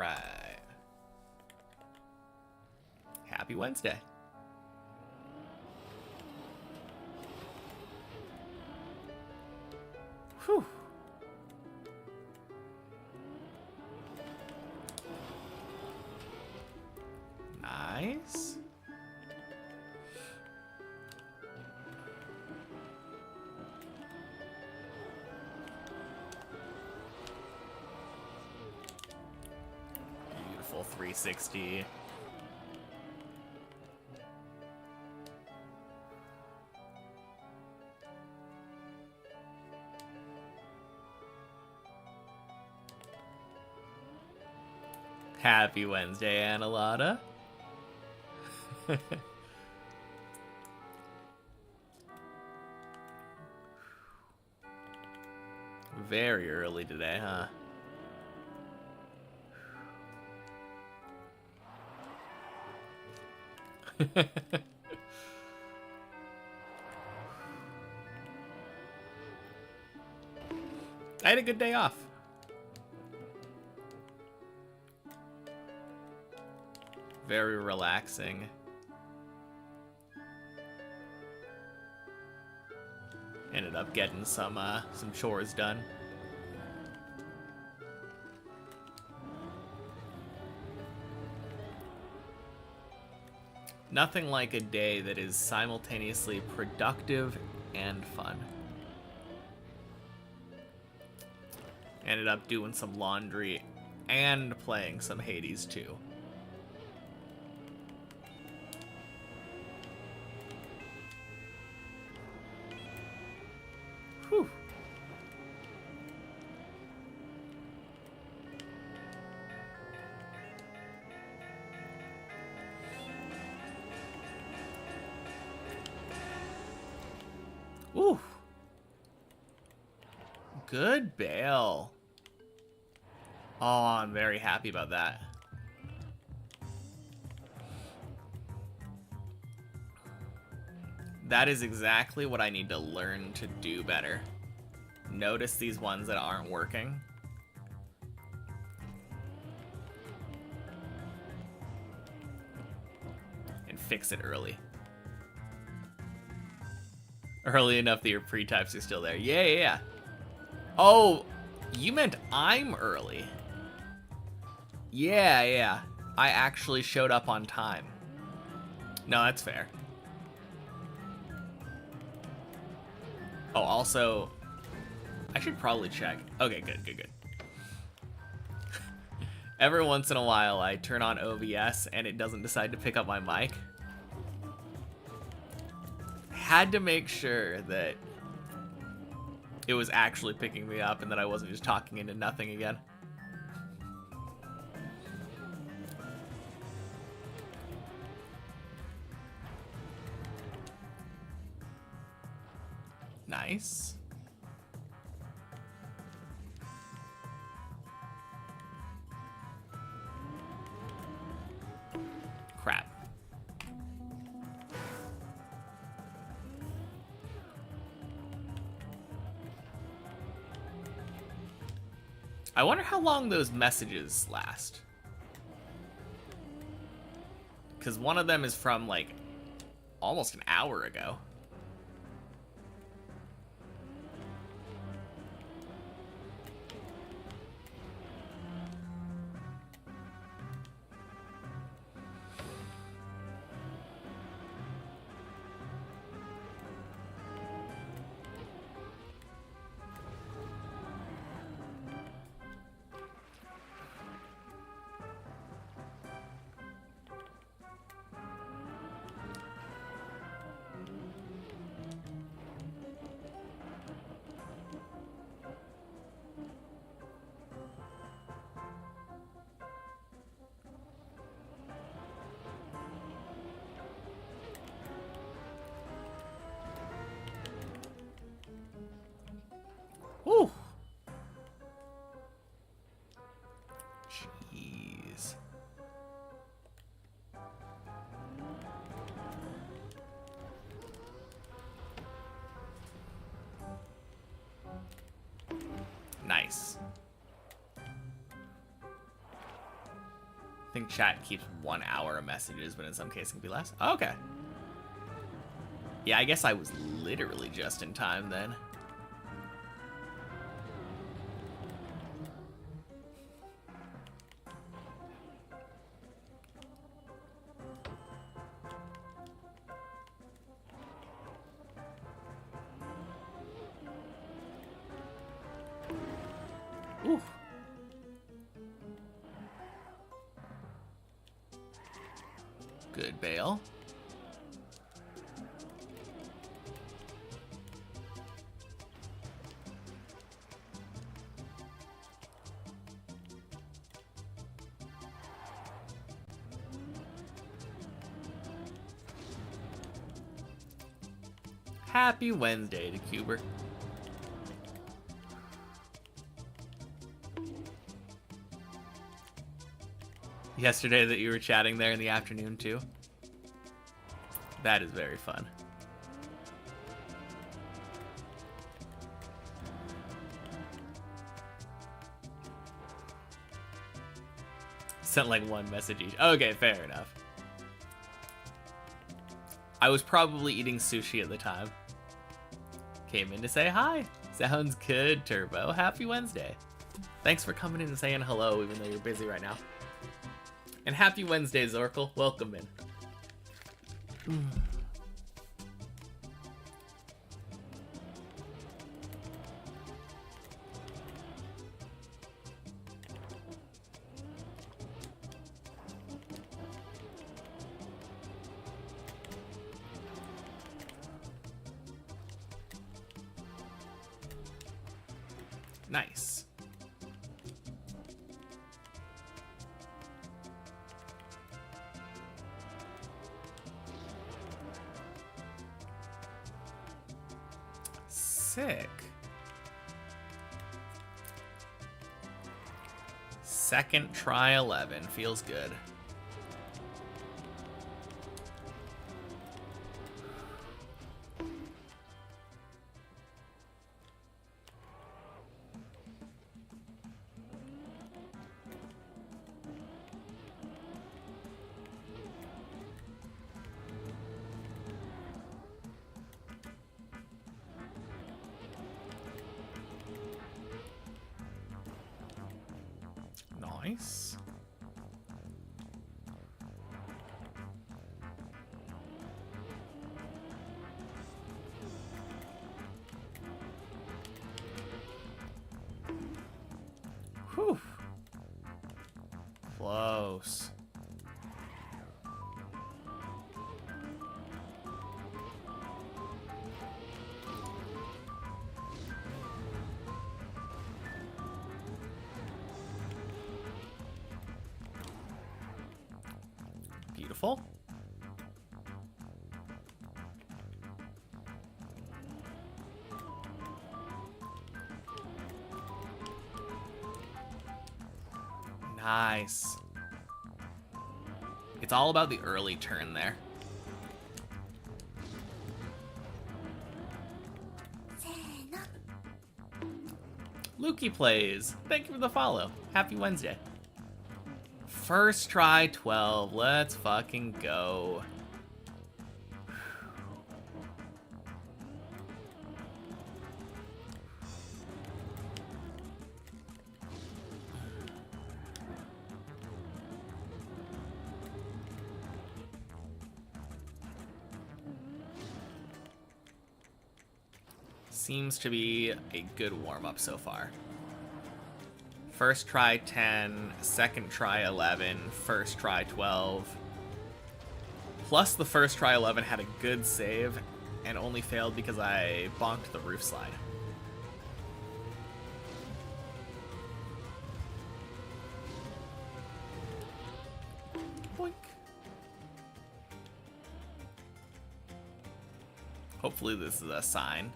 right. Happy Wednesday. Whew. Nice. Beautiful 360. Happy Wednesday, Annalada. Very early today, huh? I had a good day off. Very relaxing. Ended up getting some chores done. Nothing like a day that is simultaneously productive and fun. Ended up doing some laundry and playing some Hades 2. Whew. Ooh. Good bail. Oh, I'm very happy about that. That is exactly what I need to learn to do better. Notice these ones that aren't working. And fix it early. Early enough that your pre-types are still there. Yeah. Oh, you meant I'm early. Yeah. I actually showed up on time. No, that's fair. Oh, also, I should probably check. Okay, good. Every once in a while, I turn on OBS and it doesn't decide to pick up my mic. Had to make sure that it was actually picking me up and that I wasn't just talking into nothing again. Nice. Crap. I wonder how long those messages last. Because one of them is from, like, almost an hour ago. I think chat keeps 1 hour of messages, but in some cases it can be less. Oh, okay. Yeah, I guess I was literally just in time then. Ooh. Good bail. Happy Wednesday to Cuber. Yesterday that you were chatting there in the afternoon too. That is very fun. Sent like one message each. Okay, fair enough. I was probably eating sushi at the time. Came in to say hi. Sounds good, Turbo. Happy Wednesday. Thanks for coming in and saying hello, even though you're busy right now. And happy Wednesday, Zorkel. Welcome in. Nice. Sick. Second try 11. Feels good. Nice. Whew. Close. Beautiful. Nice. It's all about the early turn there. Lukey plays. Thank you for the follow. Happy Wednesday. First try 12. Let's fucking go. Seems to be a good warm-up so far. First try 10, second try 11, first try 12. Plus the first try 11 had a good save and only failed because I bonked the roof slide. Boink. Hopefully this is a sign.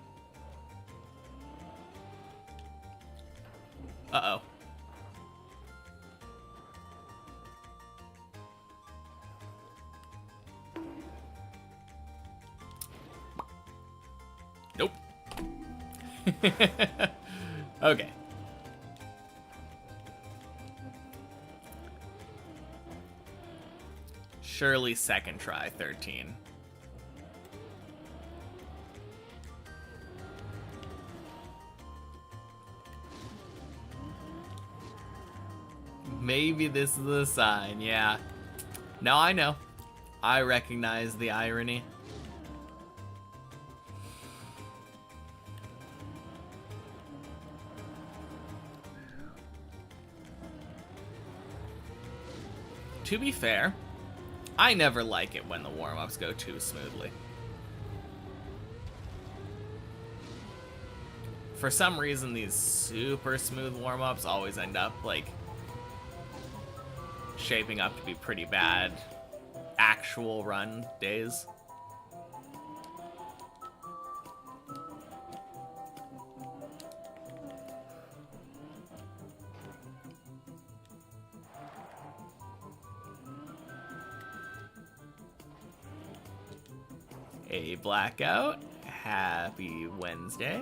Uh-oh. Nope. Okay. Surely second try, 13. Maybe this is a sign, yeah. No, I know. I recognize the irony. To be fair, I never like it when the warm-ups go too smoothly. For some reason, these super smooth warm-ups always end up, like, shaping up to be pretty bad actual run days. A blackout. Happy Wednesday.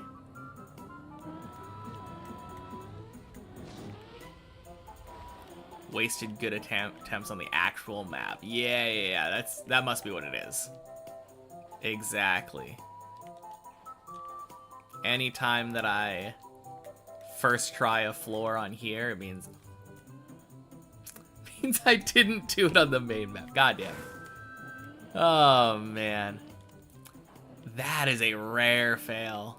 Wasted good attempts on the actual map. Yeah. That must be what it is. Exactly. Anytime that I first try a floor on here, it means I didn't do it on the main map. Goddamn. Oh man. That is a rare fail.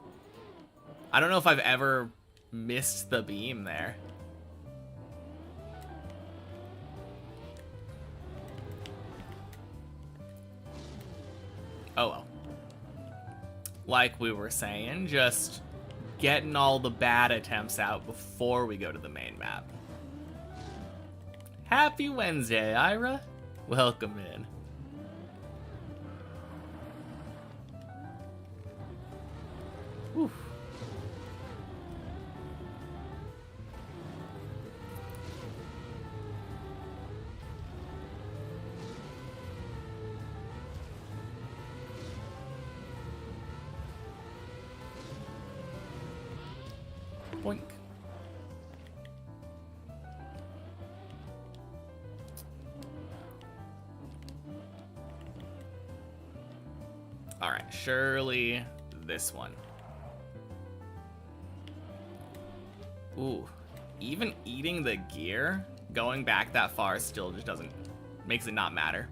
I don't know if I've ever missed the beam there. Oh well. Like we were saying, just getting all the bad attempts out before we go to the main map. Happy Wednesday, Ira. Welcome in. Whew. Boink. All right, surely this one. Ooh, even eating the gear, going back that far still just makes it not matter.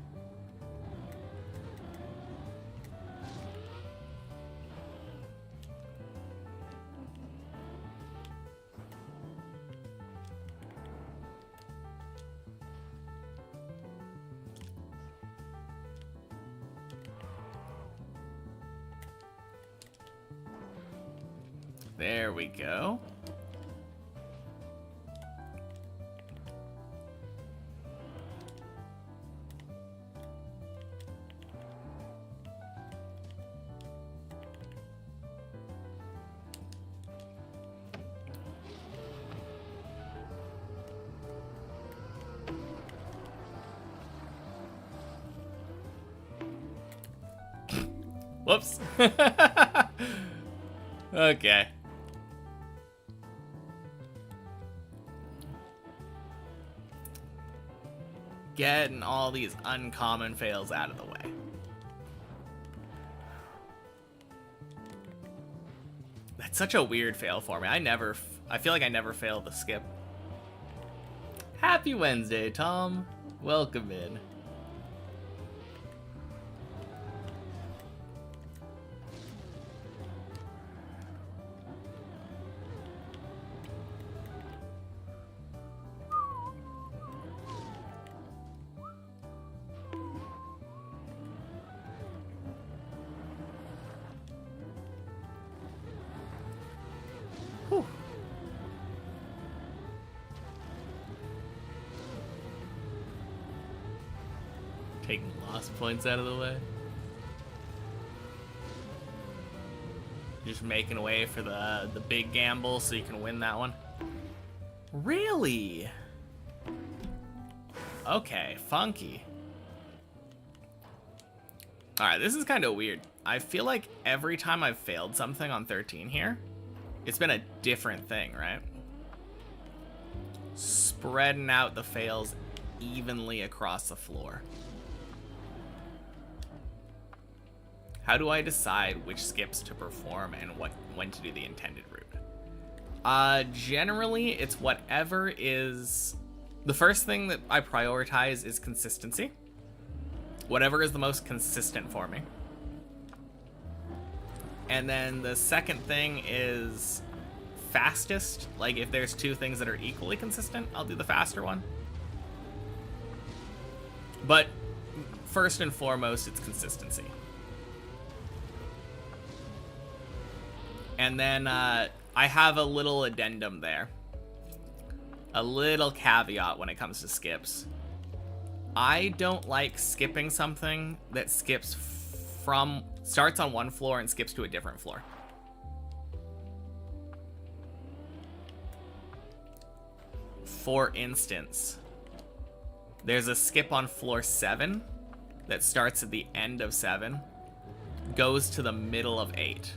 There we go. Whoops. Okay. Getting all these uncommon fails out of the way. That's such a weird fail for me. I feel like I never fail the skip. Happy Wednesday, Tom. Welcome in. Taking lost points out of the way. Just making way for the big gamble so you can win that one. Really? Okay, funky. Alright, this is kind of weird. I feel like every time I've failed something on 13 here, it's been a different thing, right? Spreading out the fails evenly across the floor. How do I decide which skips to perform and when to do the intended route? Generally, it's whatever is... The first thing that I prioritize is consistency. Whatever is the most consistent for me. And then the second thing is fastest. Like, if there's two things that are equally consistent, I'll do the faster one. But first and foremost, it's consistency. And then I have a little addendum there. A little caveat when it comes to skips. I don't like skipping something that starts on one floor and skips to a different floor. For instance, there's a skip on floor 7 that starts at the end of 7, goes to the middle of 8.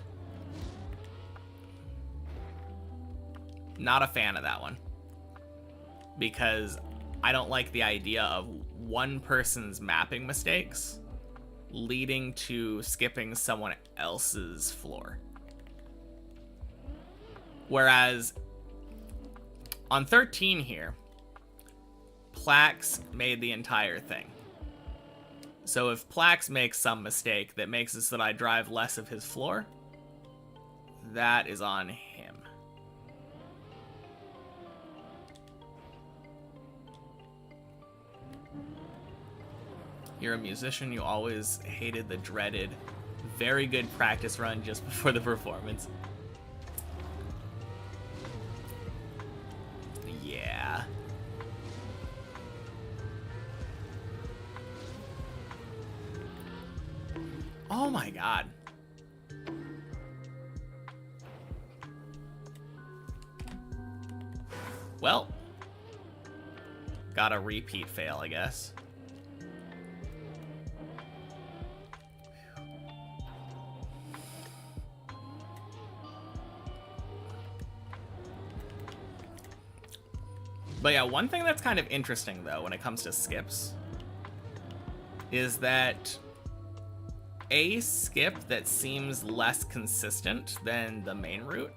Not a fan of that one. Because I don't like the idea of one person's mapping mistakes leading to skipping someone else's floor. Whereas on 13 here, Plax made the entire thing. So if Plax makes some mistake that makes it so that I drive less of his floor, that is on him. You're a musician, you always hated the dreaded, very good practice run just before the performance. Yeah. Oh my god. Well, got a repeat fail, I guess. But yeah, one thing that's kind of interesting, though, when it comes to skips, is that a skip that seems less consistent than the main route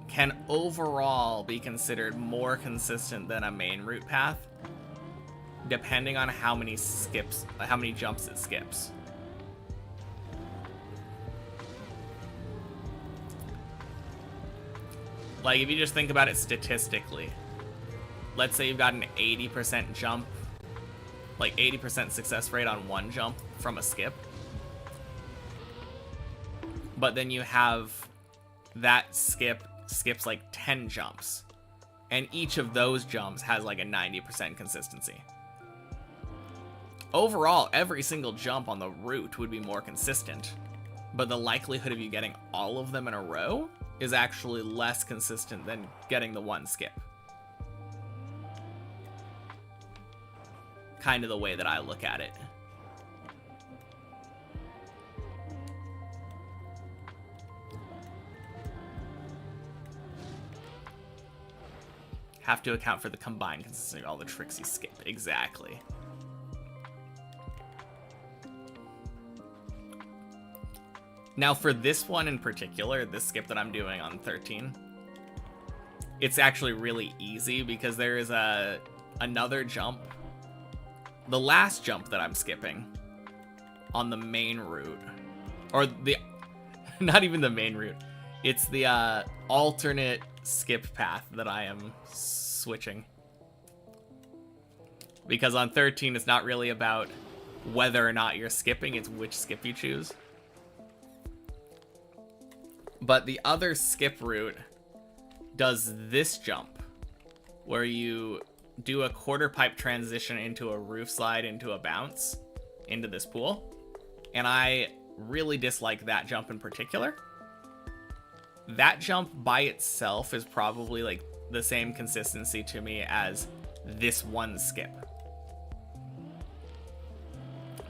can overall be considered more consistent than a main route path, depending on how many jumps it skips. Like, if you just think about it statistically, let's say you've got an 80% jump, like 80% success rate on one jump from a skip. But then you have that skips like 10 jumps. And each of those jumps has like a 90% consistency. Overall, every single jump on the route would be more consistent. But the likelihood of you getting all of them in a row is actually less consistent than getting the one skip. Kind of the way that I look at it. Have to account for the combined consistency of all the tricks you skip. Exactly. Now for this one in particular, this skip that I'm doing on 13, it's actually really easy because there is another jump. The last jump that I'm skipping on the main route, or not even the main route, it's the alternate skip path that I am switching. Because on 13, it's not really about whether or not you're skipping, it's which skip you choose. But the other skip route does this jump, where you do a quarter pipe transition into a roof slide into a bounce into this pool. And I really dislike that jump in particular. That jump by itself is probably like the same consistency to me as this one skip.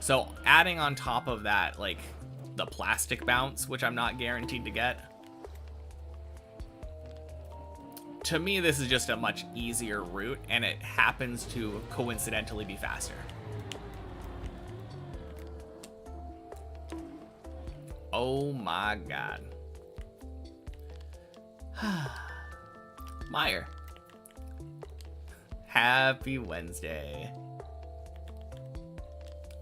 So adding on top of that, like the plastic bounce, which I'm not guaranteed to get, to me, this is just a much easier route, and it happens to coincidentally be faster. Oh my god. Meyer. Happy Wednesday.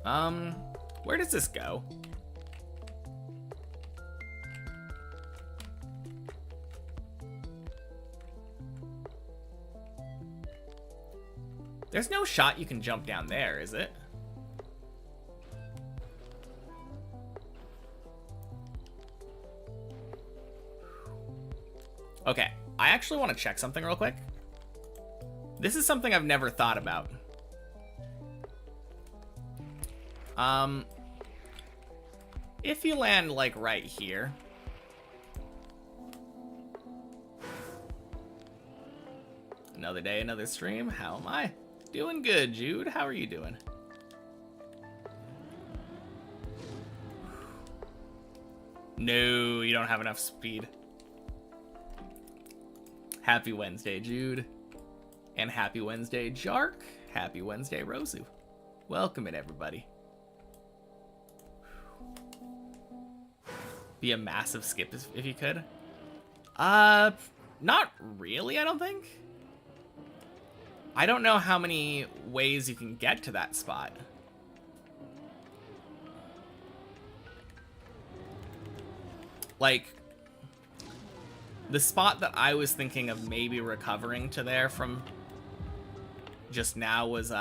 Where does this go? There's no shot you can jump down there, is it? Okay, I actually want to check something real quick. This is something I've never thought about. If you land, like, right here. Another day, another stream. How am I? Doing good, Jude. How are you doing? No, you don't have enough speed. Happy Wednesday, Jude. And happy Wednesday, Jark. Happy Wednesday, Rosu. Welcome in, everybody. Be a massive skip if you could. Not really, I don't think. I don't know how many ways you can get to that spot. Like, the spot that I was thinking of maybe recovering to there from just now was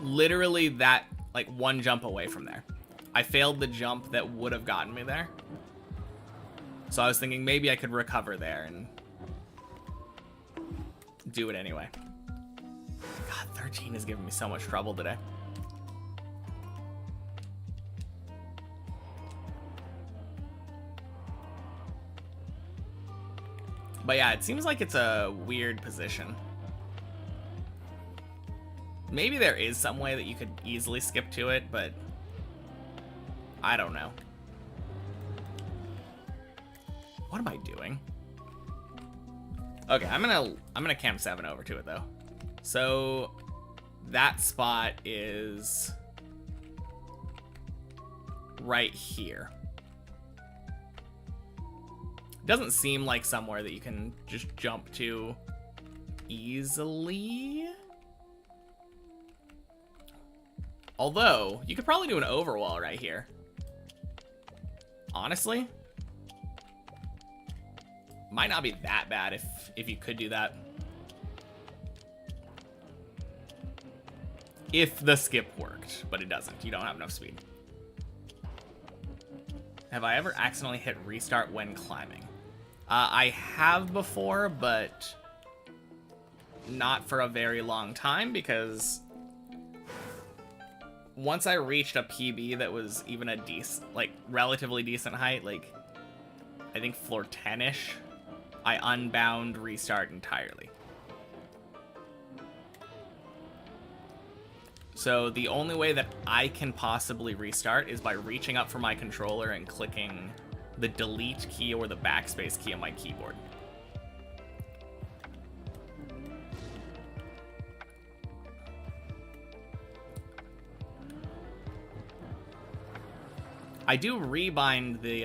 literally that, like, one jump away from there. I failed the jump that would have gotten me there. So I was thinking maybe I could recover there and do it anyway. God, 13 is giving me so much trouble today. But yeah, it seems like it's a weird position. Maybe there is some way that you could easily skip to it, but I don't know. What am I doing? Okay, I'm gonna camp 7 over to it though. So that spot is right here. Doesn't seem like somewhere that you can just jump to easily. Although, you could probably do an overwall right here. Honestly. Might not be that bad if you could do that. If the skip worked, but it doesn't. You don't have enough speed. Have I ever accidentally hit restart when climbing? I have before, but not for a very long time, because once I reached a PB that was even a decent, like, relatively decent height, like, I think floor 10-ish, I unbound restart entirely. So the only way that I can possibly restart is by reaching up for my controller and clicking the delete key or the backspace key on my keyboard. I do rebind the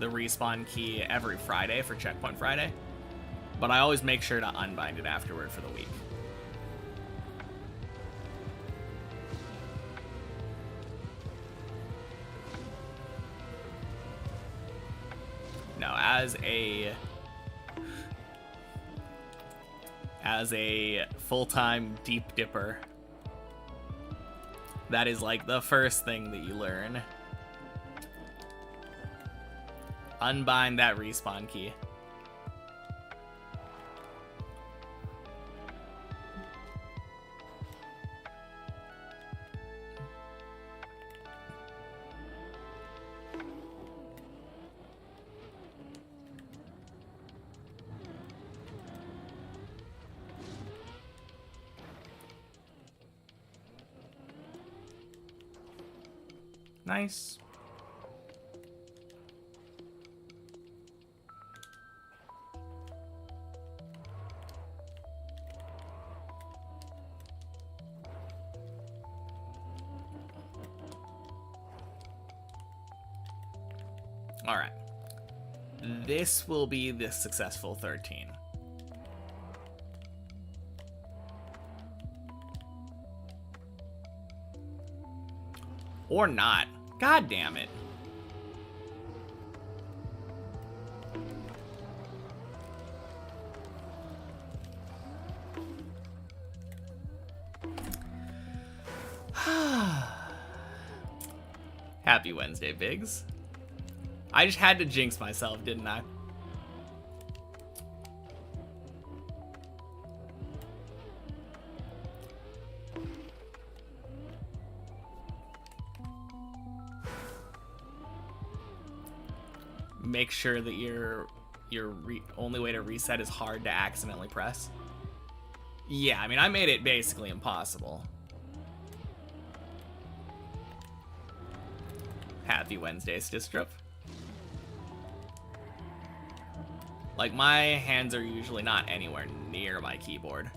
respawn key every Friday for Checkpoint Friday, but I always make sure to unbind it afterward for the week. No, as a full-time deep dipper, that is like the first thing that you learn. Unbind that respawn key. Nice. All right. This will be the successful 13. Or not. God damn it. Happy Wednesday, Biggs. I just had to jinx myself, didn't I? Make sure that your only way to reset is hard to accidentally press. Yeah, I mean, I made it basically impossible. Happy Wednesday, Stistrip. Like, my hands are usually not anywhere near my keyboard.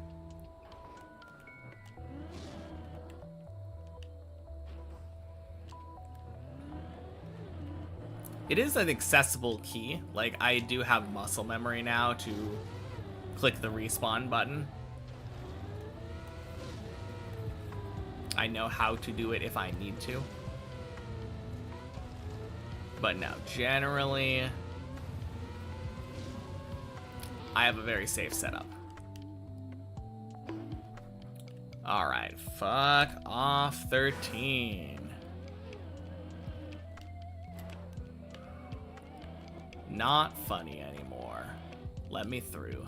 It is an accessible key. Like, I do have muscle memory now to click the respawn button. I know how to do it if I need to. But no, generally, I have a very safe setup. Alright, fuck off 13. Not funny anymore. Let me through.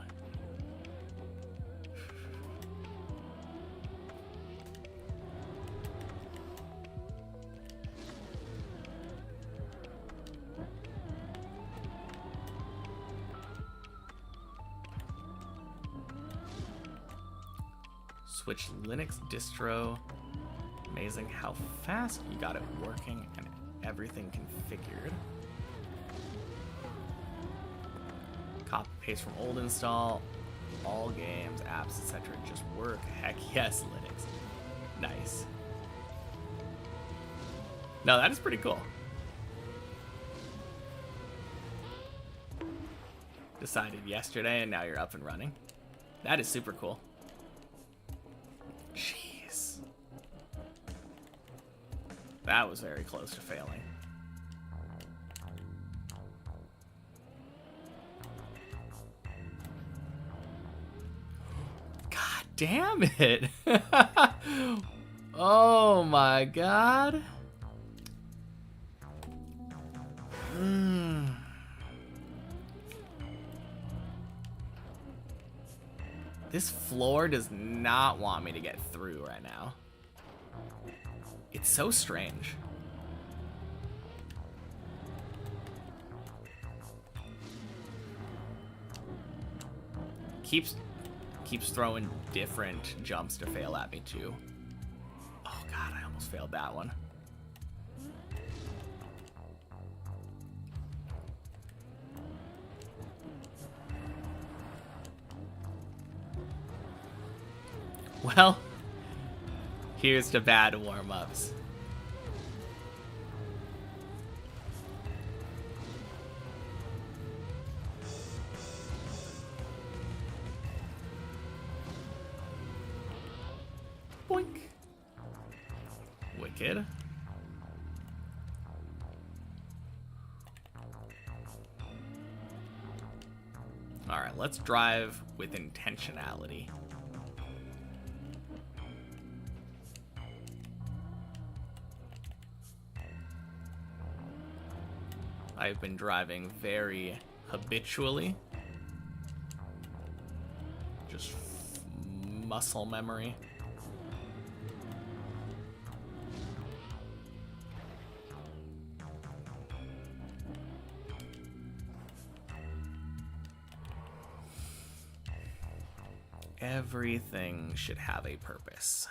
Switch Linux distro. Amazing how fast you got it working and everything configured. Copy paste from old install. All games, apps, etc. just work. Heck yes, Linux. Nice. No, that is pretty cool. Decided yesterday and now you're up and running. That is super cool. Jeez. That was very close to failing. God damn it. Oh my god. This floor does not want me to get through right now. It's so strange. Keeps throwing different jumps to fail at me too. Oh god, I almost failed that one. Well, here's to bad warm-ups. Boink. Wicked. All right, let's drive with intentionality. I've been driving very habitually. Just muscle memory. Everything should have a purpose.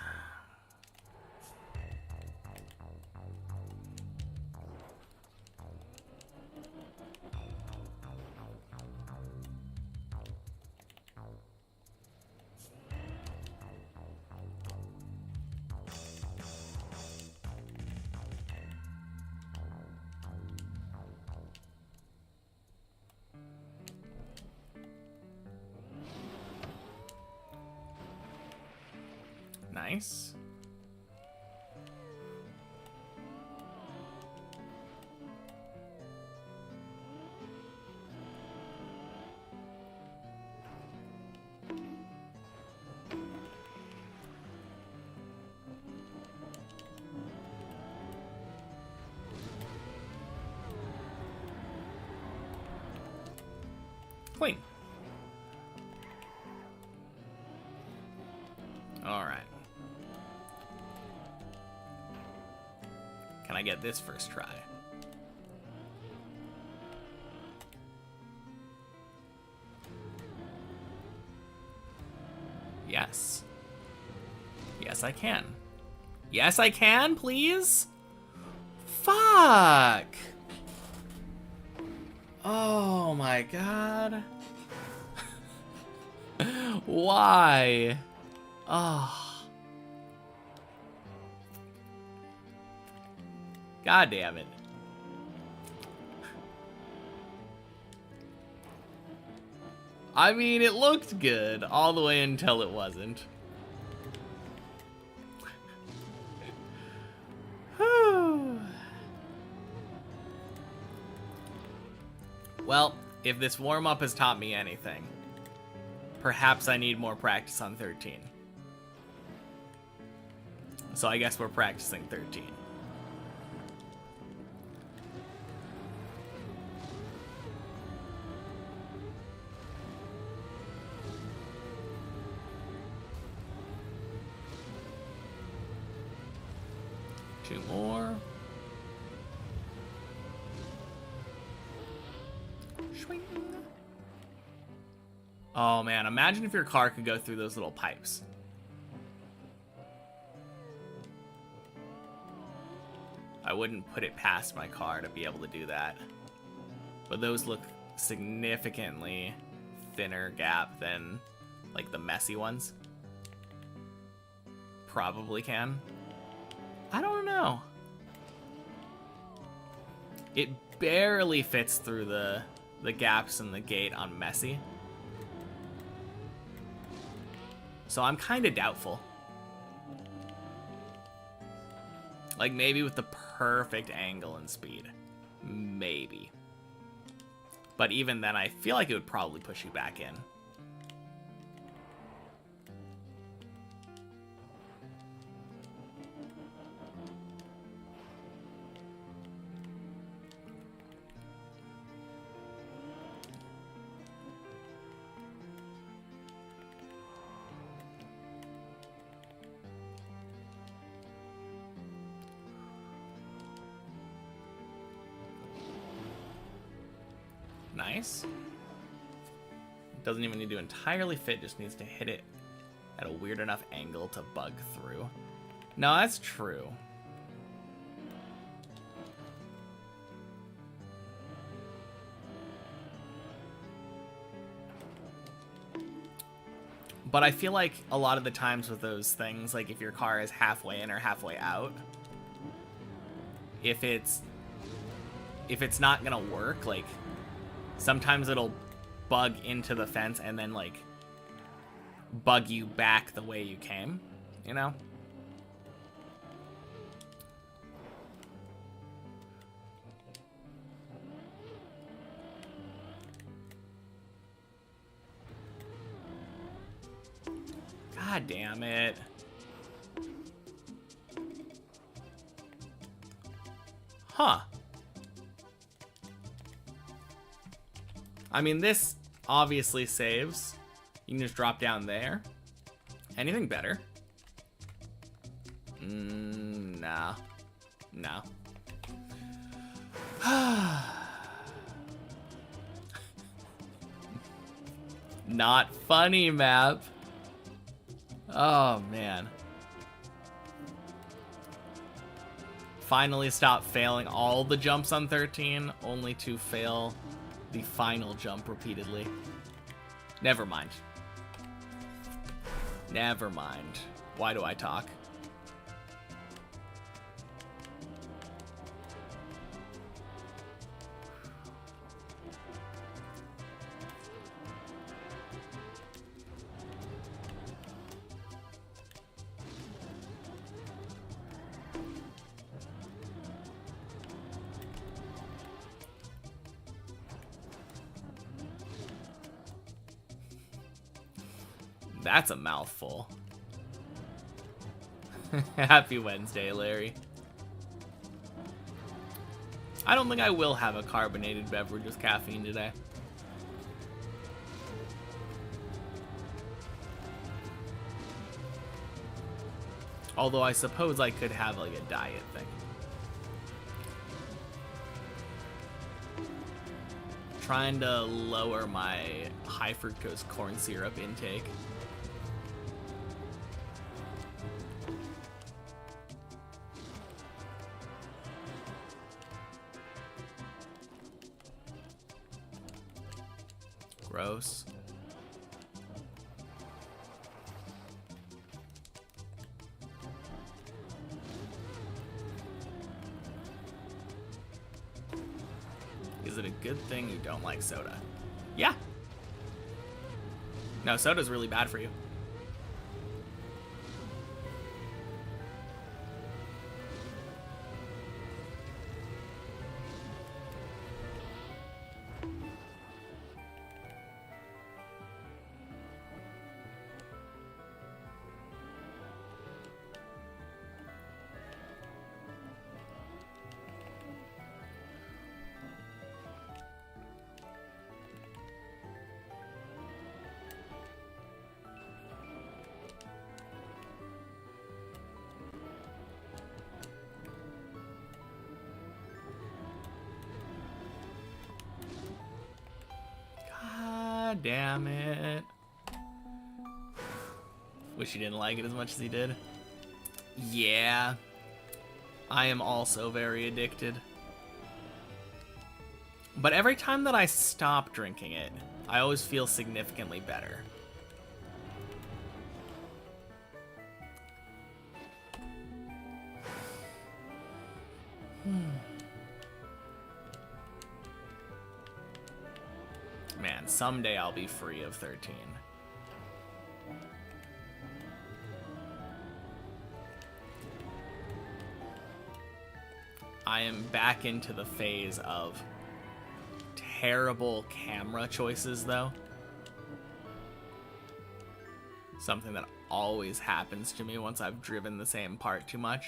Nice. Clean. All right. Can I get this first try? Yes. Yes, I can. Yes, I can, please? Fuck! Oh my god. Why? Oh. God damn it. I mean, it looked good all the way until it wasn't. Well, if this warm-up has taught me anything, perhaps I need more practice on 13. So I guess we're practicing 13. Two more. Swing. Oh man, imagine if your car could go through those little pipes. I wouldn't put it past my car to be able to do that. But those look significantly thinner gap than like the messy ones. Probably can. I don't know. It barely fits through the gaps in the gate on messy. So I'm kind of doubtful. Like maybe with the perfect angle and speed. Maybe. But even then, I feel like it would probably push you back in. Nice. Doesn't even need to entirely fit, just needs to hit it at a weird enough angle to bug through. No, that's true. But I feel like a lot of the times with those things, like if your car is halfway in or halfway out, if it's not gonna work, like sometimes it'll bug into the fence and then like bug you back the way you came, you know? God damn it. Huh. I mean, this obviously saves. You can just drop down there. Anything better? Nah. No. Not funny, map. Oh, man. Finally stop failing all the jumps on 13, only to fail the final jump repeatedly. Never mind. Never mind. Why do I talk? That's a mouthful. Happy Wednesday, Larry. I don't think I will have a carbonated beverage with caffeine today. Although I suppose I could have like a diet thing. Trying to lower my high fructose corn syrup intake. Gross. Is it a good thing you don't like soda? Yeah. No, soda's really bad for you. God damn it. Wish he didn't like it as much as he did. Yeah. I am also very addicted. But every time that I stop drinking it, I always feel significantly better. Man, someday I'll be free of 13. I am back into the phase of terrible camera choices, though. Something that always happens to me once I've driven the same part too much.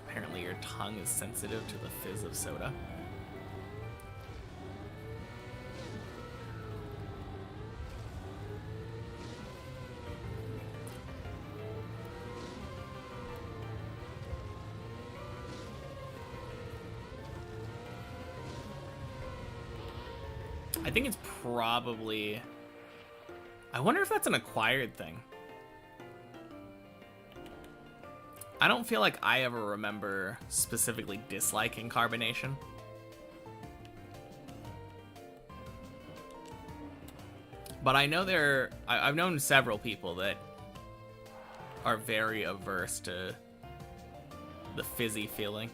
Apparently your tongue is sensitive to the fizz of soda. I think it's probably... I wonder if that's an acquired thing. I don't feel like I ever remember specifically disliking carbonation. But I know I've known several people that are very averse to the fizzy feeling.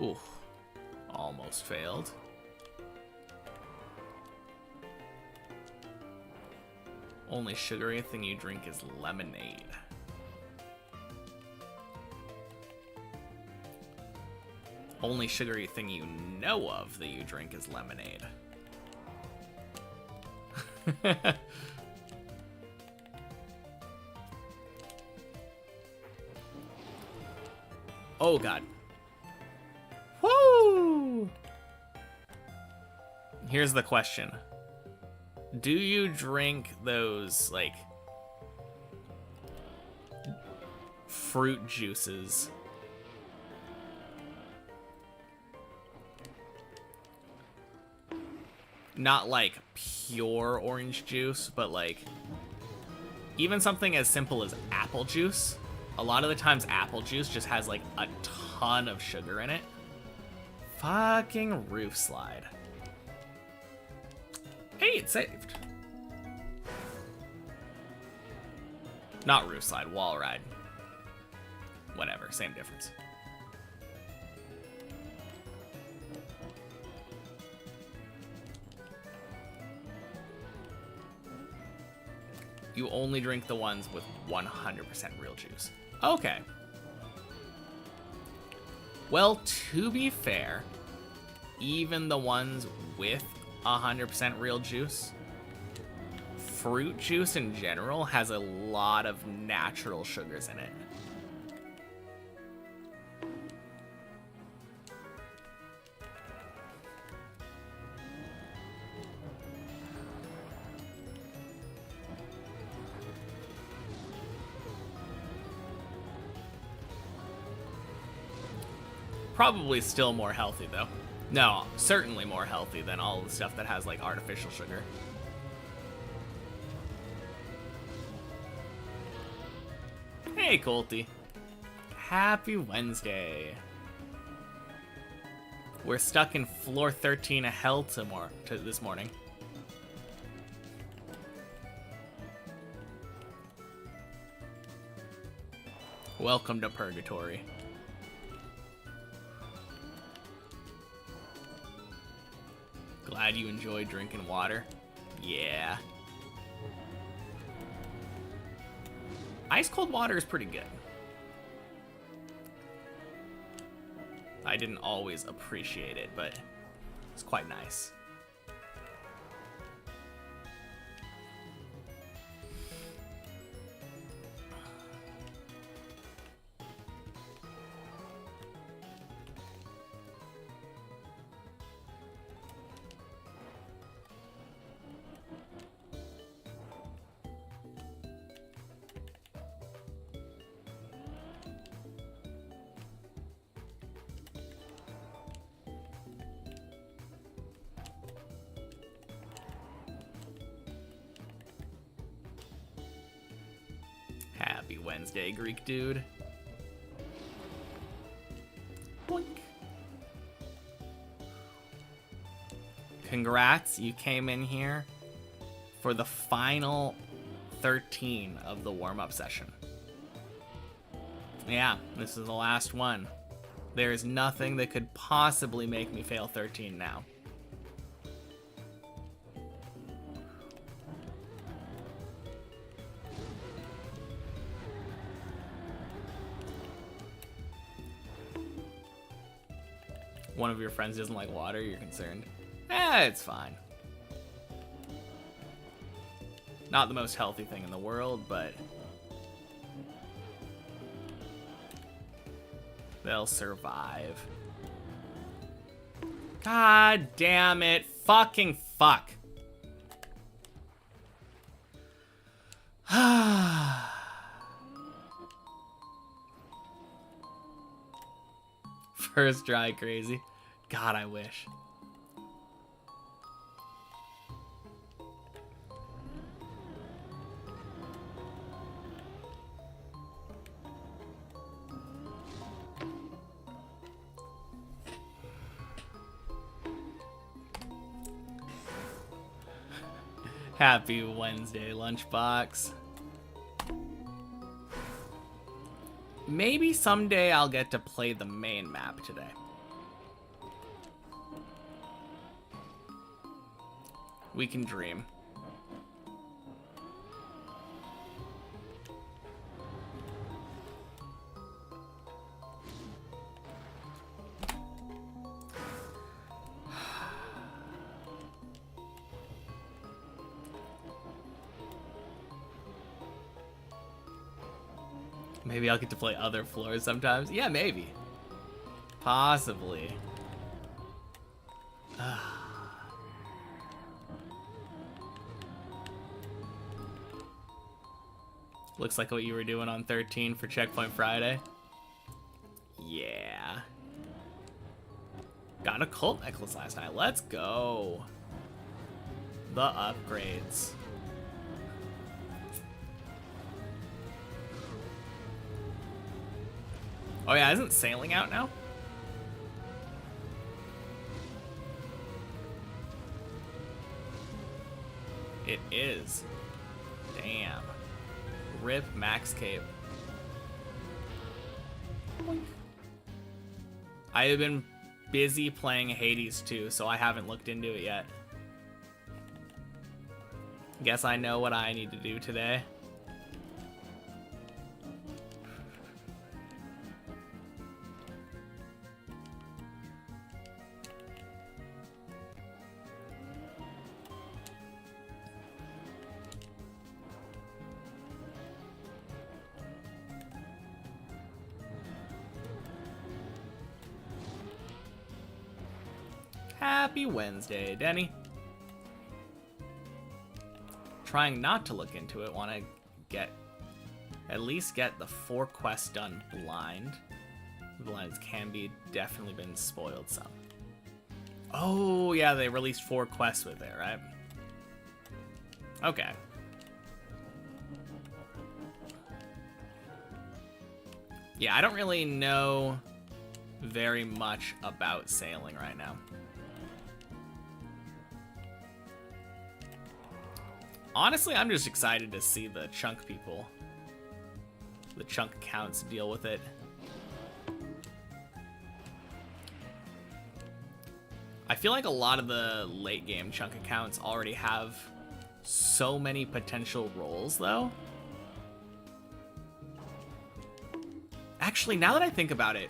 Ooh, almost failed. Only sugary thing you drink is lemonade. Only sugary thing you know of that you drink is lemonade. Oh god. Woo! Here's the question. Do you drink those, like, fruit juices? Not like pure orange juice, but like even something as simple as apple juice. A lot of the times apple juice just has like a ton of sugar in it. Fucking roof slide. Hey, it saved. Not roof slide, wall ride. Whatever, same difference. You only drink the ones with 100% real juice. Okay. Well, to be fair, even the ones with 100% real juice, fruit juice in general has a lot of natural sugars in it. Probably still more healthy, though. No, certainly more healthy than all the stuff that has, like, artificial sugar. Hey, Colty. Happy Wednesday. We're stuck in floor 13 of hell this morning. Welcome to Purgatory. Glad you enjoy drinking water. Yeah. Ice cold water is pretty good. I didn't always appreciate it, but it's quite nice. Happy Wednesday, Greek dude. Boink. Congrats, you came in here for the final 13 of the warm-up session. Yeah, this is the last one. There is nothing that could possibly make me fail 13 now. One of your friends doesn't like water, you're concerned. It's fine. Not the most healthy thing in the world, but they'll survive. God damn it. Fucking fuck. First try, crazy. God, I wish. Happy Wednesday, Lunchbox. Maybe someday I'll get to play the main map today. We can dream. Maybe I'll get to play other floors sometimes. Yeah, maybe. Possibly. Looks like what you were doing on 13 for Checkpoint Friday. Yeah. Got a cult necklace last night. Let's go. The upgrades. Oh yeah, isn't sailing out now? It is. Damn. Rip Max Cape. I have been busy playing Hades 2, so I haven't looked into it yet. Guess I know what I need to do today. Happy Wednesday, Denny. Trying not to look into it, want to at least get the 4 quests done blind. The blinds can be definitely been spoiled some. Oh yeah, they released 4 quests with it, right? Okay. Yeah, I don't really know very much about sailing right now. Honestly, I'm just excited to see the chunk people, the chunk accounts deal with it. I feel like a lot of the late game chunk accounts already have so many potential roles, though. Actually, now that I think about it,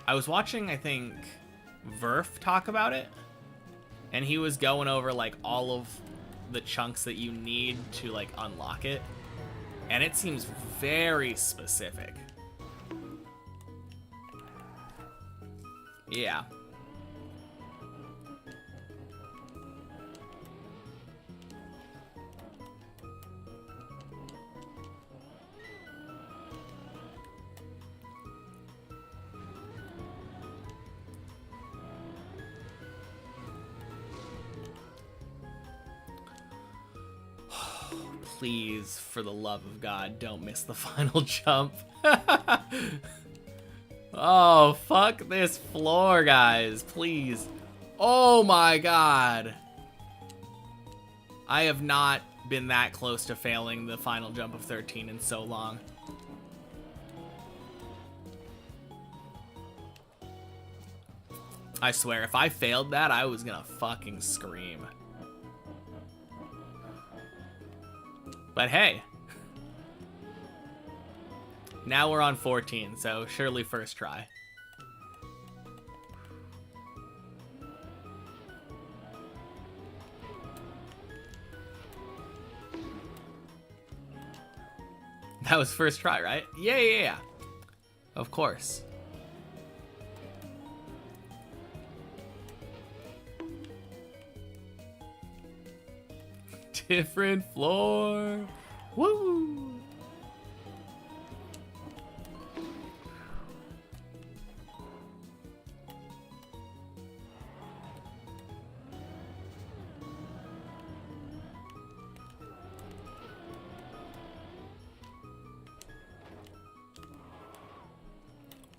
I was watching, I think, Verf talk about it, and he was going over like all of the chunks that you need to like unlock it, and it seems very specific. Yeah. Please, for the love of God, don't miss the final jump. Oh, fuck this floor, guys. Please. Oh my God. I have not been that close to failing the final jump of 13 in so long. I swear, if I failed that, I was gonna fucking scream. But hey, now we're on 14, so surely first try. That was first try, right? Yeah. Of course. Different floor. Woo!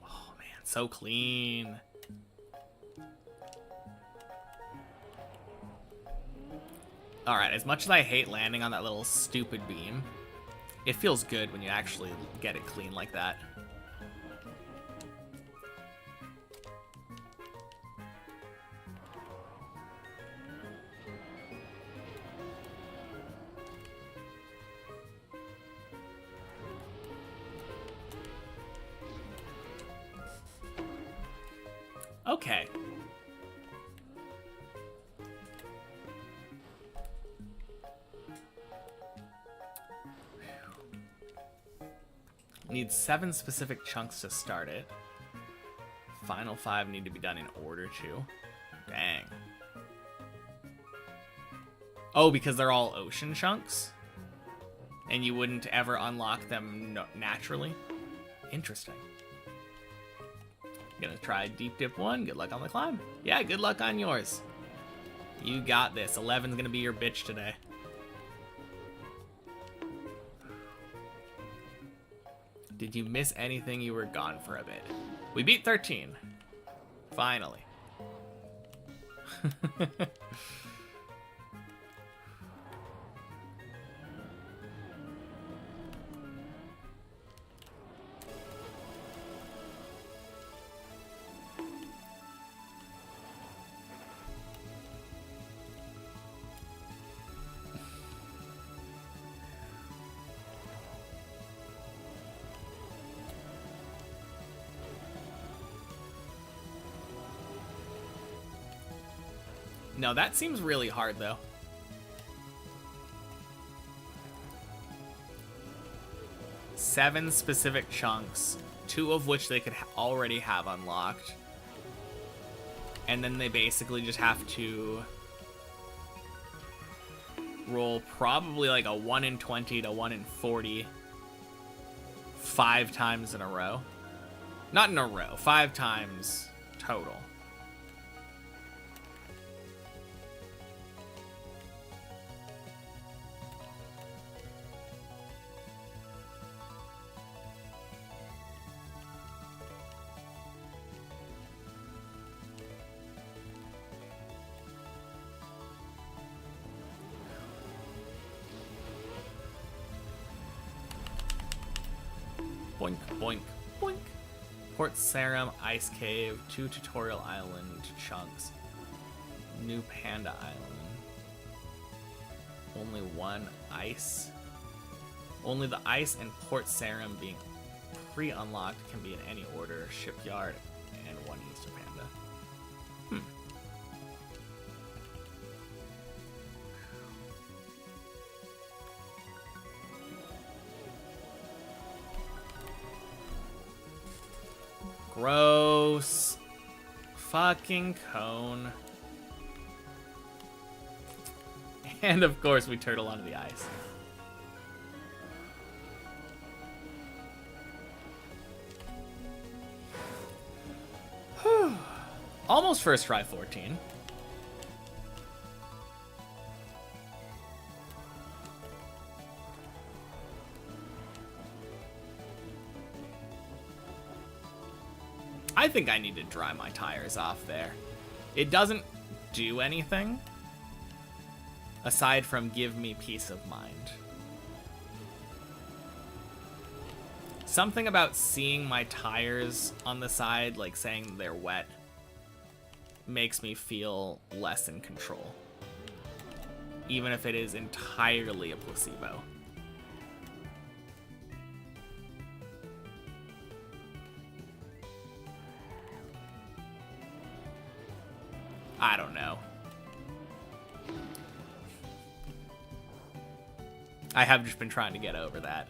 Oh man, so clean. Alright, as much as I hate landing on that little stupid beam, it feels good when you actually get it clean like that. Okay. Need 7 specific chunks to start it. Final 5 need to be done in order to. Dang. Oh, because they're all ocean chunks? And you wouldn't ever unlock them naturally? Interesting. Gonna try deep dip 1. Good luck on the climb. Yeah, good luck on yours. You got this. 11's gonna be your bitch today. Did you miss anything? You were gone for a bit. We beat 13. Finally. No, that seems really hard, though. Seven specific chunks, 2 of which they could already have unlocked. And then they basically just have to roll probably like a 1 in 20 to 1 in 40 5 times in a row. Not in a row, 5 times total. Boink, boink, boink. Port Sarum, Ice Cave, 2 Tutorial Island chunks. New Panda Island. Only 1 ice. Only the ice and Port Sarum being pre-unlocked can be in any order. Shipyard and 1 Easter Panda. Gross. Fucking cone. And of course we turtle onto the ice. Almost first try 14. I think I need to dry my tires off there. It doesn't do anything aside from give me peace of mind. Something about seeing my tires on the side, like saying they're wet, makes me feel less in control. Even if it is entirely a placebo. I don't know. I have just been trying to get over that.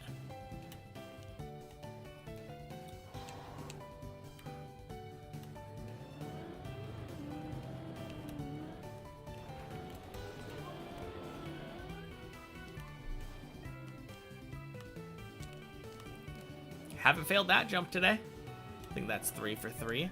Haven't failed that jump today. I think that's 3 for 3.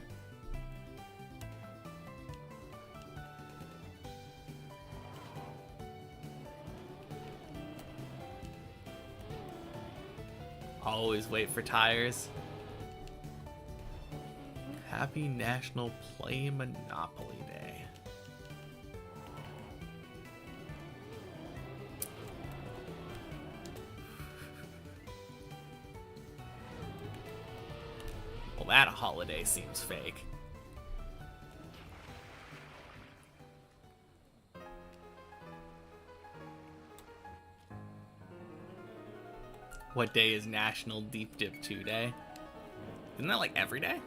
Always wait for tires. Happy National Play Monopoly Day. Well, that holiday seems fake. What day is National Deep Dip 2 Day? Isn't that like every day?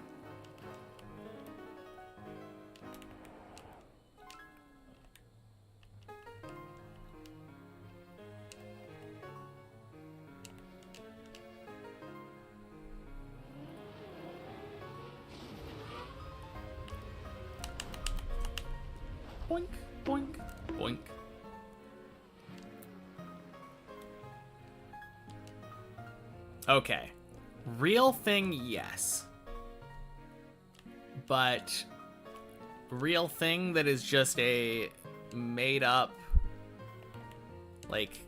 Boink, boink, boink. Okay. Real thing, yes. But real thing that is just a made up, like,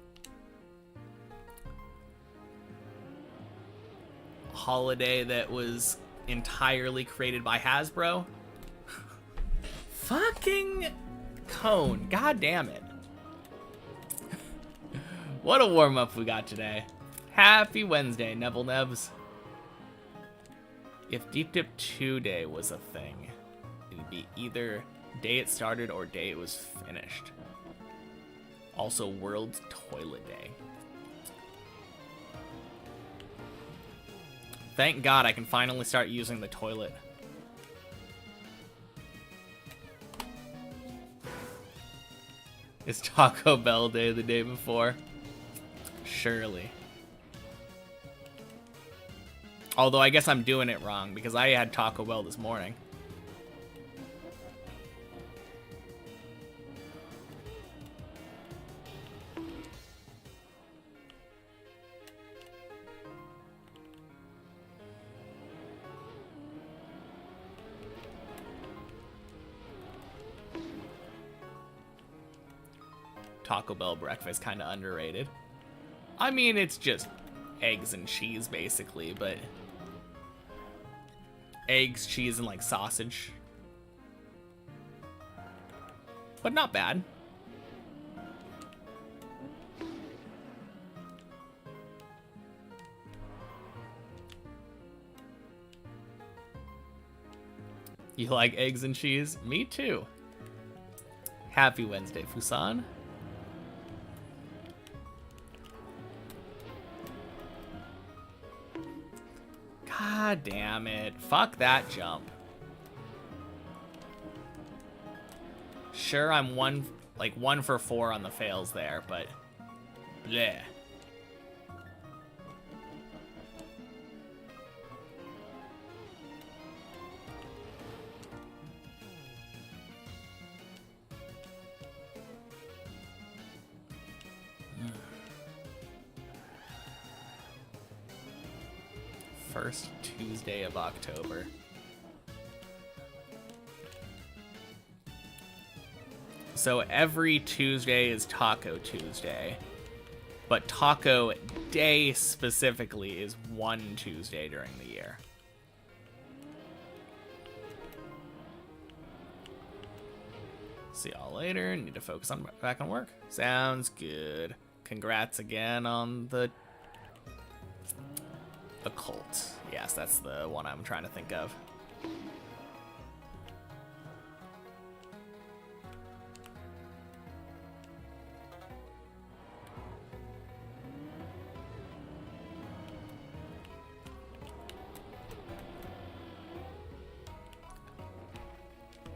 holiday that was entirely created by Hasbro. Fucking cone. God damn it. What a warm-up we got today. Happy Wednesday, Neville Nevs. If Deep Dip 2 Day was a thing, it'd be either day it started or day it was finished. Also, World Toilet Day. Thank God I can finally start using the toilet. Is Taco Bell Day the day before? Surely. Although I guess I'm doing it wrong because I had Taco Bell this morning. Taco Bell breakfast kind of underrated. I mean, it's just eggs and cheese basically, but eggs, cheese, and like sausage. But not bad. You like eggs and cheese? Me too. Happy Wednesday, Fusan. God damn it. Fuck that jump. Sure, I'm one for 4 on the fails there, but bleh. First Tuesday of October. So every Tuesday is Taco Tuesday, but Taco Day specifically is one Tuesday during the year. See y'all later. Need to focus on back on work. Sounds good. Congrats again on the Occult. Yes, that's the one I'm trying to think of.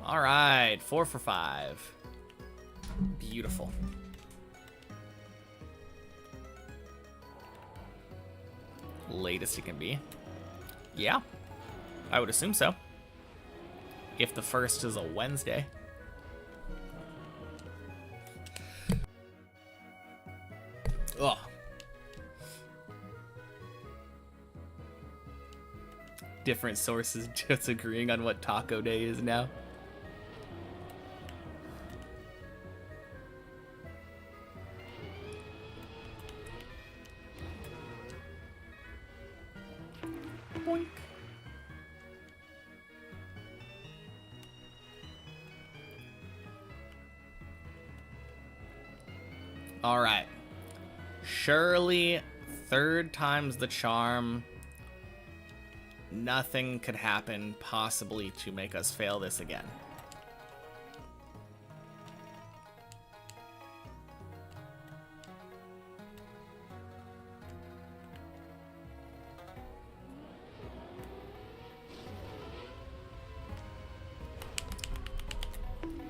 All right, 4 for 5. Beautiful. Latest it can be. Yeah, I would assume so. If the first is a Wednesday. Ugh. Different sources disagreeing on what Taco Day is now. Boink. All right. Surely, third time's the charm. Nothing could happen possibly to make us fail this again.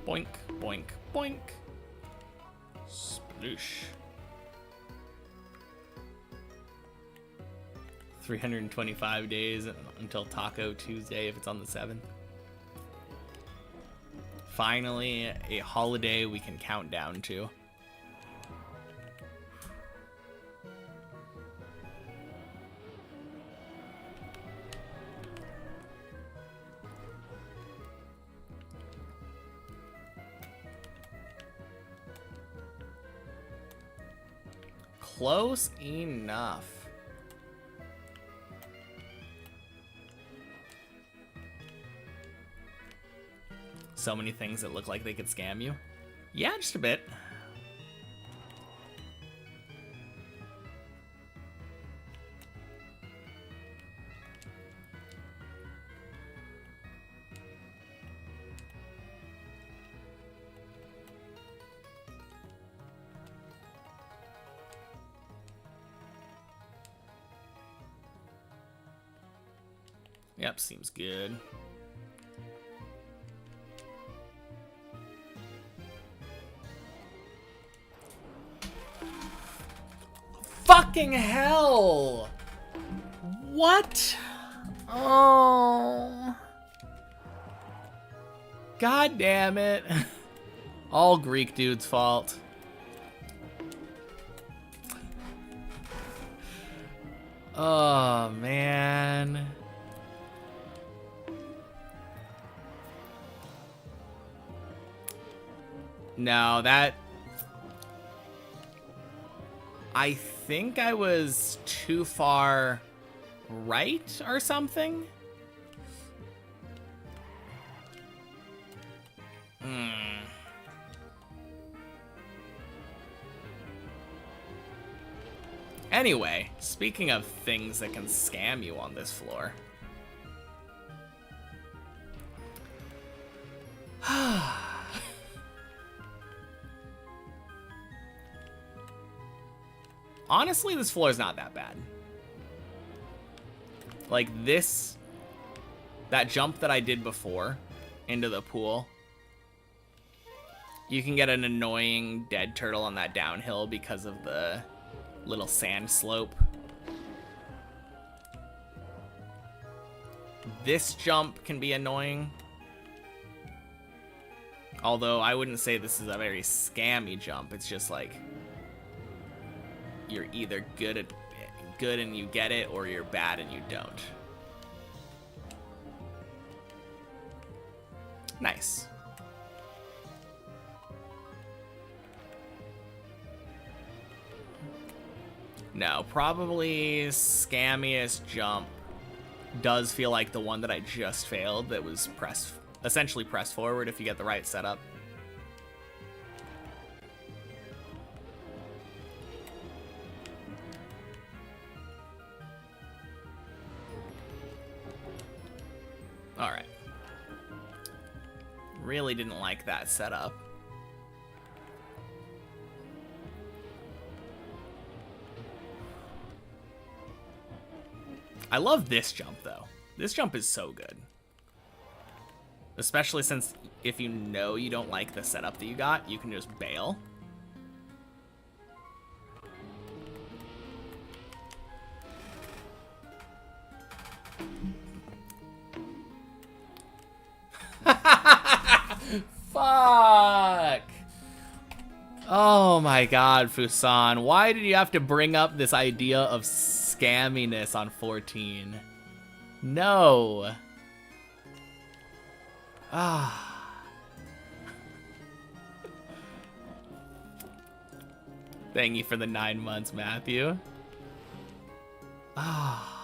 Boink, boink, boink. Sploosh. 325 days until Taco Tuesday if it's on the 7th. Finally, a holiday we can count down to. Close enough. So many things that look like they could scam you. Yeah, just a bit. Yep, seems good. Fucking hell! What? Oh. God damn it. All Greek dude's fault. Oh, man. No, that... I think I was too far right or something? Anyway, speaking of things that can scam you on this floor. Honestly, this floor is not that bad. Like this, that jump that I did before into the pool, you can get an annoying dead turtle on that downhill because of the little sand slope. This jump can be annoying. Although I wouldn't say this is a very scammy jump. It's just like you're either good and you get it, or you're bad and you don't. Nice. No, probably scammiest jump does feel like the one that I just failed, that was essentially press forward if you get the right setup. All right. Really didn't like that setup. I love this jump, though. This jump is so good. Especially since if you know you don't like the setup that you got, you can just bail. Fuck! Oh my god, Fusan. Why did you have to bring up this idea of scamminess on 14? No. Ah. Thank you for the 9 months, Matthew. Ah.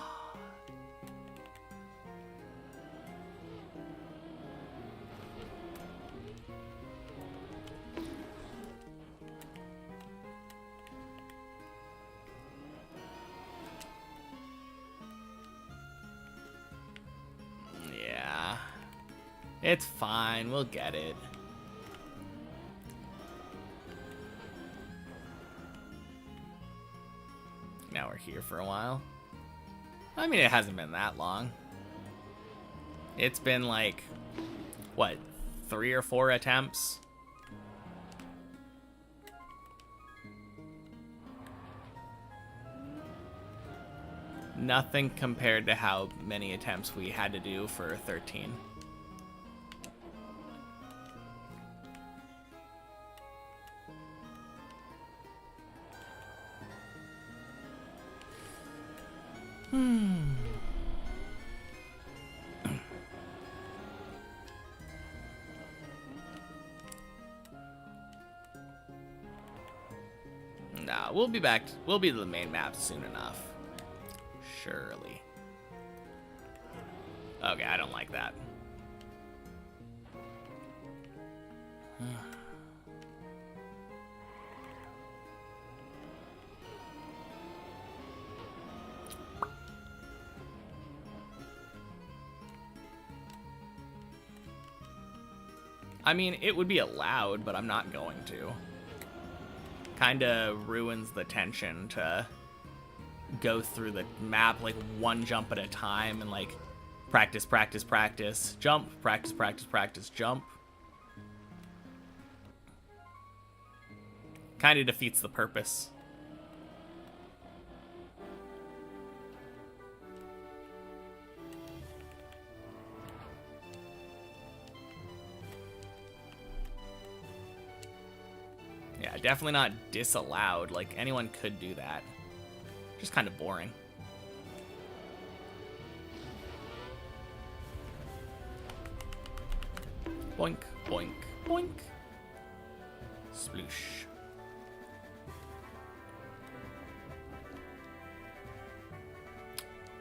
It's fine, we'll get it. Now we're here for a while. I mean, it hasn't been that long. It's been like, what, 3 or 4 attempts? Nothing compared to how many attempts we had to do for 13. Nah, we'll be back. We'll be to the main map soon enough. Surely. Okay, I don't like that. I mean, it would be allowed, but I'm not going to. Kinda ruins the tension to go through the map like one jump at a time and like practice, practice, practice, jump, practice, practice, practice, jump. Kinda defeats the purpose. Yeah, definitely not disallowed. Like, anyone could do that. Just kind of boring. Boink, boink, boink. Sploosh.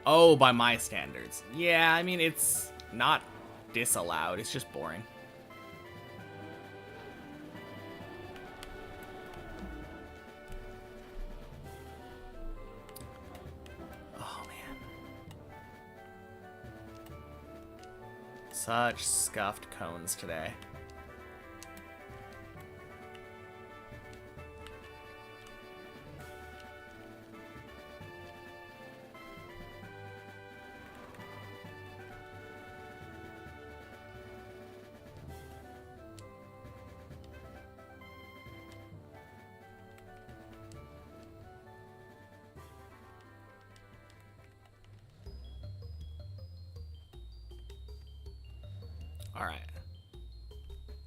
Oh, by my standards. Yeah, I mean, it's not disallowed. It's just boring. Such scuffed cones today. All right.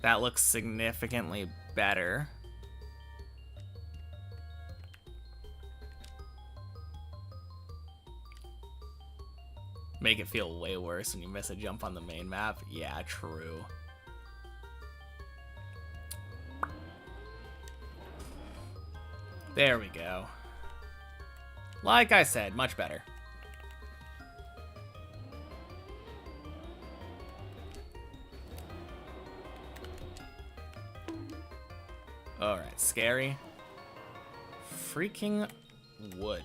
That looks significantly better. Make it feel way worse when you miss a jump on the main map. Yeah, true. There we go. Like I said, much better. Alright, scary. Freaking wood.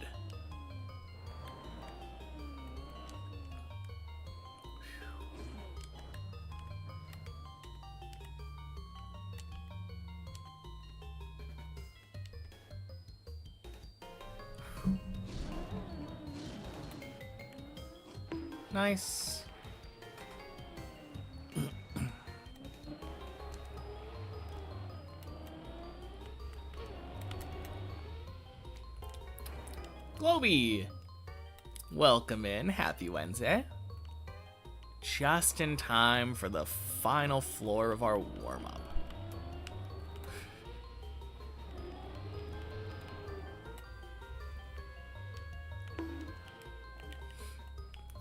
Nice. Globy! Welcome in. Happy Wednesday. Just in time for the final floor of our warm-up.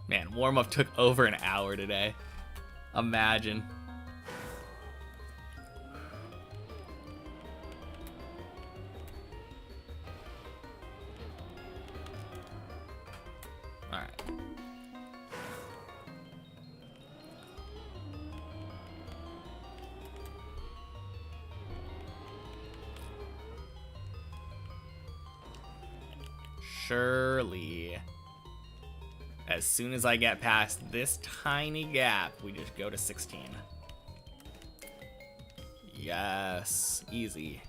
Man, warm-up took over an hour today. Imagine. Alright. Surely. As soon as I get past this tiny gap, we just go to 16. Yes, easy.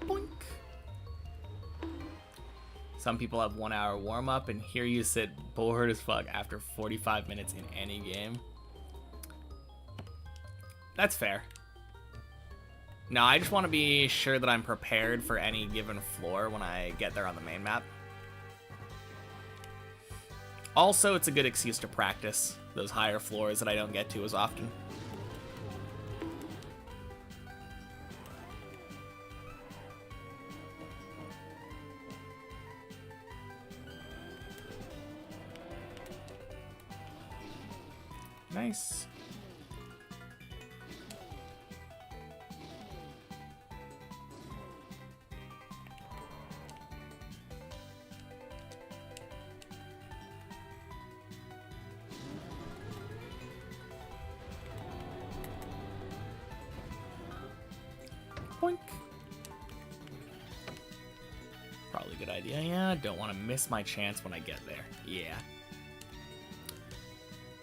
Boink. Some people have 1 hour warm up, and here you sit bored as fuck after 45 minutes in any game. That's fair. No, I just want to be sure that I'm prepared for any given floor when I get there on the main map. Also, it's a good excuse to practice those higher floors that I don't get to as often. Nice. Boink. really good idea. Yeah, don't want to miss my chance when I get there. Yeah.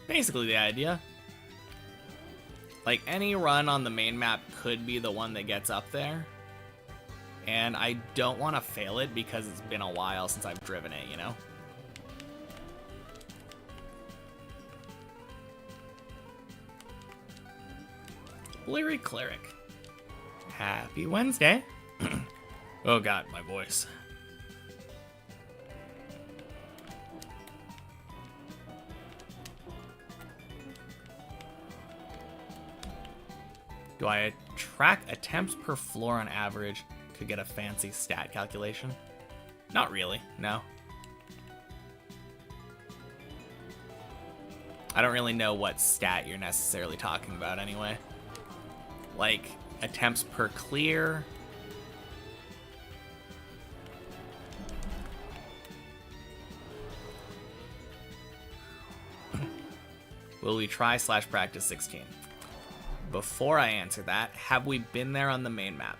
Basically the idea. Like, any run on the main map could be the one that gets up there. And I don't want to fail it because it's been a while since I've driven it, you know? Bleary Cleric. Happy Wednesday. Oh god, my voice. Do I track attempts per floor on average to get a fancy stat calculation? Not really, no. I don't really know what stat you're necessarily talking about anyway. Like, attempts per clear. Will we try / practice 16? Before I answer that, have we been there on the main map?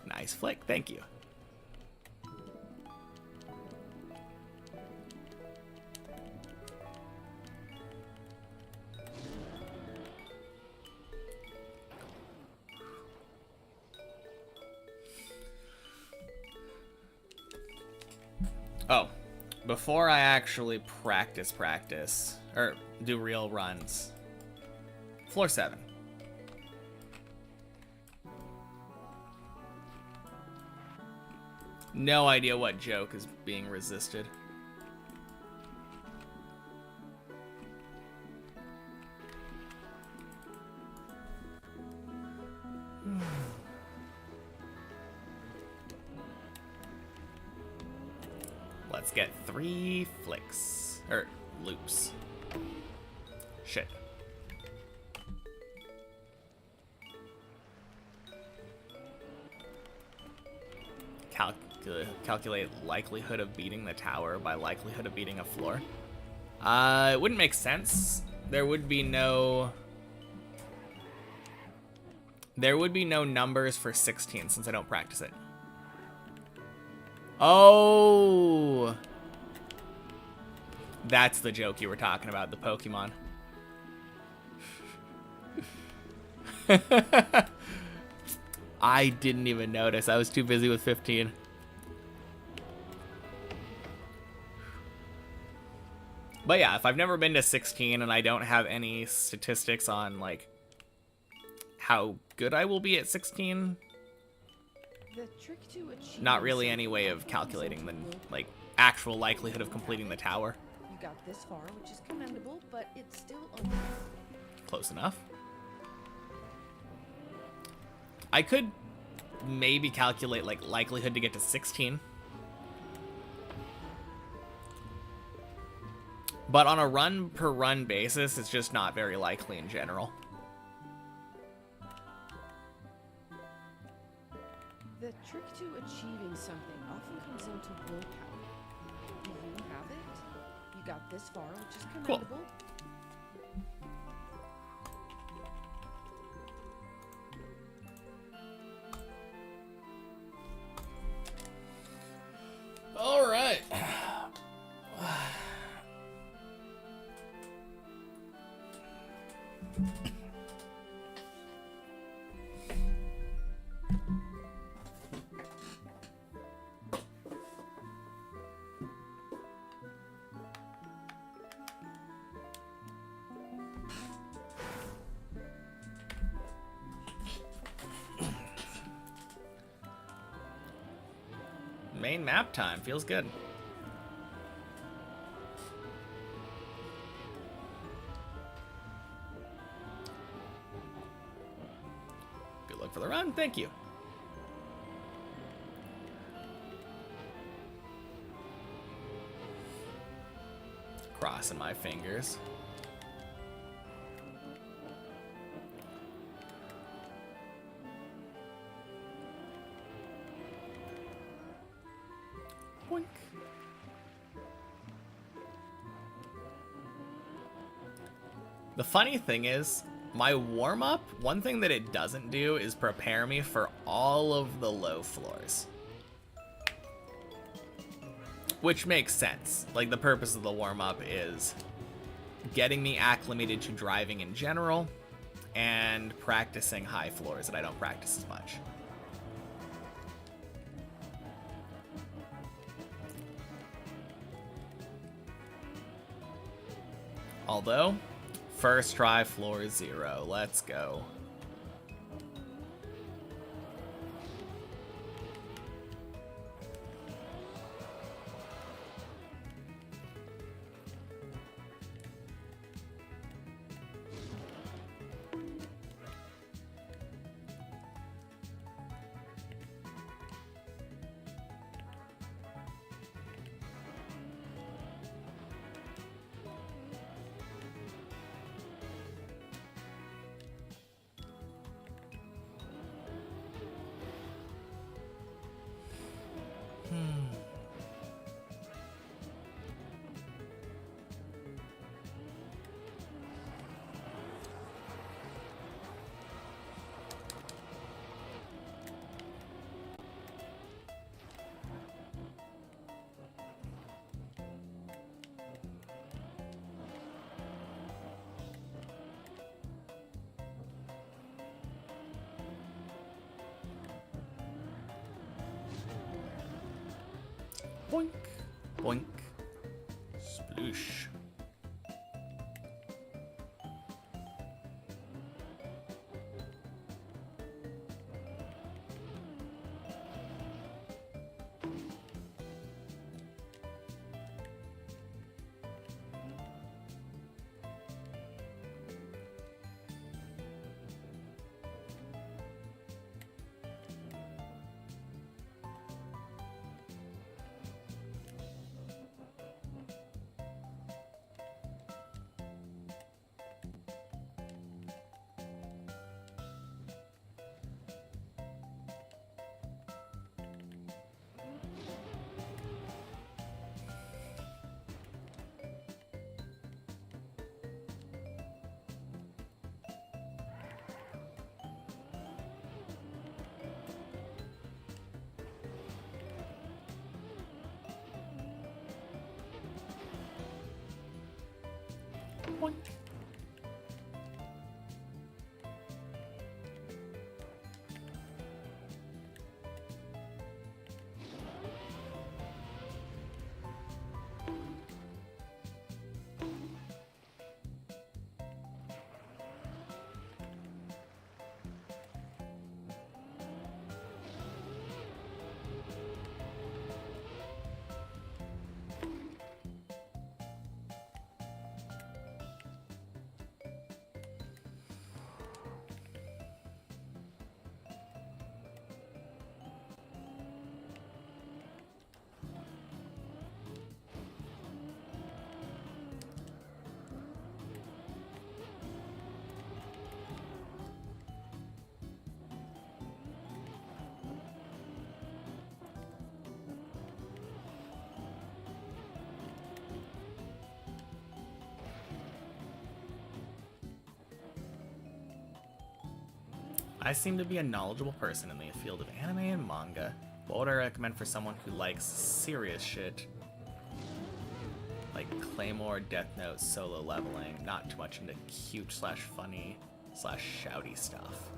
Nice flick, thank you. Oh, before I actually practice, or do real runs, floor 7. No idea what joke is being resisted. Let's get 3 flicks. Or loops. Shit. Calculate likelihood of beating the tower by likelihood of beating a floor. It wouldn't make sense. There would be no numbers for 16 since I don't practice it. Oh, that's the joke you were talking about, the Pokemon. I didn't even notice. I was too busy with 15. But yeah, if I've never been to 16 and I don't have any statistics on, like, how good I will be at 16, not really any way of calculating the, like, actual likelihood of completing the tower. You got this far, which is commendable, but it's still close enough. I could maybe calculate, like, likelihood to get to 16. But on a run per run basis, it's just not very likely in general. The trick to achieving something often comes into willpower. Do you have it? You got this far, which is commendable. Cool. All right. Main map time. Feels good. Good luck for the run. Thank you. Crossing my fingers. Boink. The funny thing is, My warm-up, one thing that it doesn't do is prepare me for all of the low floors. Which makes sense. Like, the purpose of the warm-up is getting me acclimated to driving in general and practicing high floors that I don't practice as much. Although, first try floor 0. Let's go. Boink, boink, sploosh. Boink. I seem to be a knowledgeable person in the field of anime and manga. What would I recommend for someone who likes serious shit? Like Claymore, Death Note, solo leveling, not too much into cute slash funny slash shouty stuff.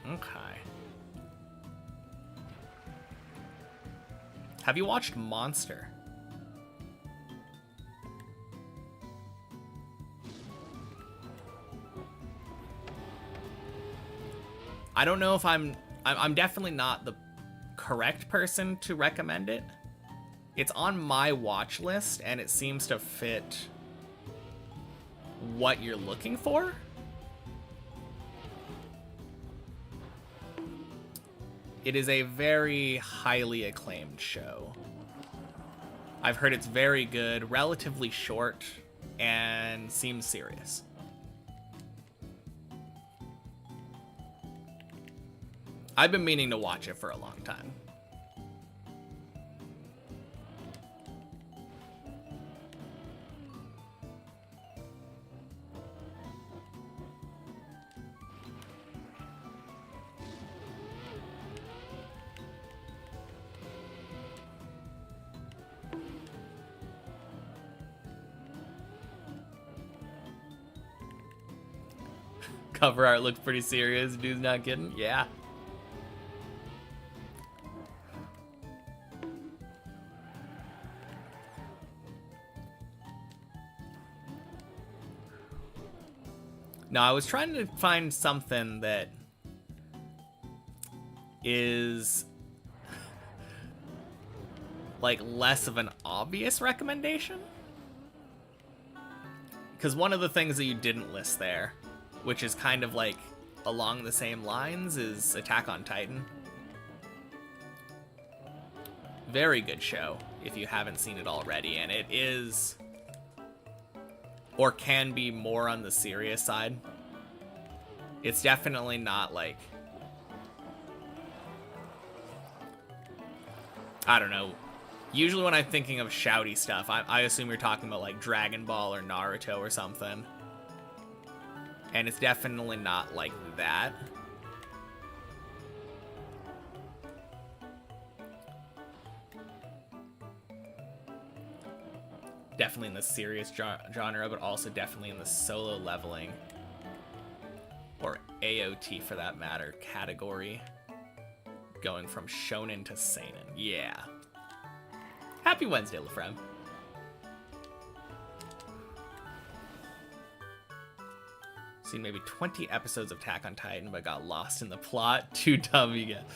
Okay. Have you watched Monster? I don't know if I'm definitely not the correct person to recommend it. It's on my watch list and it seems to fit what you're looking for. It is a very highly acclaimed show. I've heard it's very good, relatively short, and seems serious. I've been meaning to watch it for a long time. cover art looks pretty serious. Dude's not kidding. Yeah. No, I was trying to find something that is like less of an obvious recommendation. Because one of the things that you didn't list there, which is kind of like along the same lines, is Attack on Titan. Very good show if you haven't seen it already, and it is, or can be, more on the serious side. It's definitely not like, I don't know. Usually when I'm thinking of shouty stuff, I assume you're talking about like Dragon Ball or Naruto or something. And it's definitely not like that. Definitely in the serious genre, but also definitely in the solo leveling, or AOT for that matter, category. Going from shonen to seinen. Yeah. Happy Wednesday, Lefrem. Seen maybe 20 episodes of Attack on Titan, but got lost in the plot. Too dumb you get.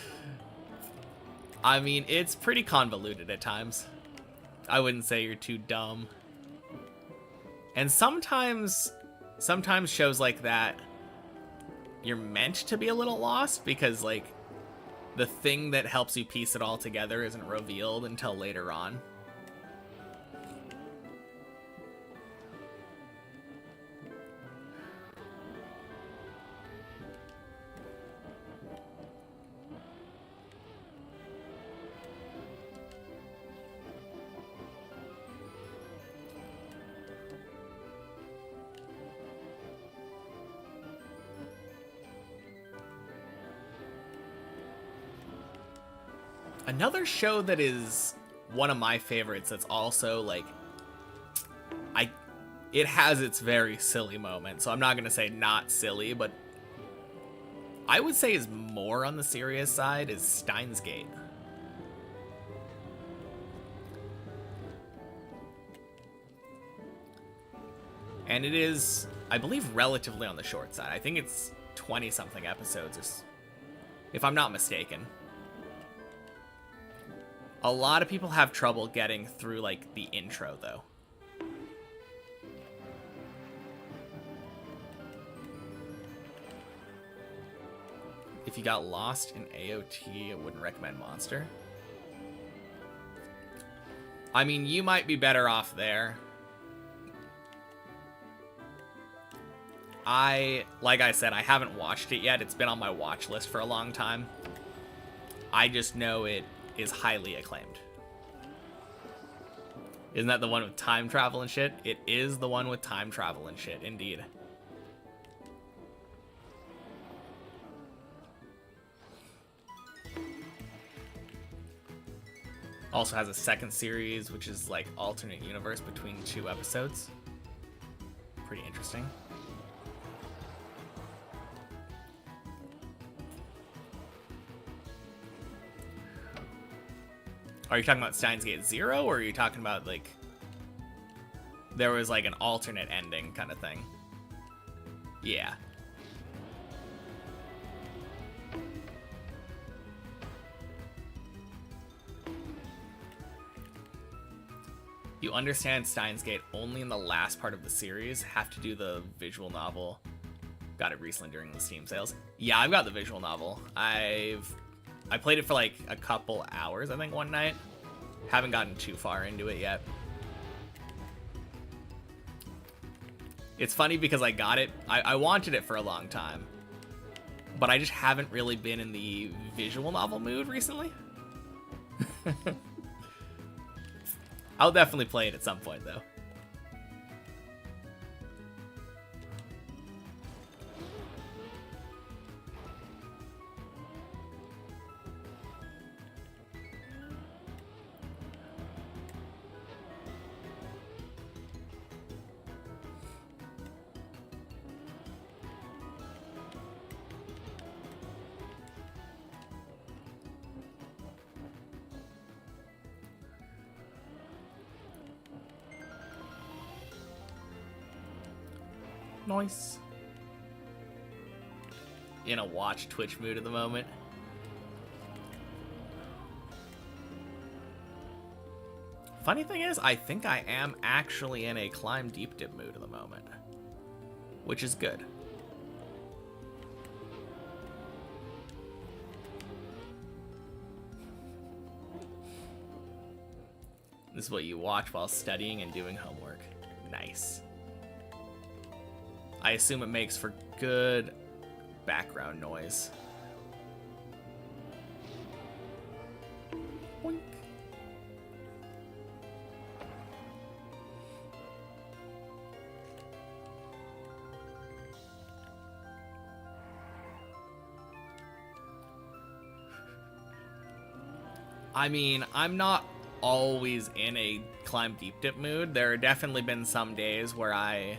I mean, it's pretty convoluted at times. I wouldn't say you're too dumb. And sometimes shows like that, you're meant to be a little lost because, like, the thing that helps you piece it all together isn't revealed until later on. Another show that is one of my favorites that's also, like, it has its very silly moments, so I'm not going to say not silly, but I would say is more on the serious side, is Steins Gate. And it is, I believe, relatively on the short side. I think it's 20-something episodes, if I'm not mistaken. A lot of people have trouble getting through, like, the intro, though. If you got lost in AOT, I wouldn't recommend Monster. I mean, you might be better off there. Like I said, I haven't watched it yet. It's been on my watch list for a long time. I just know it is highly acclaimed. Isn't that the one with time travel and shit? It is the one with time travel and shit, indeed. Also has a second series, which is like alternate universe between 2 episodes. Pretty interesting. Are you talking about Steins Gate Zero, or are you talking about, like, there was like an alternate ending kind of thing? Yeah. You understand Steins Gate only in the last part of the series. Have to do the visual novel. Got it recently during the Steam sales. Yeah, I've got the visual novel. I played it for like a couple hours, I think, one night. Haven't gotten too far into it yet. It's funny because I got it. I wanted it for a long time. But I just haven't really been in the visual novel mood recently. I'll definitely play it at some point, though. Nice. In a watch Twitch mood at the moment. Funny thing is, I think I am actually in a climb deep dip mood at the moment, which is good. This is what you watch while studying and doing homework. Nice. I assume it makes for good background noise. Boink. I mean, I'm not always in a climb deep dip mood. There have definitely been some days where I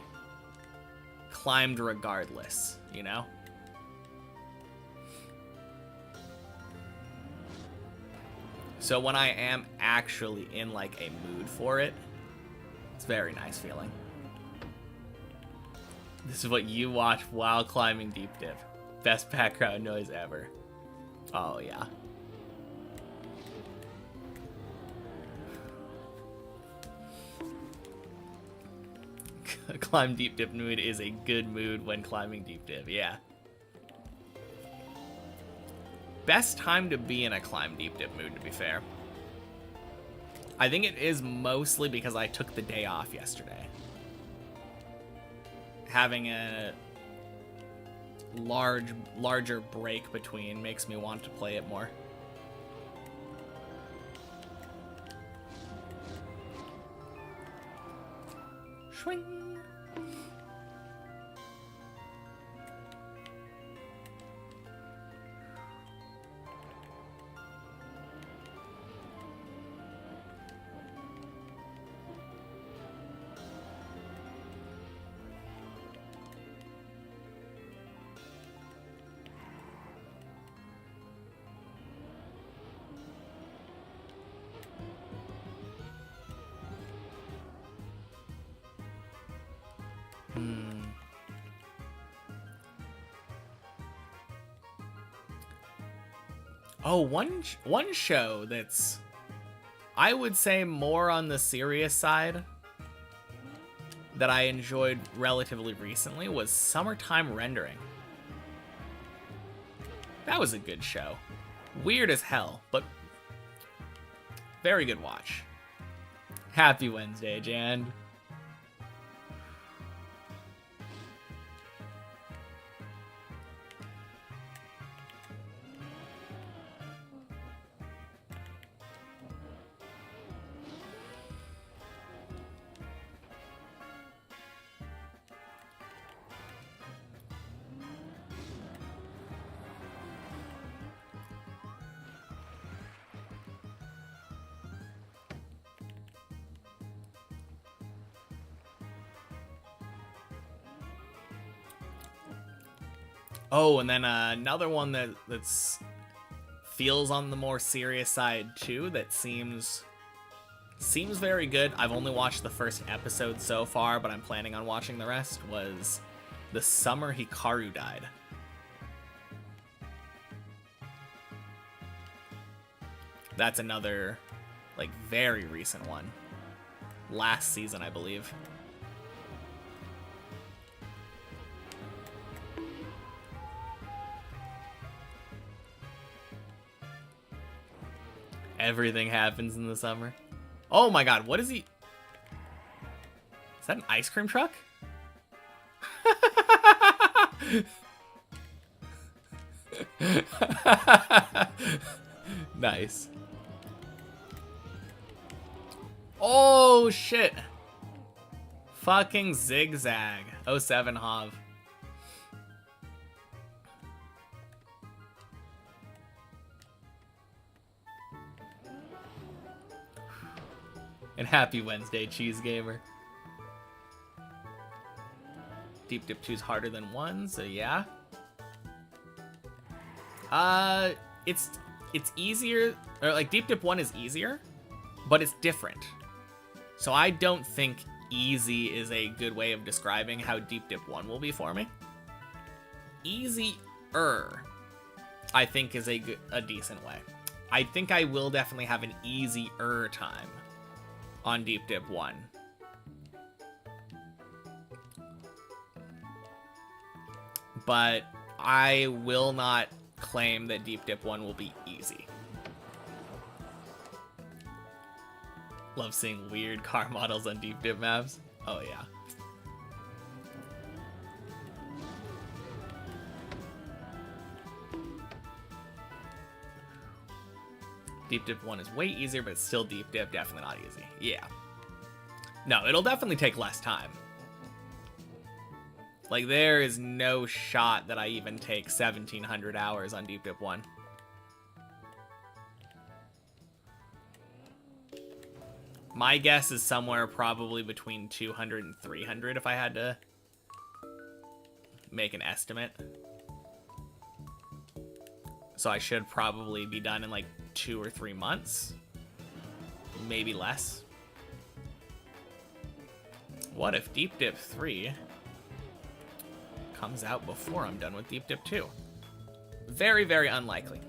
climbed regardless, you know? So when I am actually in like a mood for it, it's a very nice feeling. This is what you watch while climbing deep dip. Best background noise ever. Oh yeah. Climb deep dip mood is a good mood when climbing deep dip, yeah. Best time to be in a climb deep dip mood, to be fair. I think it is mostly because I took the day off yesterday. Having a larger break between makes me want to play it more. Swing. Oh, one show that's, I would say, more on the serious side that I enjoyed relatively recently was Summertime Rendering. That was a good show. Weird as hell, but very good watch. Happy Wednesday, Jan. Oh, and then another one that's feels on the more serious side too. That seems very good. I've only watched the first episode so far, but I'm planning on watching the rest. Was The Summer Hikaru Died. That's another like very recent one. Last season, I believe. Everything happens in the summer. Oh my god, what is he? Is that an ice cream truck? Nice. Oh shit. Fucking zigzag. 07 Hav. And happy Wednesday, Cheese Gamer. Deep Dip 2 is harder than 1, so yeah. It's easier, or like Deep Dip 1 is easier, but it's different. So I don't think easy is a good way of describing how Deep Dip 1 will be for me. Easier, I think, is a decent way. I think I will definitely have an easier time on Deep Dip 1. But I will not claim that Deep Dip 1 will be easy. Love seeing weird car models on Deep Dip maps. Oh yeah. Deep Dip 1 is way easier, but it's still Deep Dip, definitely not easy. Yeah. No, it'll definitely take less time. Like, there is no shot that I even take 1,700 hours on Deep Dip 1. My guess is somewhere probably between 200 and 300 if I had to make an estimate. So I should probably be done in like 2 or 3 months. Maybe less. What if Deep Dip 3 comes out before I'm done with Deep Dip 2? Very, very unlikely.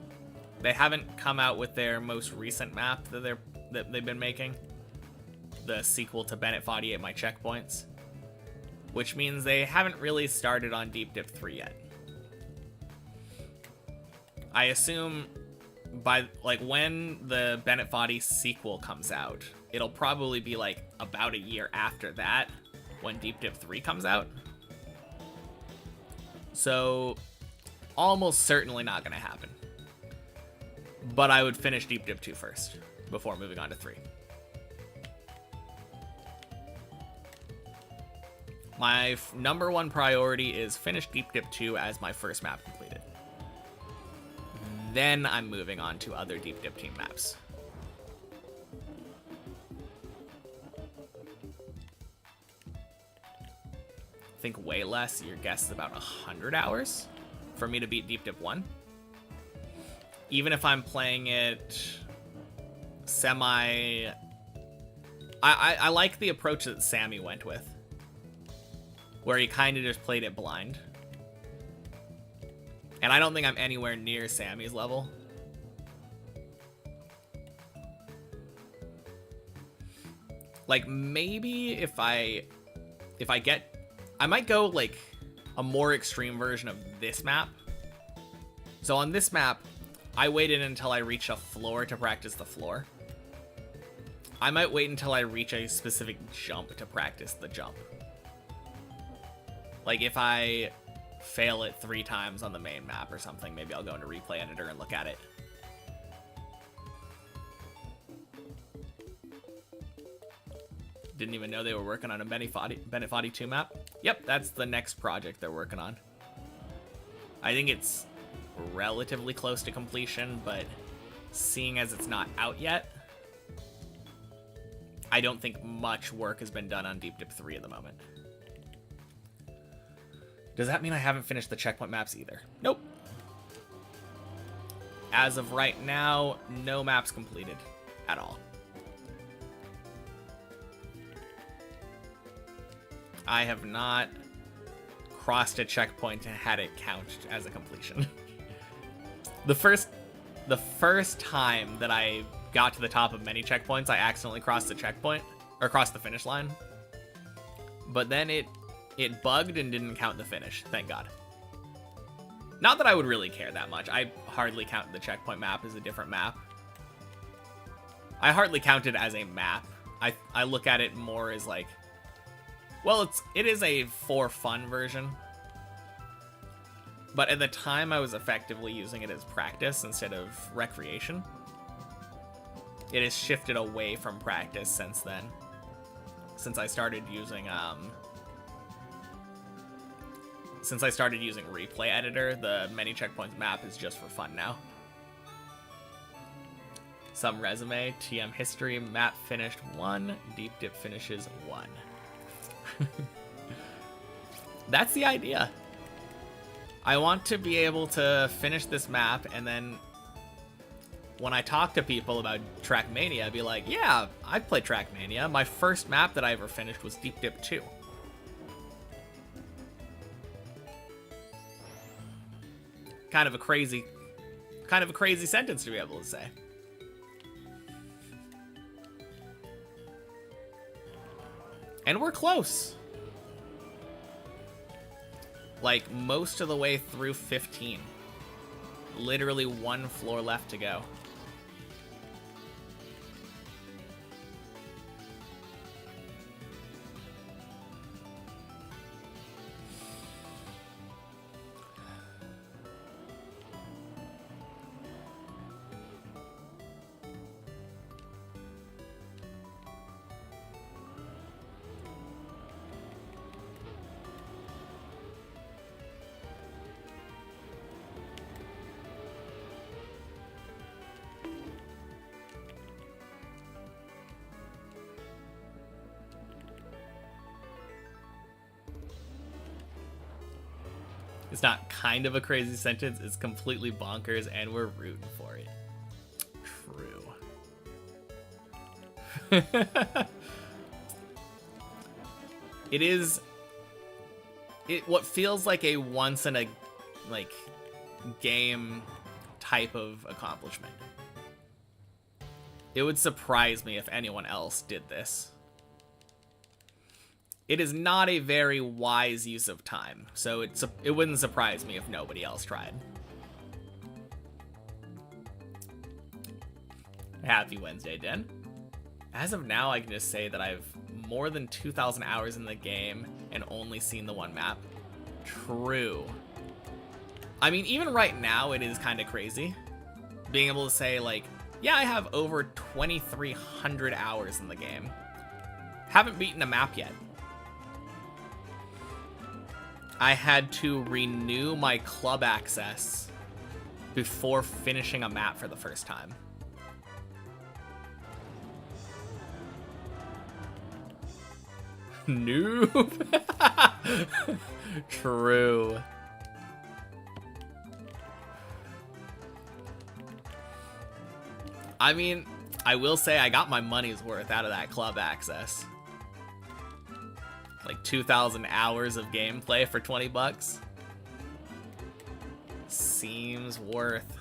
They haven't come out with their most recent map that they've been making. The sequel to Bennett 48 My Checkpoints. Which means they haven't really started on Deep Dip 3 yet. I assume by like when the Bennett 40 sequel comes out, it'll probably be like about a year after that when Deep Dip 3 comes out. So almost certainly not going to happen. But I would finish Deep Dip 2 first before moving on to 3. My number one priority is finish Deep Dip 2 as my first map completed. Then I'm moving on to other Deep Dip team maps. I think way less. Your guess is about 100 hours for me to beat Deep Dip 1. Even if I'm playing it semi... I like the approach that Sammy went with, where he kind of just played it blind. And I don't think I'm anywhere near Sammy's level. Like, maybe if I get... I might go, like, a more extreme version of this map. So on this map, I waited until I reach a floor to practice the floor. I might wait until I reach a specific jump to practice the jump. Like, if I fail it 3 times on the main map or something, maybe I'll go into replay editor and look at it. Didn't even know they were working on a Bennett 42 map. Yep, that's the next project they're working on. I think it's relatively close to completion, but seeing as it's not out yet, I don't think much work has been done on Deep Dip 3 at the moment. Does that mean I haven't finished the checkpoint maps either? Nope. As of right now, no maps completed at all. I have not crossed a checkpoint and had it count as a completion. The first time that I got to the top of many checkpoints, I accidentally crossed the checkpoint, or crossed the finish line. But then it bugged and didn't count the finish, thank God. Not that I would really care that much. I hardly count the checkpoint map as a different map. I hardly count it as a map. I look at it more as like, well, it is a for fun version. But at the time, I was effectively using it as practice instead of recreation. It has shifted away from practice since then. Since I started using replay editor, the many checkpoints map is just for fun now. Some resume, TM history, map finished 1, Deep Dip finishes 1. That's the idea. I want to be able to finish this map and then when I talk to people about Trackmania, I'd be like, yeah, I've played Trackmania. My first map that I ever finished was Deep Dip 2. Kind of a crazy sentence to be able to say. And we're close. Like, most of the way through 15. Literally one floor left to go. It's not kind of a crazy sentence, it's completely bonkers, and we're rooting for it. True. It is... what feels like a once in a, like, game type of accomplishment. It would surprise me if anyone else did this. It is not a very wise use of time, so it wouldn't surprise me if nobody else tried. Happy Wednesday, Den. As of now, I can just say that I've more than 2,000 hours in the game and only seen the one map. True. I mean, even right now, it is kind of crazy. Being able to say, like, yeah, I have over 2,300 hours in the game. Haven't beaten a map yet. I had to renew my club access before finishing a map for the first time. Noob. True. I mean, I will say I got my money's worth out of that club access. Like 2,000 hours of gameplay for 20 bucks. Seems worth.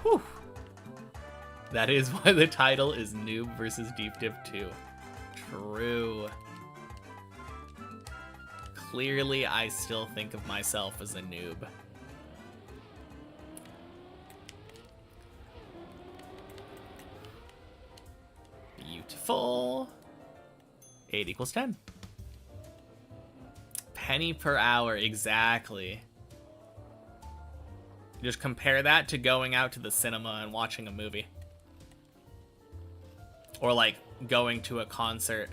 Whew. That is why the title is Noob versus Deep Dip 2. True. Clearly, I still think of myself as a noob. Beautiful. 8 equals 10. Penny per hour, exactly. Just compare that to going out to the cinema and watching a movie. Or like going to a concert.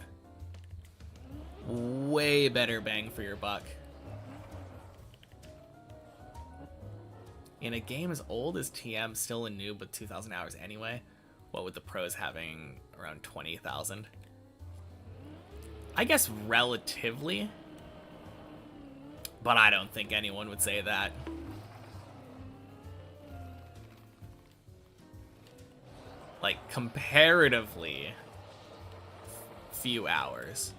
Way better bang for your buck. In a game as old as TM, still a noob with 2,000 hours anyway. What with the pros having around 20,000? I guess relatively. But I don't think anyone would say that. Like, comparatively few hours.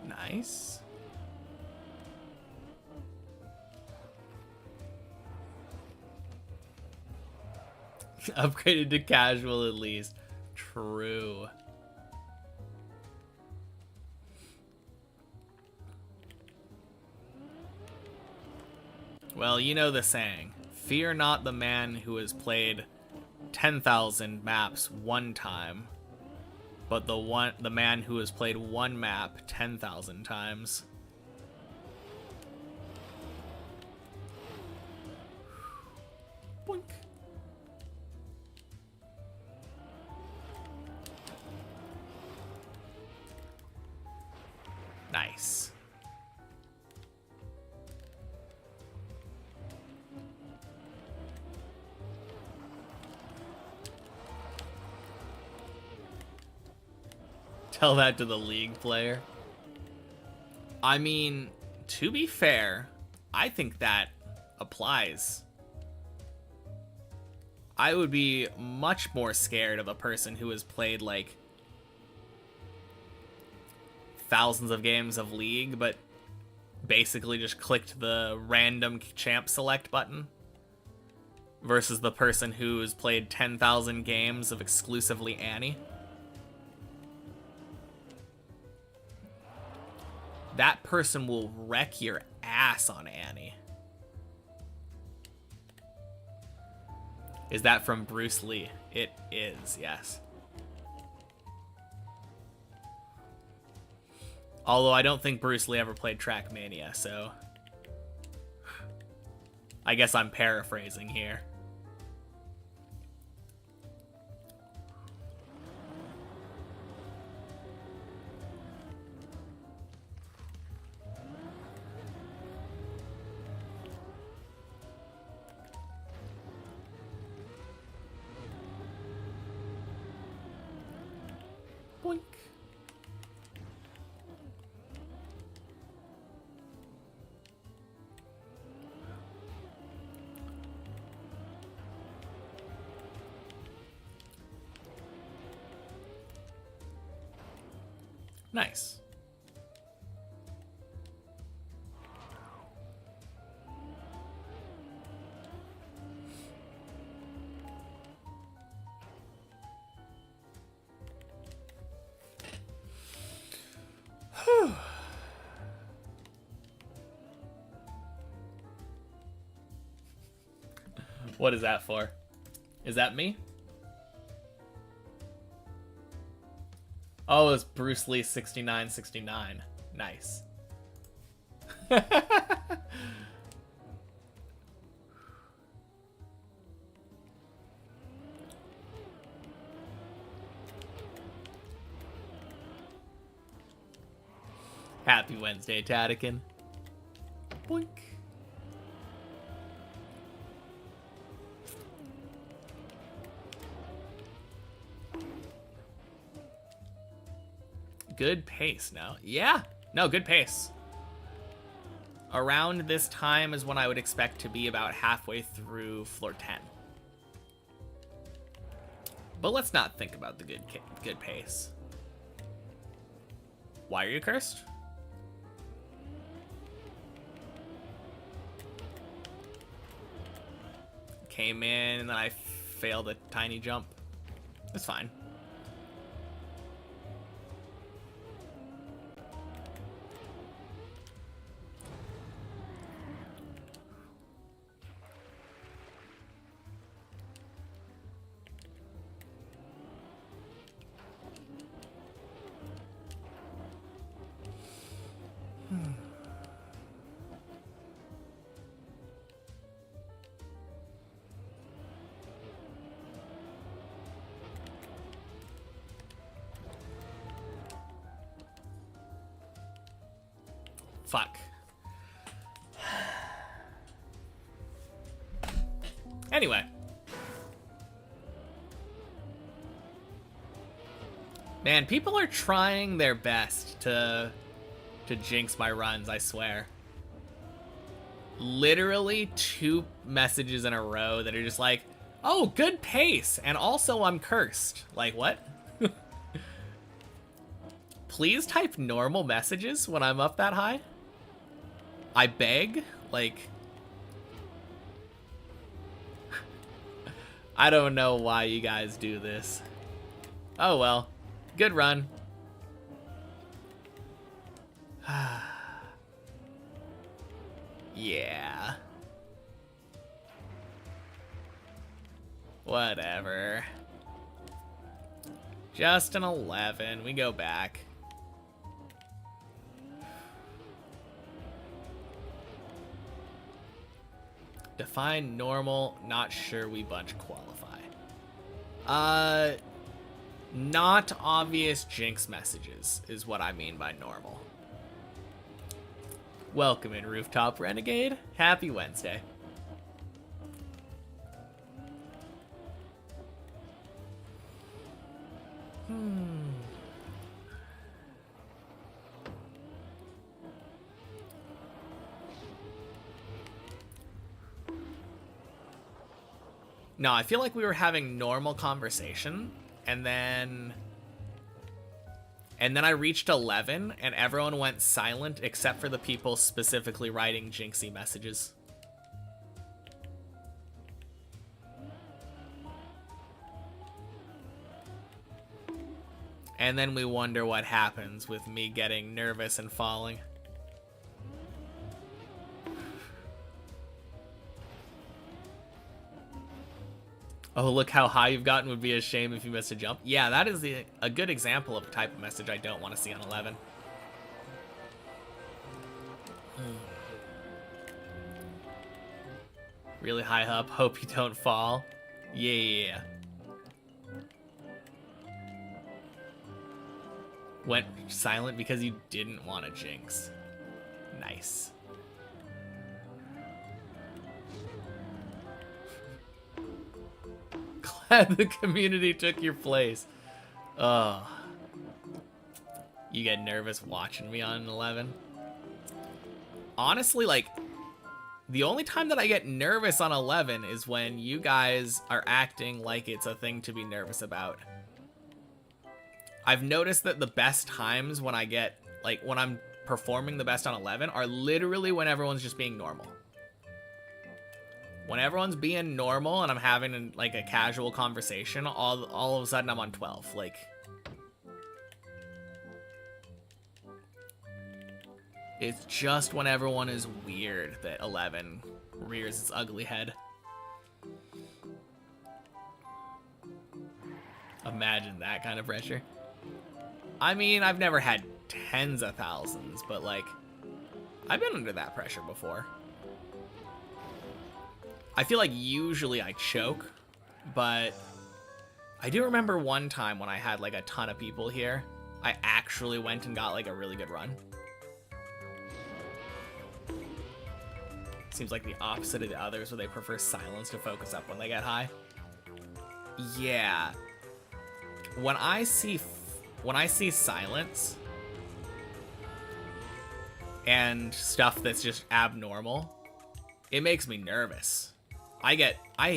Nice. Upgraded to casual at least. True. Well, you know the saying. Fear not the man who has played 10,000 maps one time, but the man who has played one map 10,000 times. Boink. Nice. Tell that to the League player. I mean, to be fair, I think that applies. I would be much more scared of a person who has played, like, thousands of games of League, but basically just clicked the random champ select button, versus the person who's played 10,000 games of exclusively Annie. That person will wreck your ass on Annie. Is that from Bruce Lee? It is, yes. Although I don't think Bruce Lee ever played Trackmania, so I guess I'm paraphrasing here. Boink. Nice. What is that for? Is that me? Oh, it's Bruce Lee 6969. Nice. Happy Wednesday, Tadikin. Boink. Good pace now. Yeah. No, good pace. Around this time is when I would expect to be about halfway through floor 10. But let's not think about the good pace. Why are you cursed? Came in and then I failed a tiny jump. It's fine. Fuck. Anyway. Man, people are trying their best to jinx my runs, I swear. Literally 2 messages in a row that are just like, oh, good pace, and also I'm cursed. Like, what? Please type normal messages when I'm up that high. I beg, like, I don't know why you guys do this. Oh well, good run. Yeah. Whatever. Just an 11. We go back. Define normal. Not sure we bunch qualify. Not obvious jinx messages is what I mean by normal. Welcome in, Rooftop Renegade. Happy Wednesday. No, I feel like we were having normal conversation, and then I reached 11, and everyone went silent except for the people specifically writing jinxie messages. And then we wonder what happens with me getting nervous and falling. Oh, look how high you've gotten, would be a shame if you missed a jump. Yeah, that is a good example of a type of message I don't want to see on 11. Really high up, hope you don't fall. Yeah. Went silent because you didn't want to jinx. Nice. Glad the community took your place. Oh. You get nervous watching me on 11? Honestly, like, the only time that I get nervous on 11 is when you guys are acting like it's a thing to be nervous about. I've noticed that the best times when I get, like, when I'm performing the best on 11 are literally when everyone's just being normal. When everyone's being normal and I'm having, like, a casual conversation, all of a sudden I'm on 12. Like, it's just when everyone is weird that 11 rears its ugly head. Imagine that kind of pressure. I mean, I've never had tens of thousands, but, like, I've been under that pressure before. I feel like usually I choke, but I do remember one time when I had, like, a ton of people here, I actually went and got, like, a really good run. Seems like the opposite of the others, where they prefer silence to focus up when they get high. Yeah. When I see silence and stuff that's just abnormal, it makes me nervous. I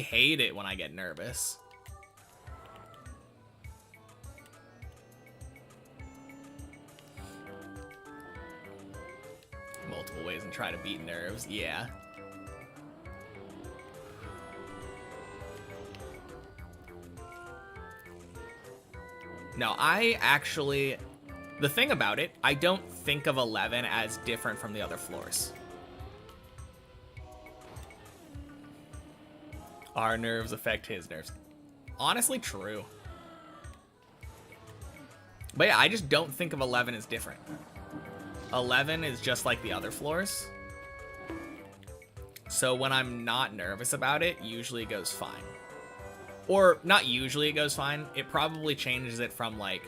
hate it when I get nervous. Multiple ways and try to beat nerves, yeah. No, the thing about it, I don't think of 11 as different from the other floors. Our nerves affect his nerves. Honestly, true. But yeah, I just don't think of 11 as different. 11 is just like the other floors. So when I'm not nervous about it, usually it goes fine. Or, not usually it goes fine. It probably changes it from, like,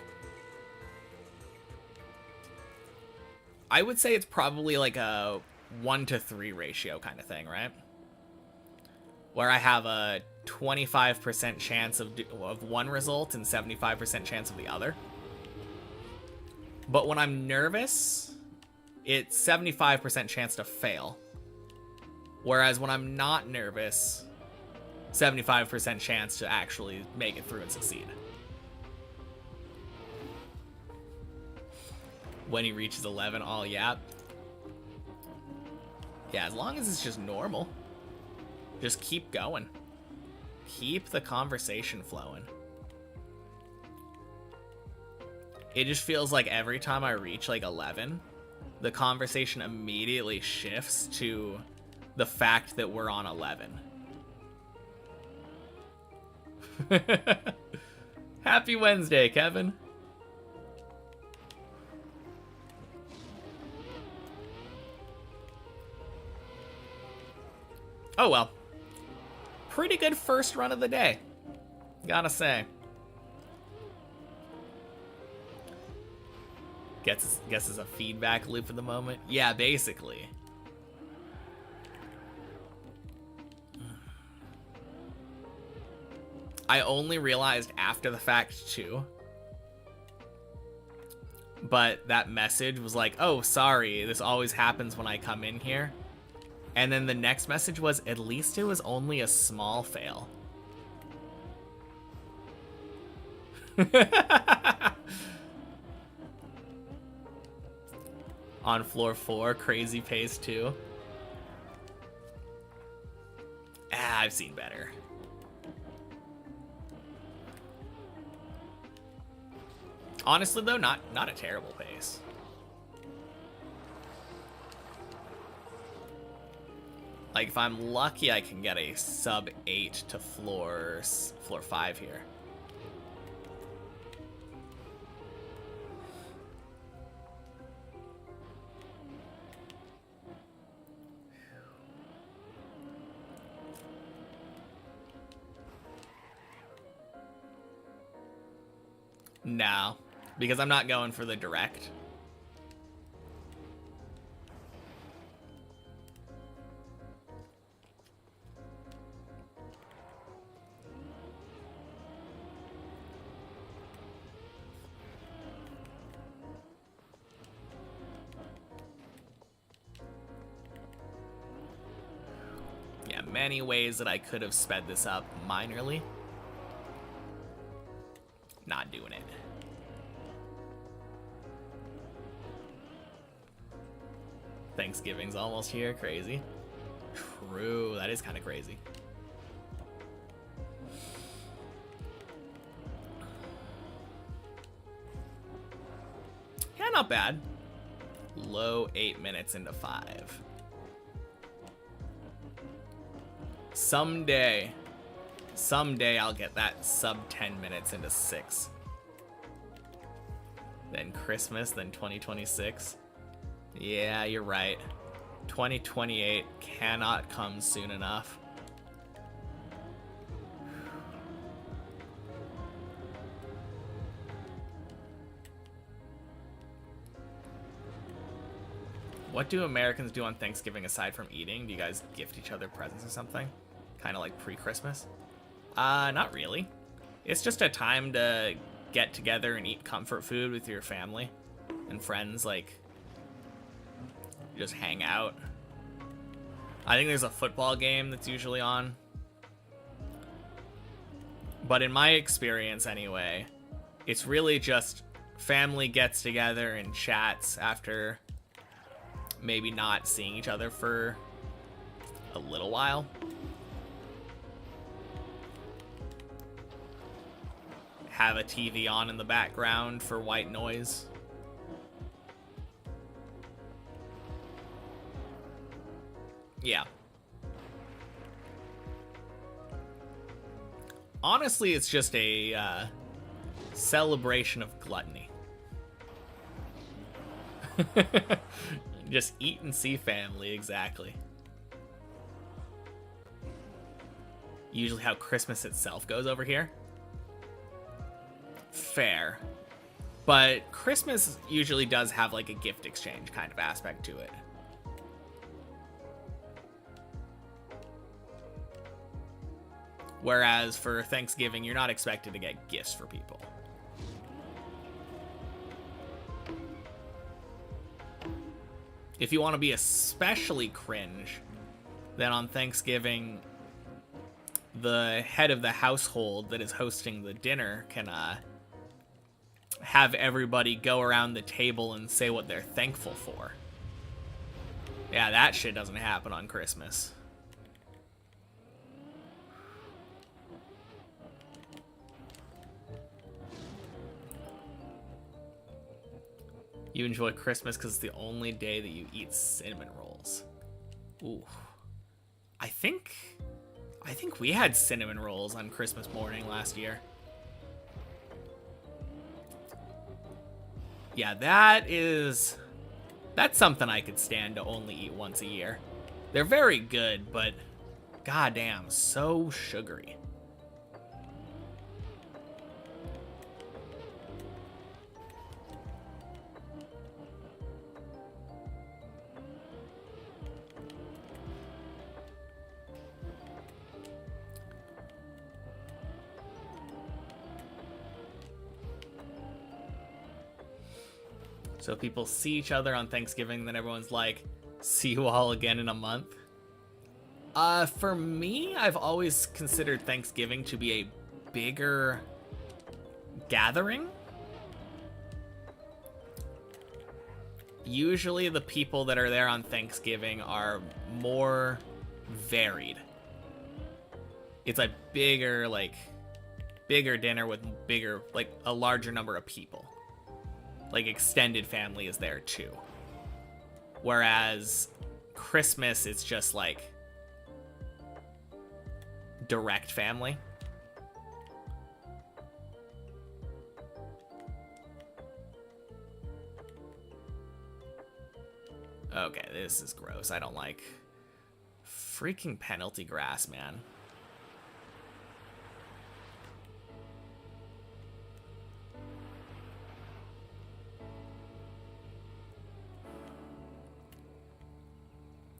I would say it's probably like a 1-to-3 ratio kind of thing, right? Where I have a 25% chance of one result and 75% chance of the other. But when I'm nervous, it's 75% chance to fail. Whereas when I'm not nervous, 75% chance to actually make it through and succeed. When he reaches 11, all yap. Yeah, as long as it's just normal. Just keep going. Keep the conversation flowing. It just feels like every time I reach, like, 11, the conversation immediately shifts to the fact that we're on 11. Happy Wednesday, Kevin. Oh well. Pretty good first run of the day, gotta say. Guess it's a feedback loop at the moment. Yeah, basically. I only realized after the fact too. But that message was like, oh, sorry, this always happens when I come in here. And then the next message was, at least it was only a small fail. On floor 4, crazy pace 2. I've seen better. Honestly, though, not a terrible pace. Like, if I'm lucky, I can get a sub 8 to floor 5 here. No, because I'm not going for the direct. Yeah, many ways that I could have sped this up minorly. Not doing it. Thanksgiving's almost here. Crazy. True, that is kind of crazy. Yeah, not bad. Low 8 minutes into 5. Someday I'll get that sub 10 minutes into 6. Then Christmas, then 2026. Yeah, you're right. 2028 cannot come soon enough. What do Americans do on Thanksgiving aside from eating? Do you guys gift each other presents or something? Kind of like pre-Christmas? Not really. It's just a time to get together and eat comfort food with your family and friends, like just hang out. I think there's a football game that's usually on. But in my experience anyway, it's really just family gets together and chats after maybe not seeing each other for a little while. Have a TV on in the background for white noise. Yeah. Honestly, it's just a celebration of gluttony. Just eat and see family, exactly. Usually how Christmas itself goes over here. Fair. But Christmas usually does have like a gift exchange kind of aspect to it. Whereas for Thanksgiving, you're not expected to get gifts for people. If you want to be especially cringe, then on Thanksgiving, the head of the household that is hosting the dinner can have everybody go around the table and say what they're thankful for. Yeah, that shit doesn't happen on Christmas. You enjoy Christmas because it's the only day that you eat cinnamon rolls. Ooh. I think I think we had cinnamon rolls on Christmas morning last year. Yeah, that's something I could stand to only eat once a year. They're very good, but goddamn, so sugary. So people see each other on Thanksgiving, then everyone's like, see you all again in a month. For me, I've always considered Thanksgiving to be a bigger gathering. Usually the people that are there on Thanksgiving are more varied. It's a bigger dinner with a larger number of people. Like, extended family is there too. Whereas Christmas, it's just like direct family. Okay, this is gross. I don't like freaking penalty grass, man.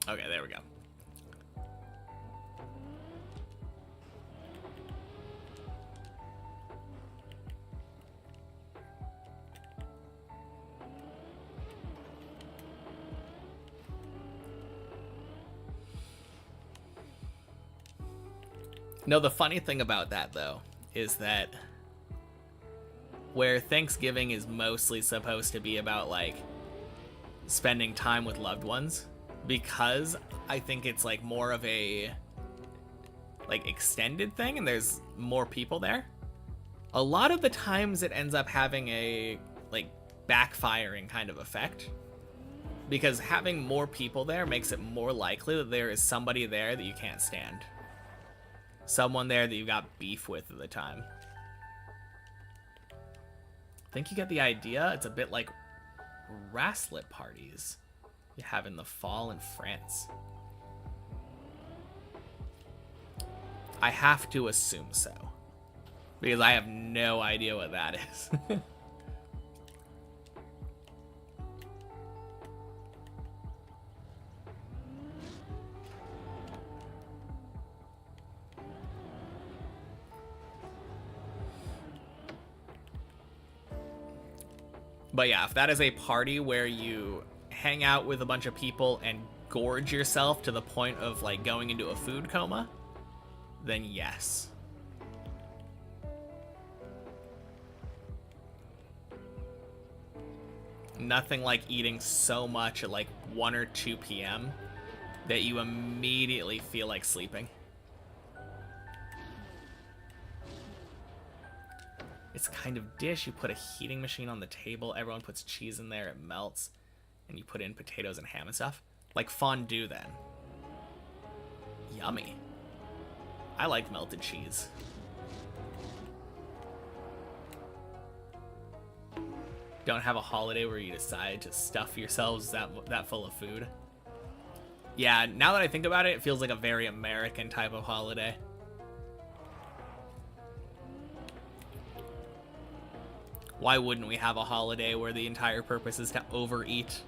Okay, there we go. No, the funny thing about that, though, is that where Thanksgiving is mostly supposed to be about, like, spending time with loved ones, because I think it's like more of a like extended thing and there's more people there, a lot of the times it ends up having a like backfiring kind of effect, because having more people there makes it more likely that there is somebody there that you can't stand, someone there that you got beef with at the time. I think you get the idea. It's a bit like Raslet parties you have in the fall in France. I have to assume so, because I have no idea what that is. But yeah, if that is a party where you hang out with a bunch of people and gorge yourself to the point of like going into a food coma, then yes. Nothing like eating so much at like 1 or 2 p.m. that you immediately feel like sleeping. It's kind of dish. You put a heating machine on the table, everyone puts cheese in there, it melts, and you put in potatoes and ham and stuff. Like fondue then. Yummy. I like melted cheese. Don't have a holiday where you decide to stuff yourselves that full of food. Yeah, now that I think about it, it feels like a very American type of holiday. Why wouldn't we have a holiday where the entire purpose is to overeat?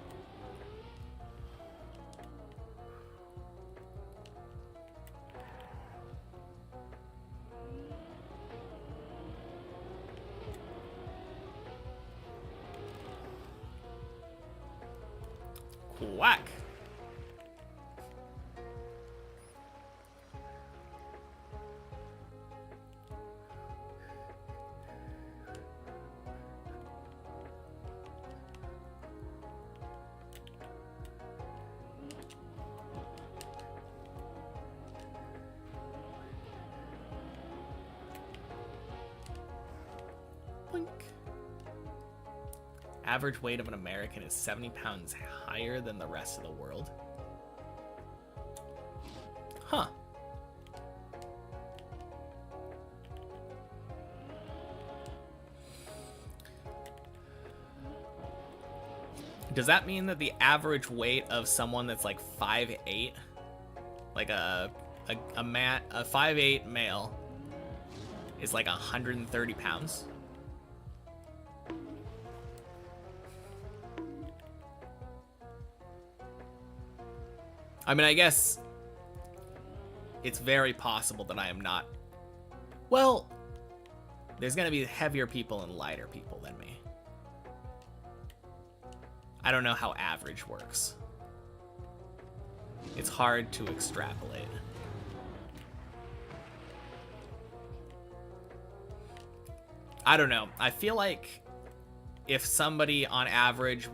Quack. Blink. Average weight of an American is 70 pounds higher than the rest of the world. Huh. Does that mean that the average weight of someone that's like 5'8", like a 5'8" male, is like 130 pounds? I mean, I guess it's very possible that I am not. Well, there's gonna be heavier people and lighter people than me. I don't know how average works. It's hard to extrapolate. I don't know. I feel like if somebody on average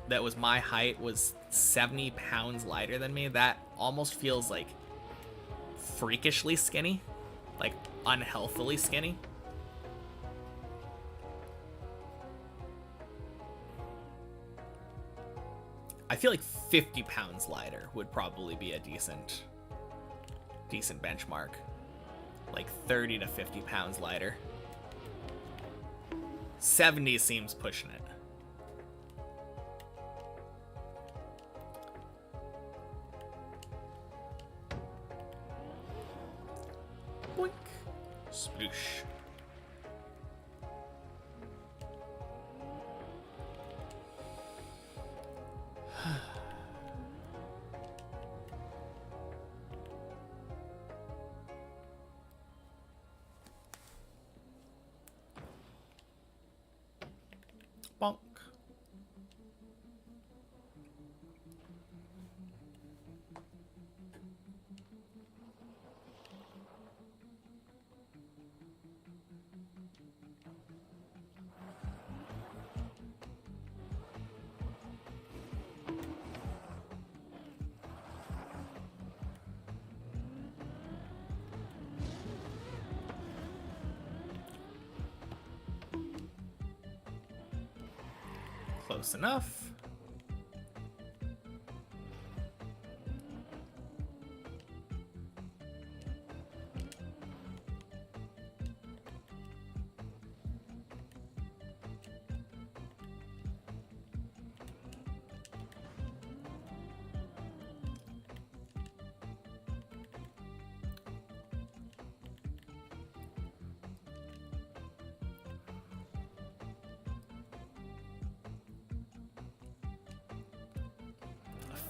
that was my height was 70 pounds lighter than me, that almost feels like freakishly skinny, like unhealthily skinny. I feel like 50 pounds lighter would probably be a decent benchmark. Like 30 to 50 pounds lighter. 70 seems pushing it. Boink. Sploosh. Bonk. Close enough.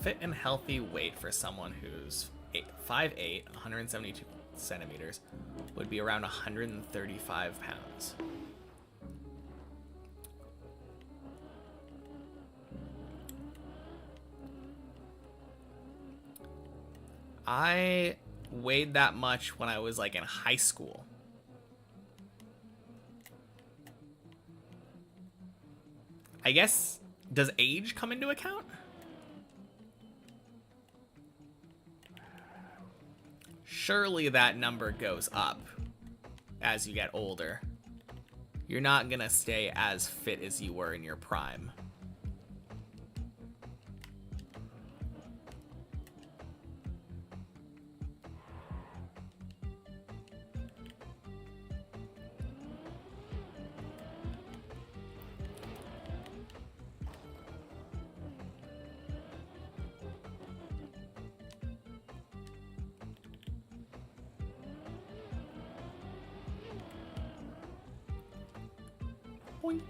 Fit and healthy weight for someone who's 5'8", 172 centimeters would be around 135 pounds. I weighed that much when I was like in high school. I guess, does age come into account? Surely that number goes up as you get older. You're not gonna stay as fit as you were in your prime. Boink.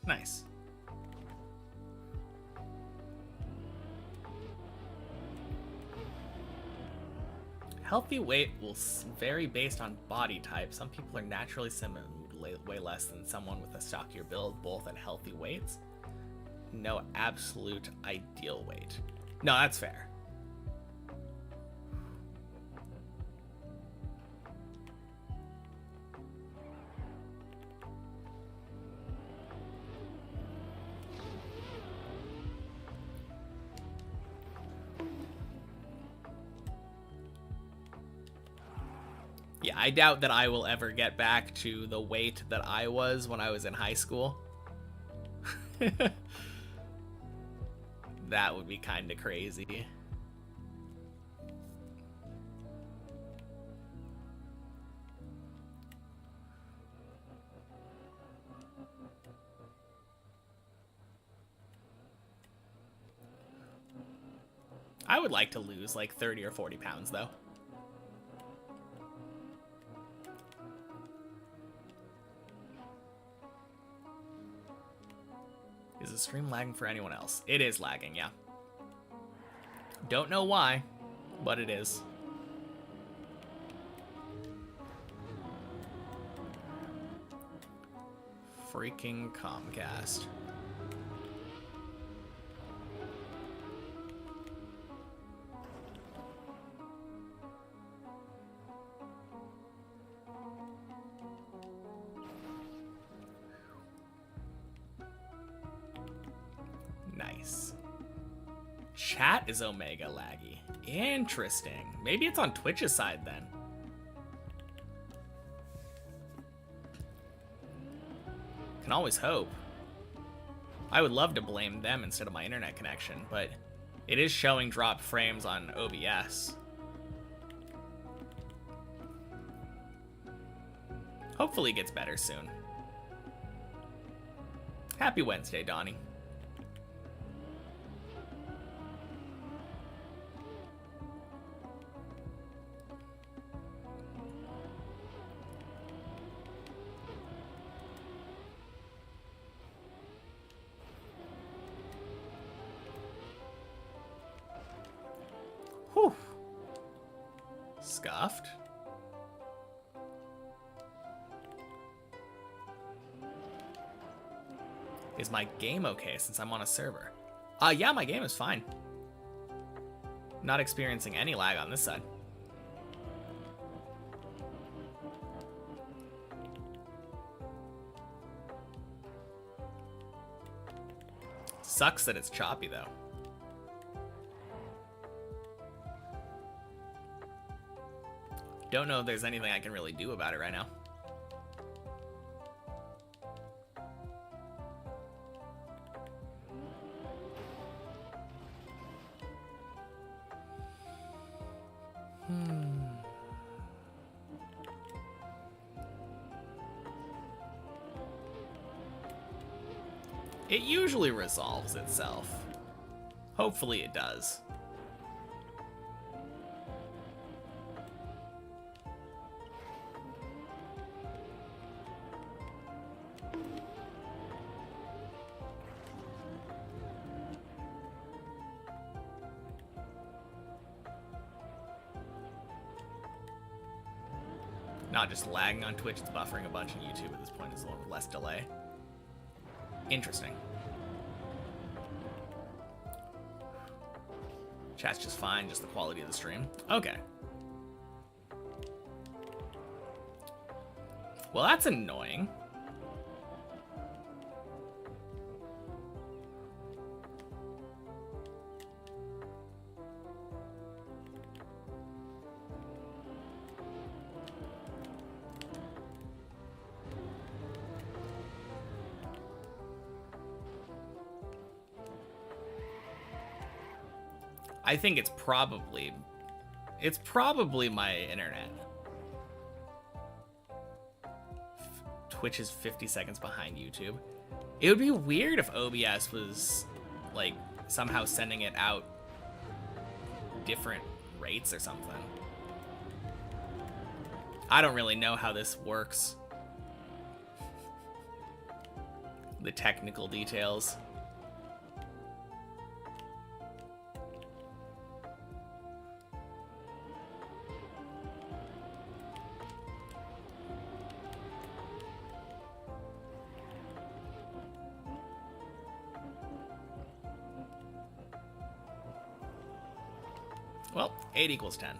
Nice. Healthy weight will vary based on body type. Some people are naturally similar, way less than someone with a stockier build, both at healthy weights. No absolute ideal weight. No, that's fair. Yeah, I doubt that I will ever get back to the weight that I was when I was in high school. That would be kind of crazy. I would like to lose like 30 or 40 pounds though. Is the stream lagging for anyone else? It is lagging, yeah. Don't know why, but it is. Freaking Comcast. Nice. Chat is Omega laggy. Interesting. Maybe it's on Twitch's side then. Can always hope. I would love to blame them instead of my internet connection, but it is showing dropped frames on OBS. Hopefully it gets better soon. Happy Wednesday, Donnie. Whew. Scuffed. Is my game okay since I'm on a server? Yeah, my game is fine. Not experiencing any lag on this side. Sucks that it's choppy though. Don't know if there's anything I can really do about it right now. It usually resolves itself. Hopefully it does. Not just lagging on Twitch, it's buffering a bunch on YouTube at this point as well with less delay. Interesting. Chat's just fine, just the quality of the stream. Okay. Well, that's annoying. I think it's probably my internet. Twitch is 50 seconds behind YouTube. It would be weird if OBS was like somehow sending it out different rates or something. I don't really know how this works. the technical details. Well, 8 equals 10.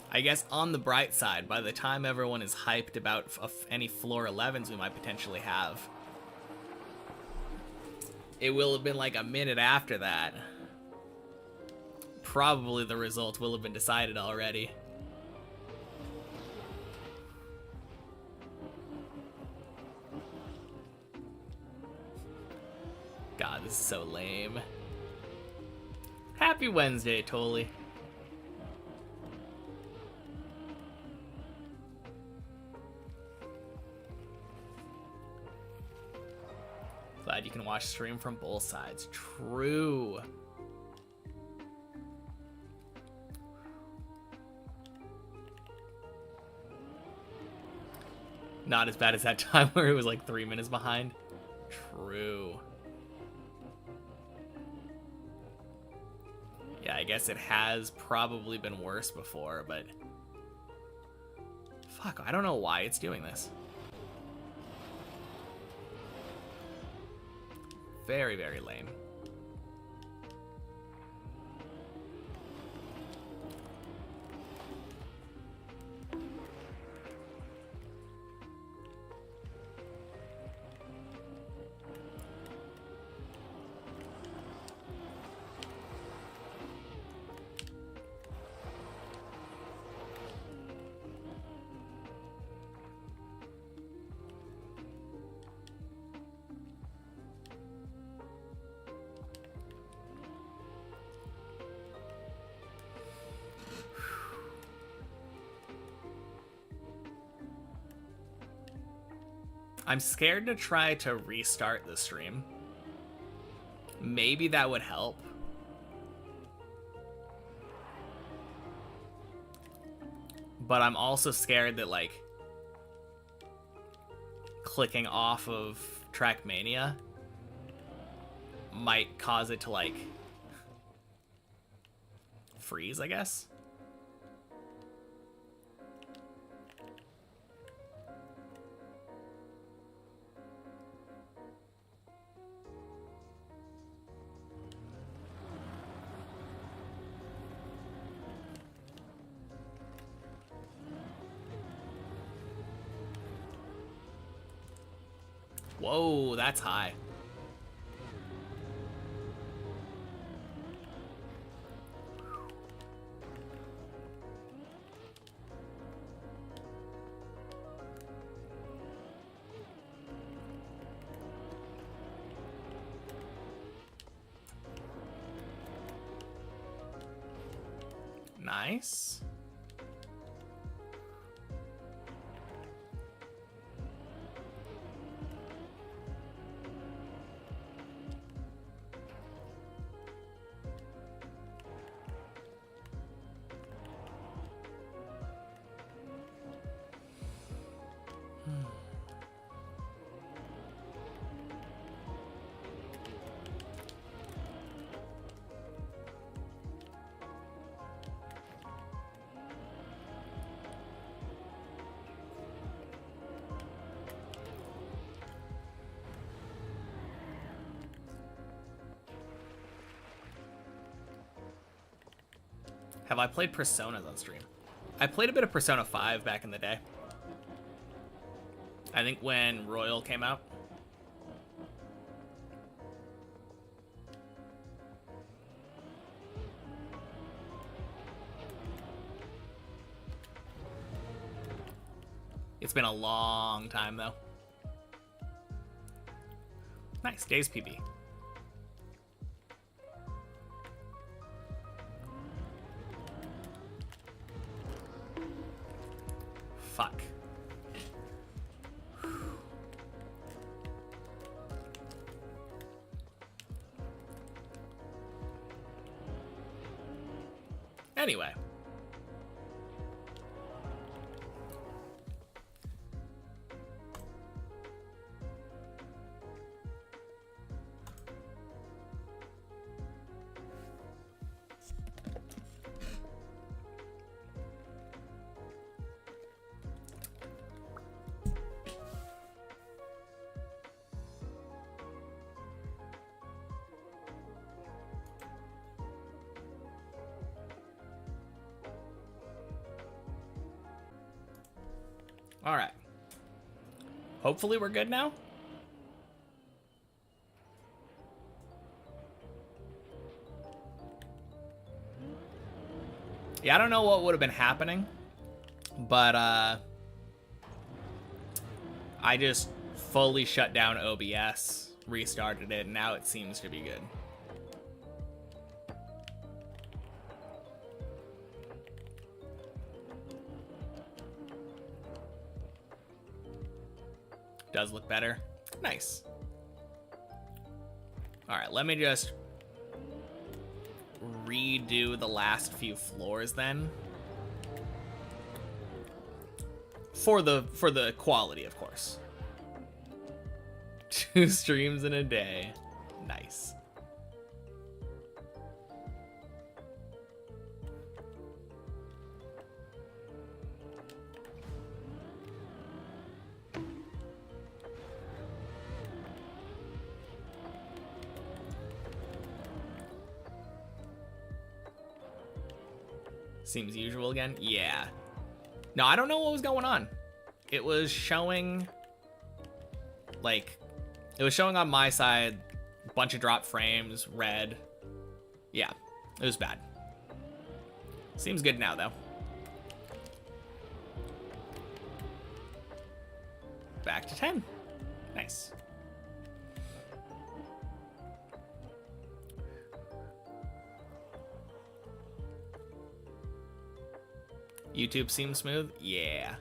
I guess on the bright side, by the time everyone is hyped about any floor 11s we might potentially have, it will have been like a minute after that. Probably the result will have been decided already. God, this is so lame. Happy Wednesday, Tolly. Glad you can watch stream from both sides. True. Not as bad as that time where it was like 3 minutes behind. True. Yeah, I guess it has probably been worse before, but... Fuck, I don't know why it's doing this. Very, very lame. I'm scared to try to restart the stream. Maybe that would help. But I'm also scared that, like, clicking off of Trackmania might cause it to, like, freeze, I guess. Whoa, that's high. Nice. Have I played Personas on stream? I played a bit of Persona 5 back in the day. I think when Royal came out. It's been a long time, though. Nice. Days PB. Fuck. Anyway. All right. Hopefully we're good now. Yeah, I don't know what would have been happening, but I just fully shut down OBS, restarted it, and now it seems to be good. Does look better. Nice. All right, let me just redo the last few floors then. For the quality, of course. 2 streams in a day. Nice. Seems usual again? Yeah. No, I don't know what was going on. It was showing, like, it was showing on my side, a bunch of drop frames, red. Yeah, it was bad. Seems good now, though. Back to 10. Nice. YouTube seems smooth? Yeah.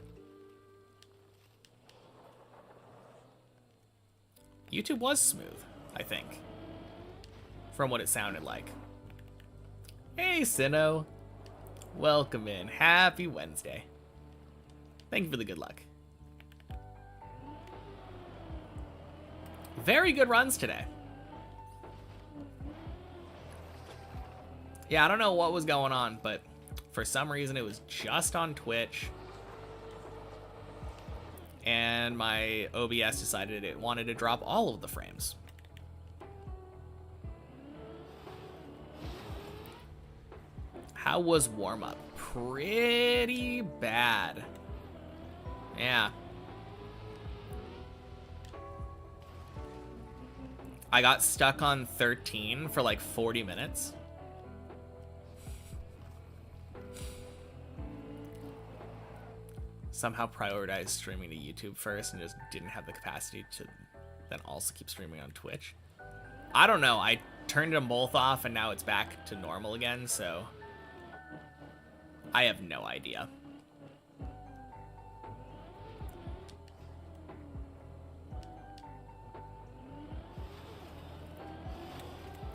YouTube was smooth, I think. From what it sounded like. Hey, Sinnoh. Welcome in. Happy Wednesday. Thank you for the good luck. Very good runs today. Yeah, I don't know what was going on, but for some reason, it was just on Twitch. And my OBS decided it wanted to drop all of the frames. How was warm-up? Pretty bad. Yeah. I got stuck on 13 for like 40 minutes. Somehow prioritized streaming to YouTube first and just didn't have the capacity to then also keep streaming on Twitch. I don't know. I turned them both off and now it's back to normal again, so I have no idea.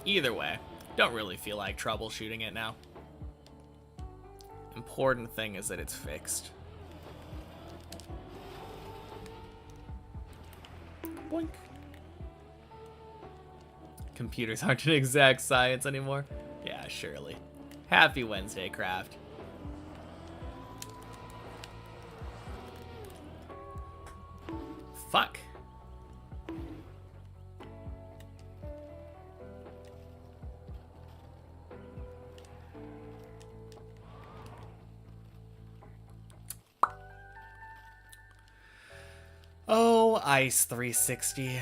Either way, don't really feel like troubleshooting it now. Important thing is that it's fixed. Boink. Computers aren't an exact science anymore. Yeah, surely. Happy Wednesday, Craft. Fuck. Oh, Ice 360.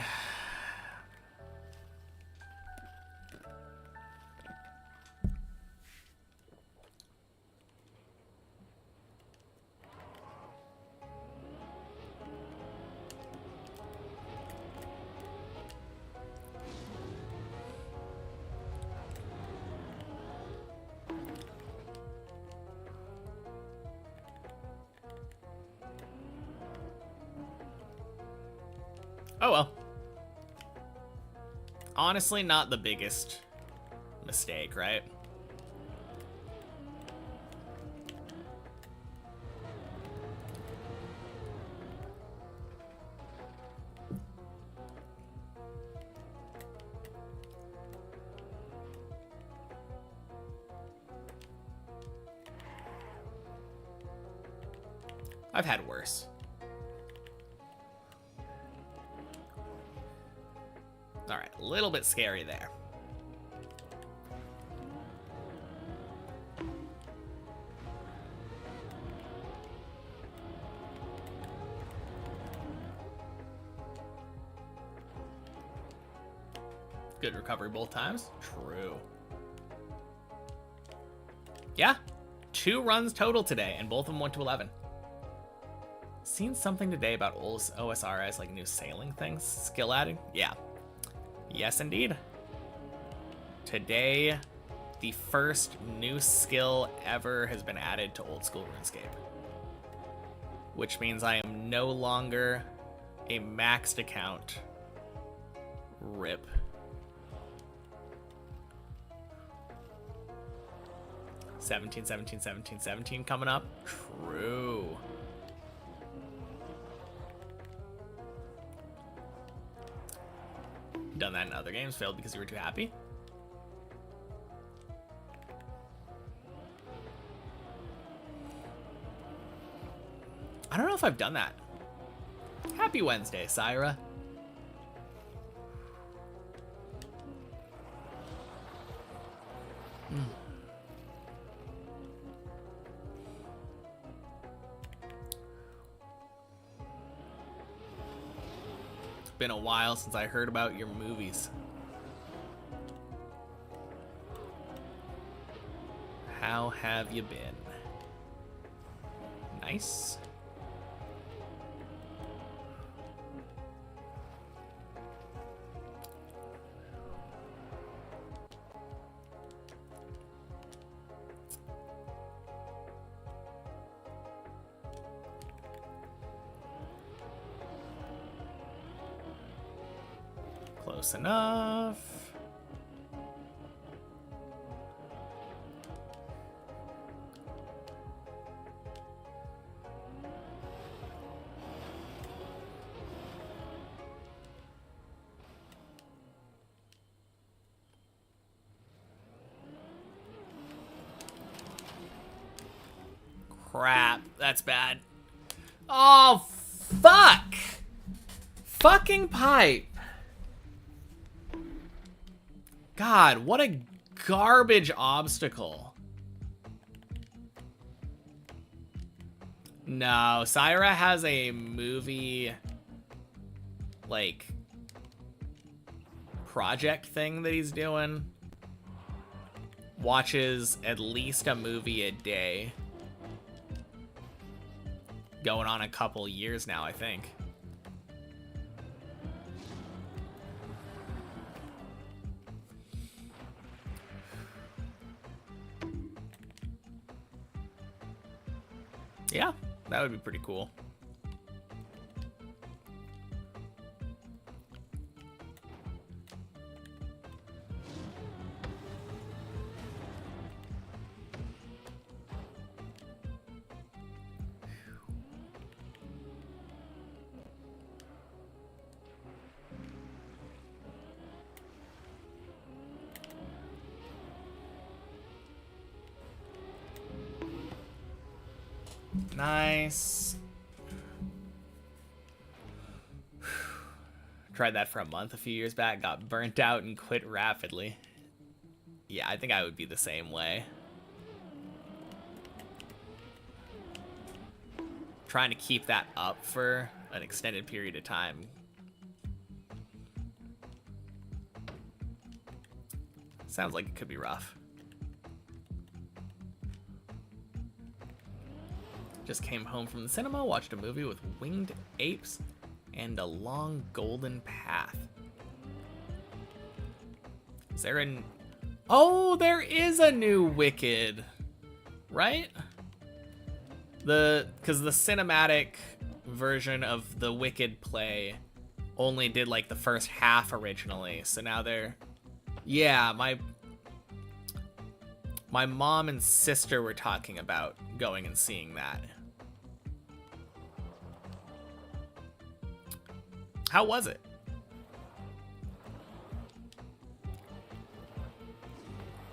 Oh well. Honestly, not the biggest mistake, right? I've had worse. Alright, a little bit scary there. Good recovery both times. True. Yeah. 2 runs total today, and both of them went to 11. Seen something today about OSRS, like new sailing things, skill adding? Yeah. Yes, indeed. Today, the first new skill ever has been added to old school RuneScape. Which means I am no longer a maxed account. RIP. $17, $17, $17, $17 coming up. True. Done that in other games, failed because you were too happy. I don't know if I've done that. Happy Wednesday, Syra. It's been a while since I heard about your movies. How have you been? Nice. Close enough. Crap, that's bad. Oh, fuck! Fucking pipe. God, what a garbage obstacle. No, Syra has a movie, like, project thing that he's doing. Watches at least a movie a day. Going on a couple years now, I think. Yeah, that would be pretty cool. Nice. Tried that for a month a few years back, got burnt out and quit rapidly. Yeah, I think I would be the same way. Trying to keep that up for an extended period of time. Sounds like it could be rough. Just came home from the cinema, watched a movie with winged apes and a long golden path. Is there an... Oh, there is a new Wicked, right? Because the cinematic version of the Wicked play only did like the first half originally, so now they're... Yeah, my mom and sister were talking about going and seeing that. How was it?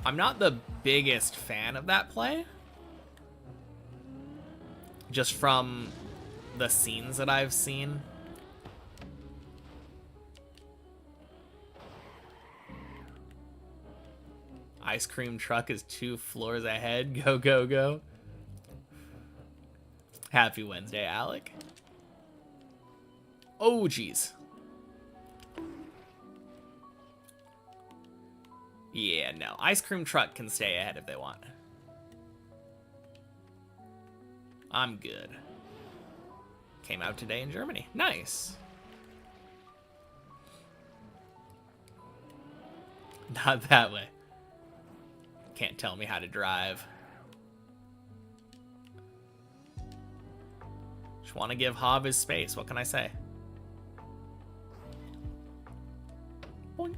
I'm not the biggest fan of that play. Just from the scenes that I've seen. Ice cream truck is 2 floors ahead. Go, go, go. Happy Wednesday, Alec. Oh, jeez. Yeah, no. Ice cream truck can stay ahead if they want. I'm good. Came out today in Germany. Nice. Not that way. Can't tell me how to drive. Just want to give Hav his space. What can I say? Boink.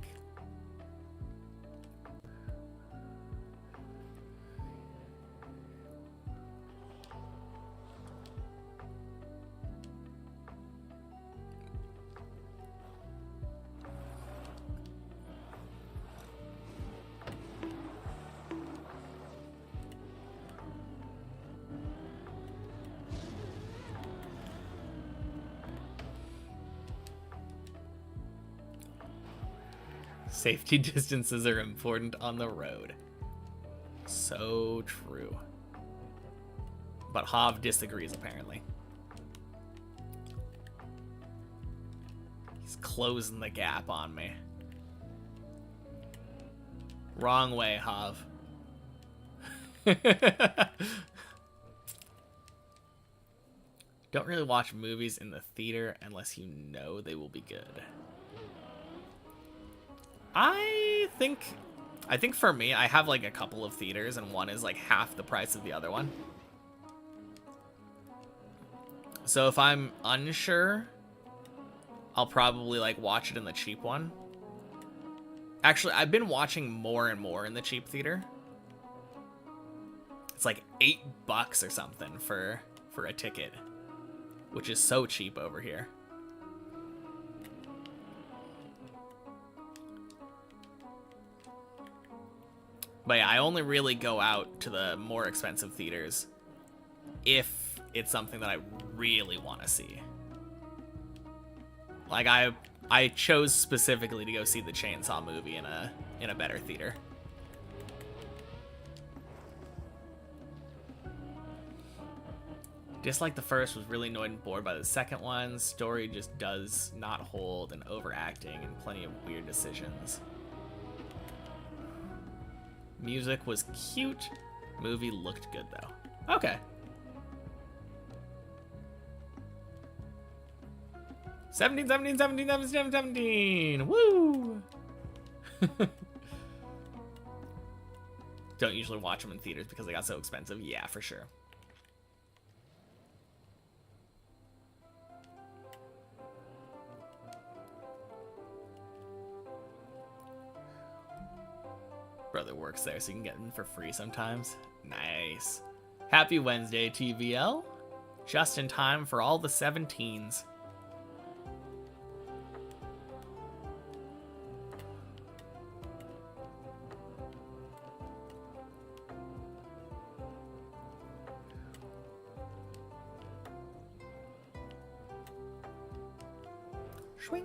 Safety distances are important on the road. So true. But Hav disagrees, apparently. He's closing the gap on me. Wrong way, Hav. Don't really watch movies in the theater unless you know they will be good. I think for me, I have like a couple of theaters and one is like half the price of the other one. So if I'm unsure, I'll probably like watch it in the cheap one. Actually, I've been watching more and more in the cheap theater. It's like $8 or something for a ticket, which is so cheap over here. But yeah, I only really go out to the more expensive theaters if it's something that I really want to see. Like I chose specifically to go see the Chainsaw movie in a better theater. Disliked the first, was really annoyed and bored by the second one. Story just does not hold, and overacting and plenty of weird decisions. Music was cute. Movie looked good though. Okay. 17. Woo! Don't usually watch them in theaters because they got so expensive. Yeah, for sure. Brother works there, so you can get them for free sometimes. Nice. Happy Wednesday, TVL. Just in time for all the 17s. Swing.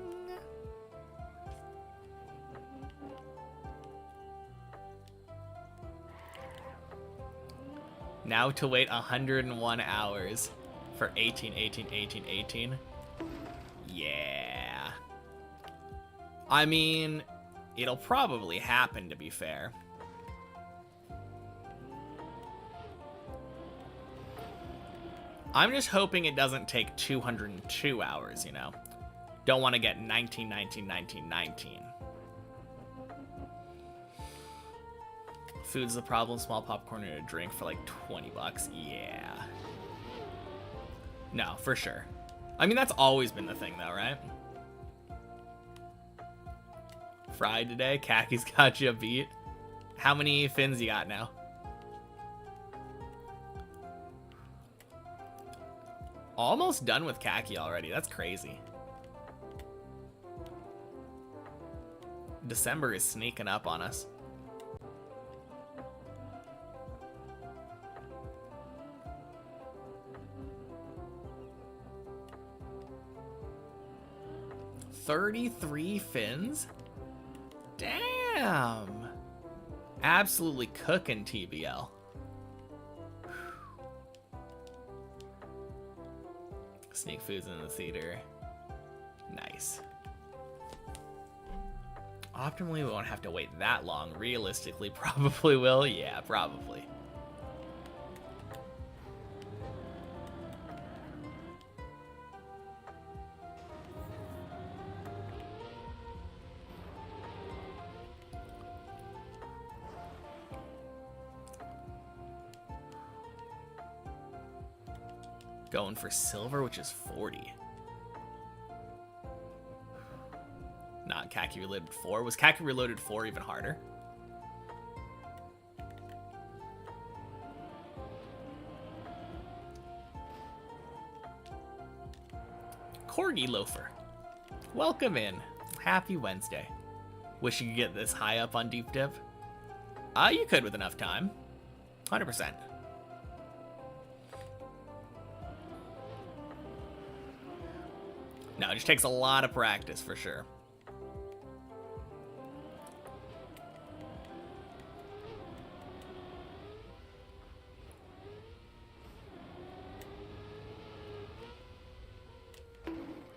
Now to wait 101 hours for 18. Yeah. I mean, it'll probably happen, to be fair. I'm just hoping it doesn't take 202 hours, you know? Don't want to get 19. Food's the problem. Small popcorn and a drink for like $20. Yeah. No, for sure. I mean, that's always been the thing, though, right? Fried today. Kaki's got you beat. How many fins you got now? Almost done with Kaki already. That's crazy. December is sneaking up on us. $33 fins? Damn. Absolutely cooking TBL. Sneak foods in the theater. Nice. Optimally, we won't have to wait that long. Realistically, probably will. Yeah, probably. Going for silver, which is 40. Not Khaki Reloaded 4. Was Khaki Reloaded 4 even harder? Corgi Loafer. Welcome in. Happy Wednesday. Wish you could get this high up on Deep Dip. You could with enough time. 100%. No, it just takes a lot of practice for sure.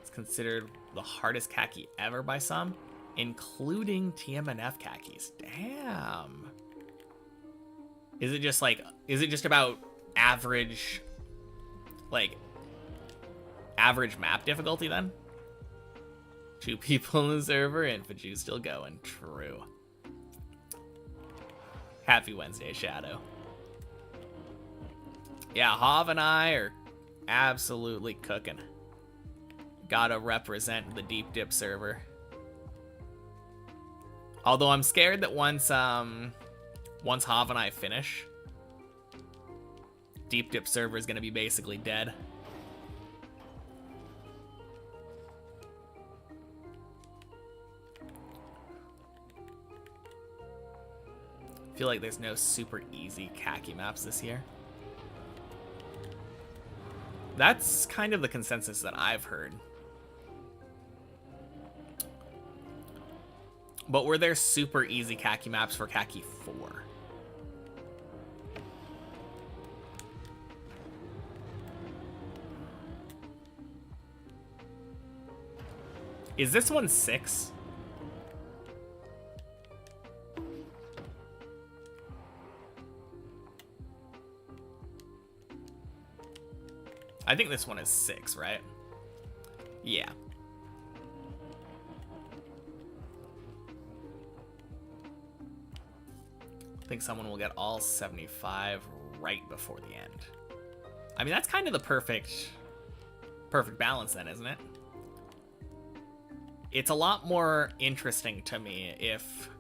It's considered the hardest khaki ever by some, including TMNF khakis. Damn. Is it just about average, like, average map difficulty then? 2 people in the server and Faju's still going. True. Happy Wednesday, Shadow. Yeah, Hav and I are absolutely cooking. Gotta represent the Deep Dip server. Although I'm scared that once Hav and I finish, Deep Dip server is gonna be basically dead. I feel like there's no super easy khaki maps this year. That's kind of the consensus that I've heard. But were there super easy khaki maps for khaki 4? Is this one 6? I think this one is 6, right? Yeah. I think someone will get all 75 right before the end. I mean, that's kind of the perfect balance then, isn't it? It's a lot more interesting to me if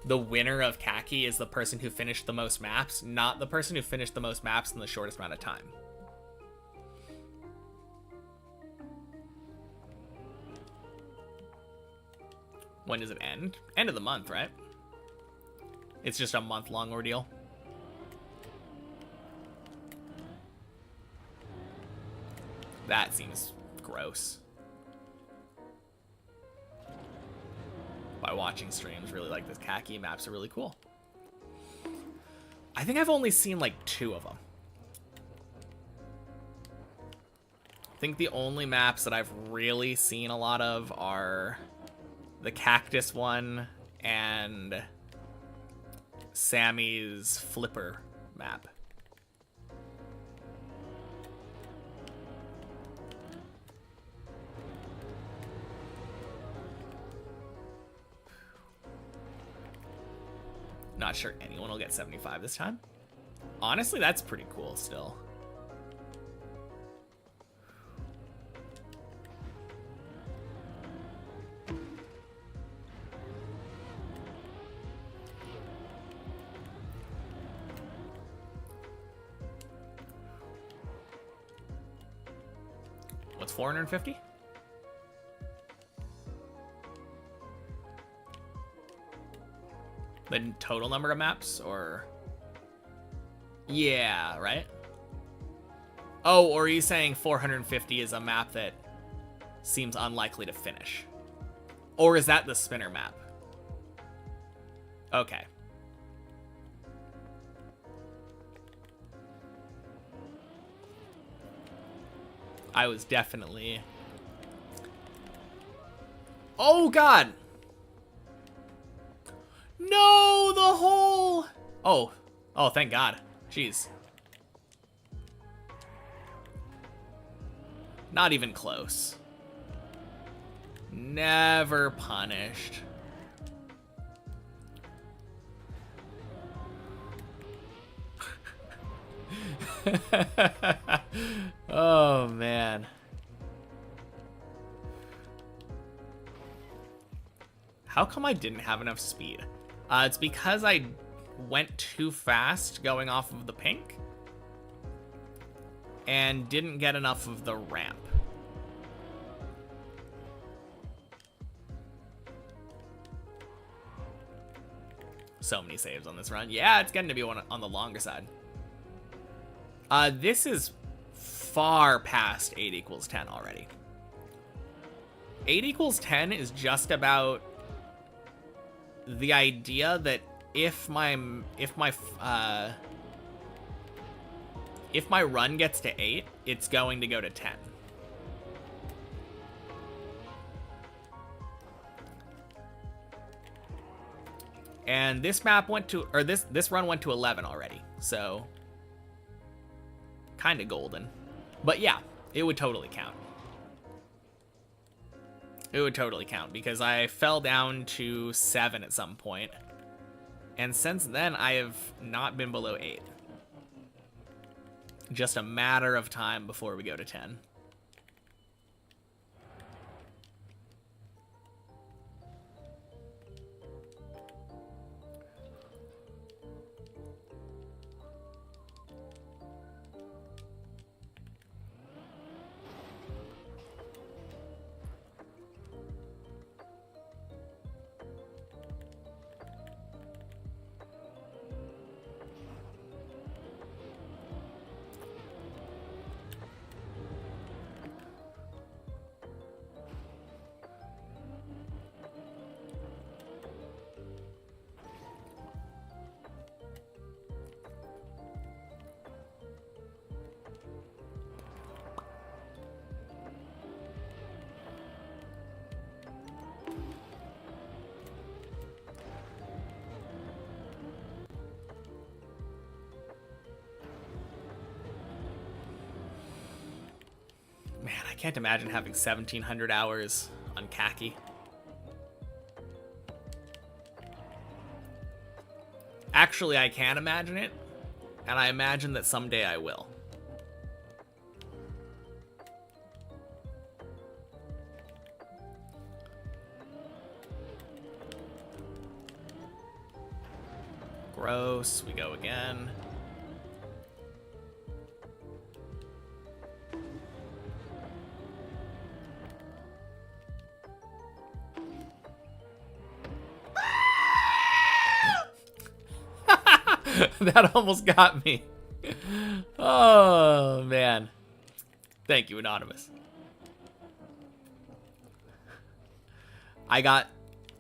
the winner of khaki is the person who finished the most maps, not the person who finished the most maps in the shortest amount of time. When does it end? End of the month, right? It's just a month-long ordeal. That seems gross. By watching streams, really like this khaki. Maps are really cool. I think I've only seen like 2 of them. I think the only maps that I've really seen a lot of are the cactus one and Sammy's flipper map. Not sure anyone will get 75 this time. Honestly, that's pretty cool still. 450? The total number of maps, or... Yeah, right? Oh, or are you saying 450 is a map that seems unlikely to finish? Or is that the spinner map? Okay. I was definitely... Oh, God! No, the whole... Oh. Oh, thank God. Jeez. Not even close. Never punished. Oh, man. How come I didn't have enough speed? It's because I went too fast going off of the pink and didn't get enough of the ramp. So many saves on this run. Yeah, it's getting to be one on the longer side. This is far past 8 equals 10 already. 8 equals 10 is just about the idea that if my run gets to 8, it's going to go to 10. And this map went to, or this run went to 11 already, so kind of golden. But yeah, it would totally count. It would totally count because I fell down to 7 at some point. And since then, I have not been below 8. Just a matter of time before we go to 10. Man, I can't imagine having 1,700 hours on khaki. Actually, I can imagine it, and I imagine that someday I will. Gross, we go again. That almost got me. Oh, man. Thank you, Anonymous. I got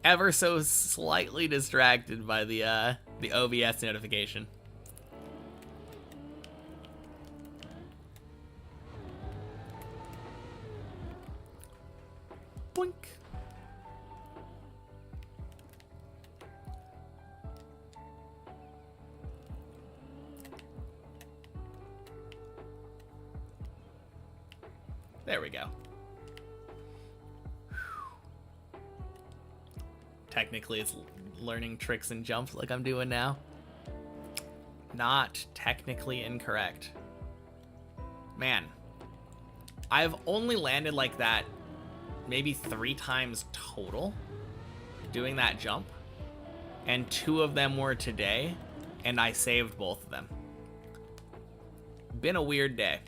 ever so slightly distracted by the OBS notification. Boink. There we go. Technically, it's learning tricks and jumps like I'm doing now. Not technically incorrect. Man, I've only landed like that maybe 3 times total doing that jump. And 2 of them were today, and I saved both of them. Been a weird day.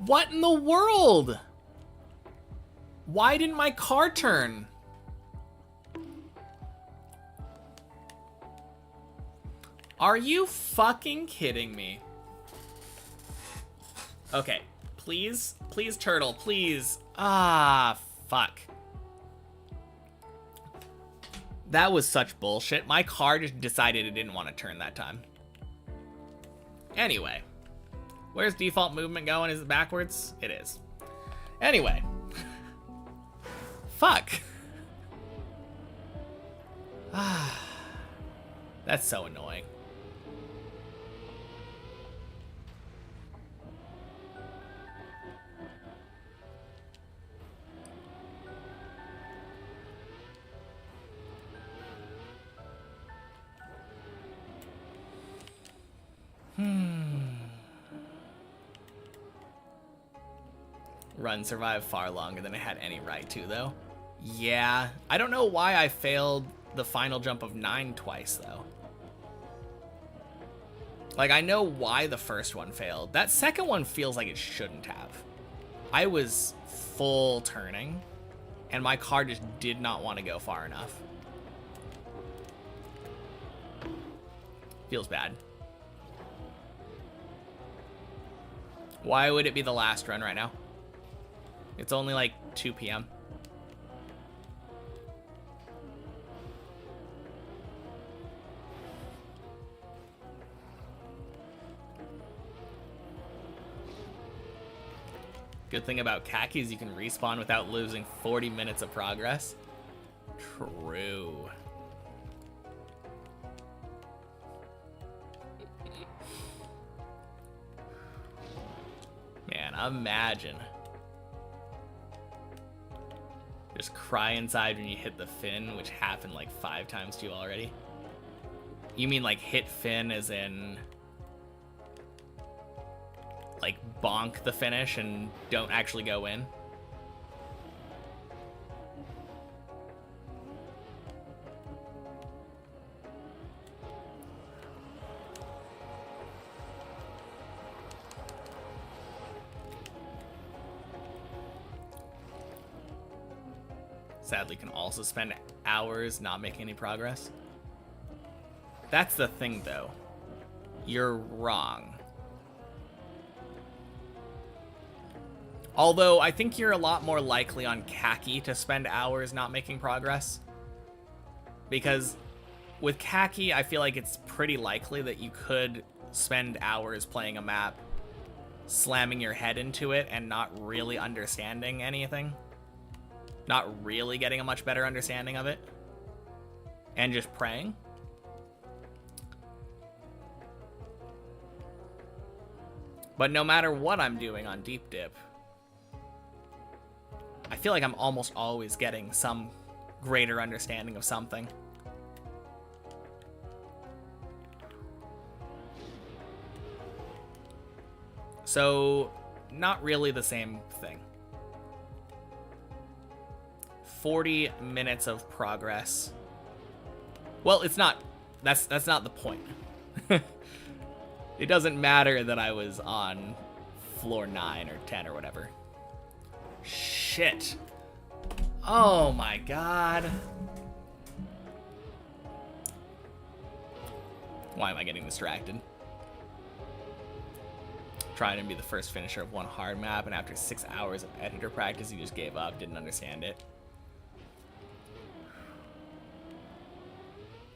What in the world? Why didn't my car turn? Are you fucking kidding me? Okay, please, please, turtle, please. Ah, fuck. That was such bullshit. My car just decided it didn't want to turn that time. Anyway, where's default movement going? Is it backwards? It is. Anyway. Fuck. Ah, that's so annoying. Run survived far longer than I had any right to, though. Yeah, I don't know why I failed the final jump of 9 twice, though. Like, I know why the first one failed. That second one feels like it shouldn't have. I was full turning, and my car just did not want to go far enough. Feels bad. Why would it be the last run right now? It's only like 2 p.m. Good thing about khaki is you can respawn without losing 40 minutes of progress. True. Man, imagine. Just cry inside when you hit the fin, which happened like 5 times to you already. You mean like hit fin as in like bonk the finish and don't actually go in? Sadly, can also spend hours not making any progress. That's the thing, though. You're wrong. Although, I think you're a lot more likely on khaki to spend hours not making progress. Because with khaki, I feel like it's pretty likely that you could spend hours playing a map, slamming your head into it, and not really understanding anything. Not really getting a much better understanding of it. And just praying. But no matter what I'm doing on Deep Dip, I feel like I'm almost always getting some greater understanding of something. So, not really the same thing. 40 minutes of progress. Well, it's not. That's not the point. It doesn't matter that I was on floor 9 or 10 or whatever. Shit. Oh my god. Why am I getting distracted? Trying to be the first finisher of one hard map, and after 6 hours of editor practice, he just gave up, didn't understand it.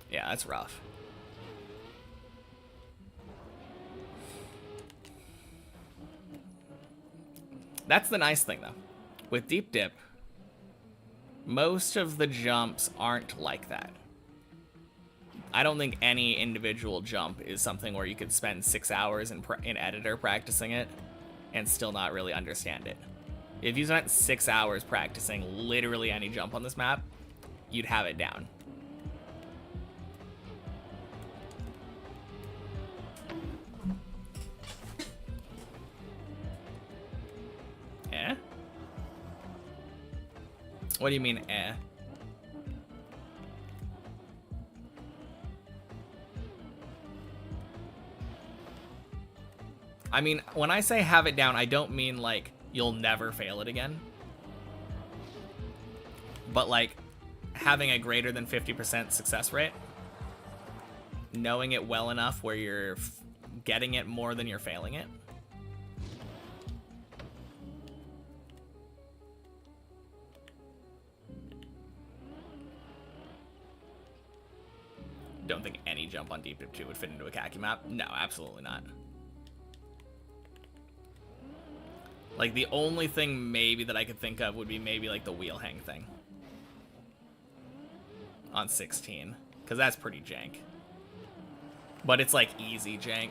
Yeah, that's rough. That's the nice thing, though. With Deep Dip, most of the jumps aren't like that. I don't think any individual jump is something where you could spend 6 hours in editor practicing it and still not really understand it. If you spent 6 hours practicing literally any jump on this map, you'd have it down. Eh? What do you mean, eh? I mean, when I say have it down, I don't mean like you'll never fail it again. But like having a greater than 50% success rate. Knowing it well enough where you're getting it more than you're failing it. Don't think any jump on Deep Dip 2 would fit into a khaki map. No, absolutely not. Like, the only thing maybe that I could think of would be maybe, like, the wheel hang thing. On 16. Because that's pretty jank. But it's, like, easy jank.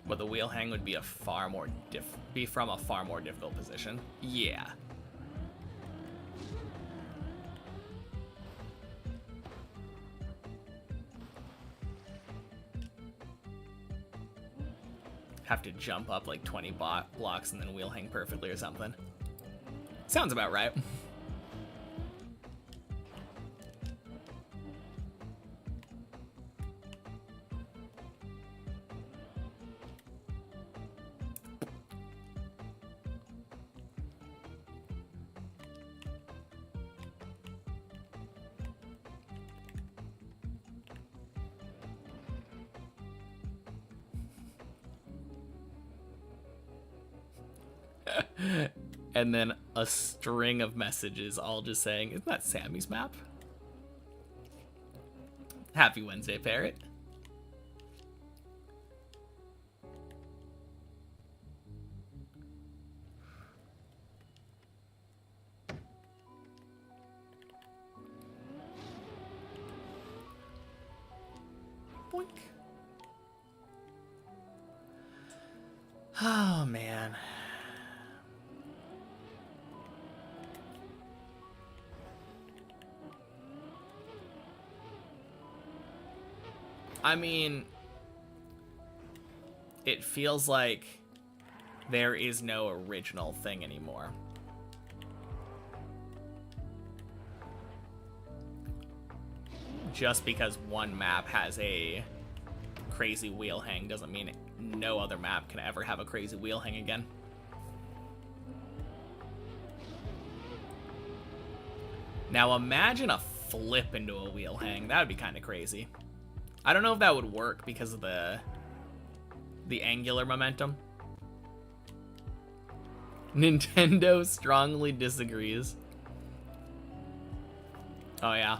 But the wheel hang would be a far more from a far more difficult position. Yeah. Have to jump up like 20 blocks and then wheel hang perfectly or something. Sounds about right. And then a string of messages all just saying, isn't that Sammy's map? Happy Wednesday, Parrot. Boink. Oh, man. I mean, it feels like there is no original thing anymore. Just because one map has a crazy wheel hang doesn't mean no other map can ever have a crazy wheel hang again. Now imagine a flip into a wheel hang. That would be kind of crazy. I don't know if that would work because of the angular momentum. Nintendo strongly disagrees. Oh yeah.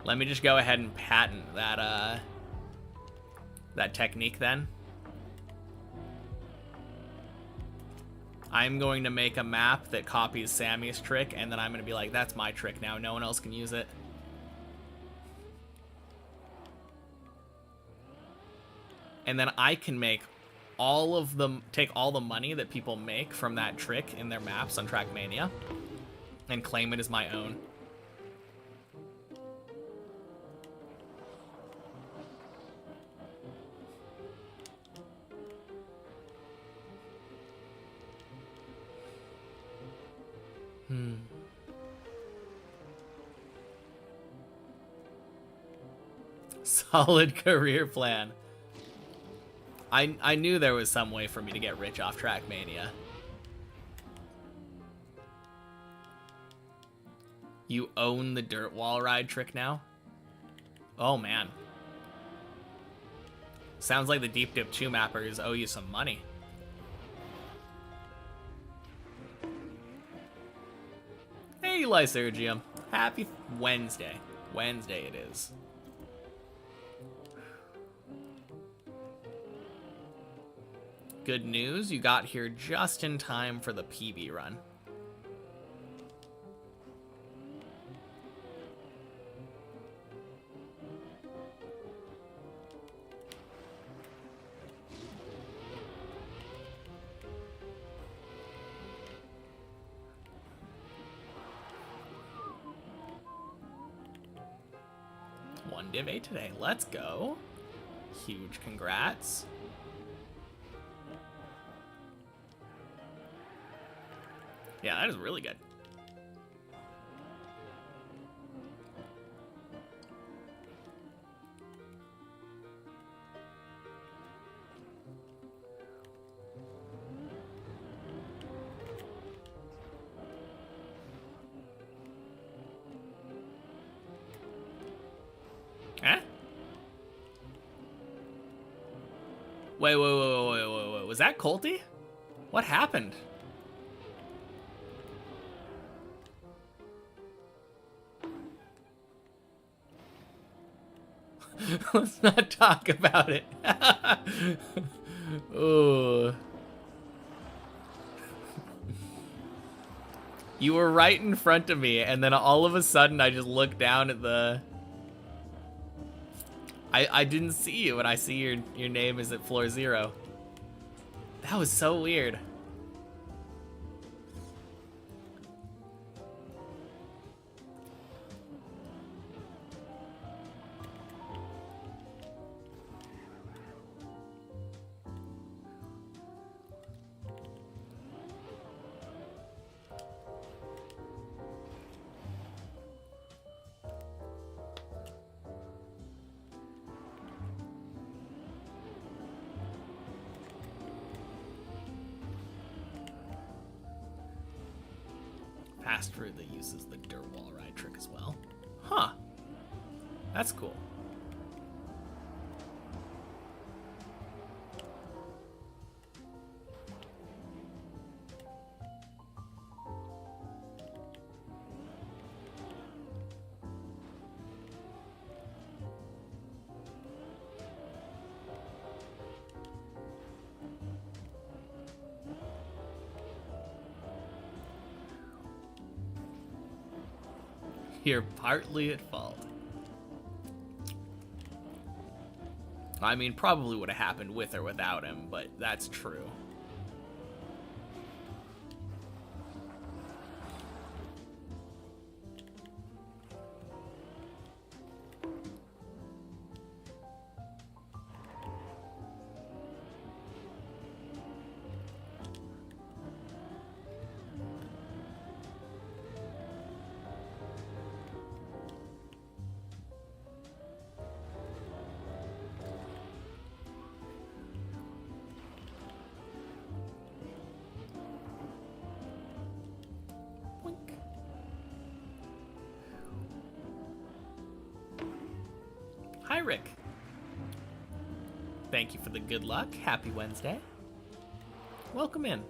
Let me just go ahead and patent that that technique then. I'm going to make a map that copies Sammy's trick, and then I'm going to be like, that's my trick now. No one else can use it. And then I can make all of them, take all the money that people make from that trick in their maps on Trackmania and claim it as my own. Solid career plan. I knew there was some way for me to get rich off Trackmania. You own the dirt wall ride trick now? Oh man. Sounds like the Deep Dip 2 mappers owe you some money. Hey, Lysergium. Happy Wednesday. Wednesday it is. Good news, you got here just in time for the PB run. One Div 8 today. Let's go. Huge congrats. Yeah, that is really good. Huh? Wait. Was that Colty? What happened? Let's not talk about it. Ooh. You were right in front of me, and then all of a sudden I just looked down at the... I didn't see you, and I see your name is at floor 0. That was so weird. Fast route that uses the dirt wall ride trick as well. Huh. That's cool. You're partly at fault. I mean, probably would have happened with or without him, but that's true. Hi, Rick. Thank you for the good luck. Happy Wednesday. Welcome in.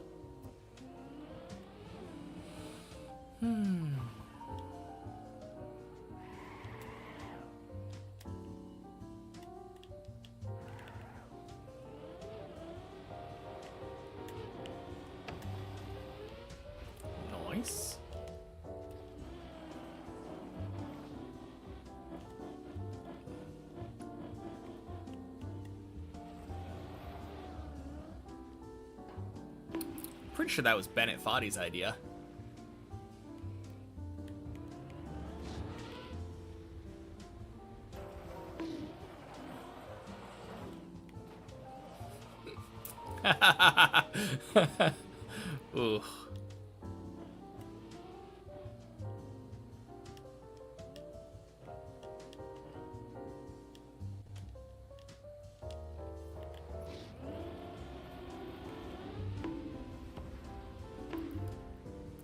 Nice. Pretty sure that was Bennett Foddy's idea. Ooh.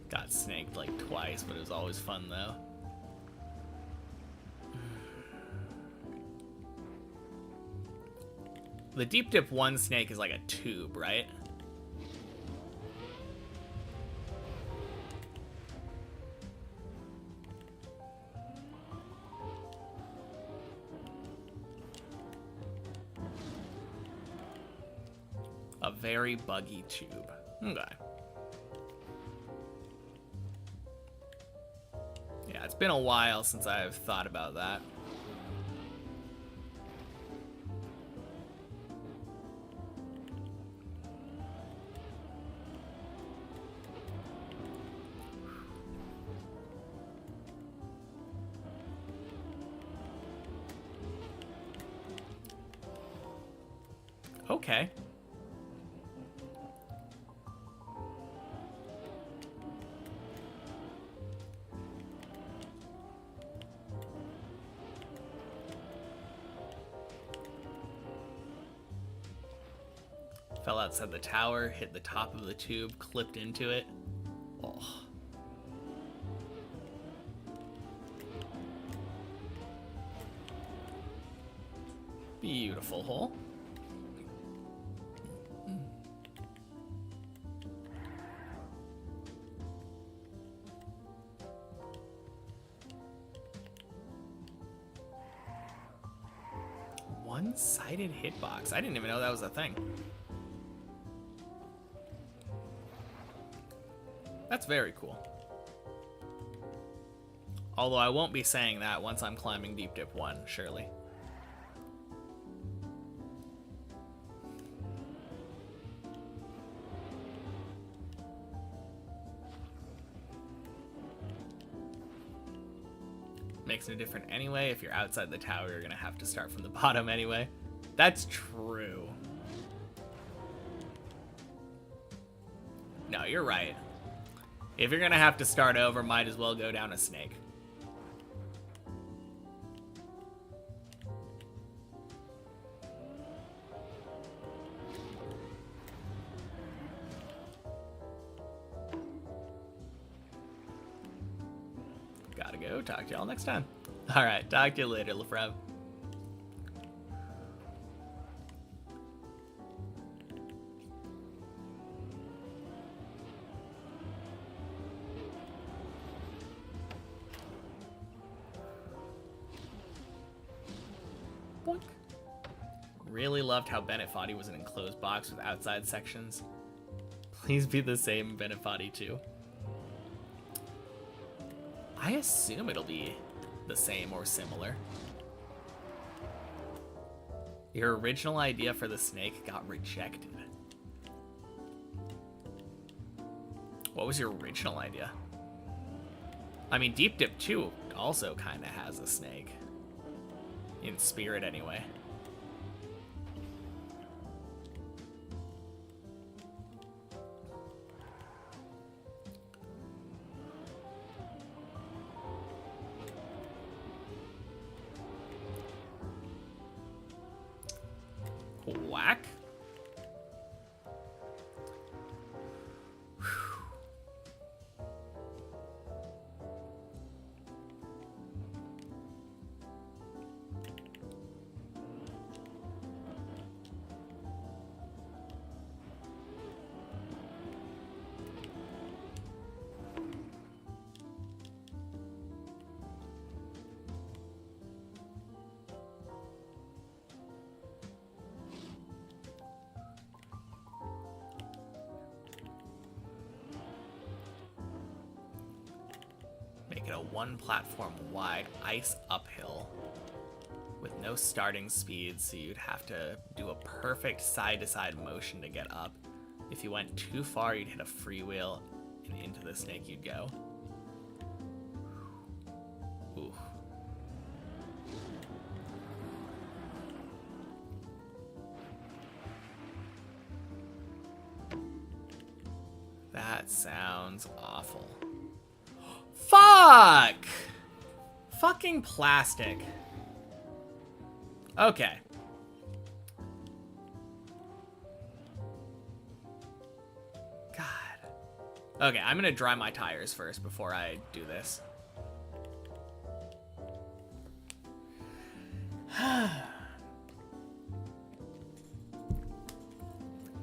Got snaked like twice, but it was always fun though. The deep dip 1 snake is like a tube, right? A very buggy tube. Okay. Yeah, it's been a while since I've thought about that. Okay. Fell outside the tower, hit the top of the tube, clipped into it. Oh. Beautiful hole. One-sided hitbox. I didn't even know that was a thing. That's very cool. Although I won't be saying that once I'm climbing Deep Dip 1, surely. Makes no difference anyway. If you're outside the tower, you're gonna have to start from the bottom anyway. That's true. No, you're right. If you're gonna have to start over, might as well go down a snake. Gotta go. Talk to y'all next time. Alright, talk to you later, Lefebvre. Boink. Really loved how Bennett Foddy was an enclosed box with outside sections. Please be the same in Bennett Foddy too. I assume it'll be the same or similar. Your original idea for the snake got rejected. What was your original idea? I mean, Deep Dip 2 also kind of has a snake. In spirit, anyway. Whack. Make it a one platform wide ice uphill with no starting speed, so you'd have to do a perfect side-to-side motion to get up. If you went too far, you'd hit a freewheel, and into the snake you'd go. Ooh. That sounds awful. Fuck! Fucking plastic. Okay. God. Okay, I'm gonna dry my tires first before I do this.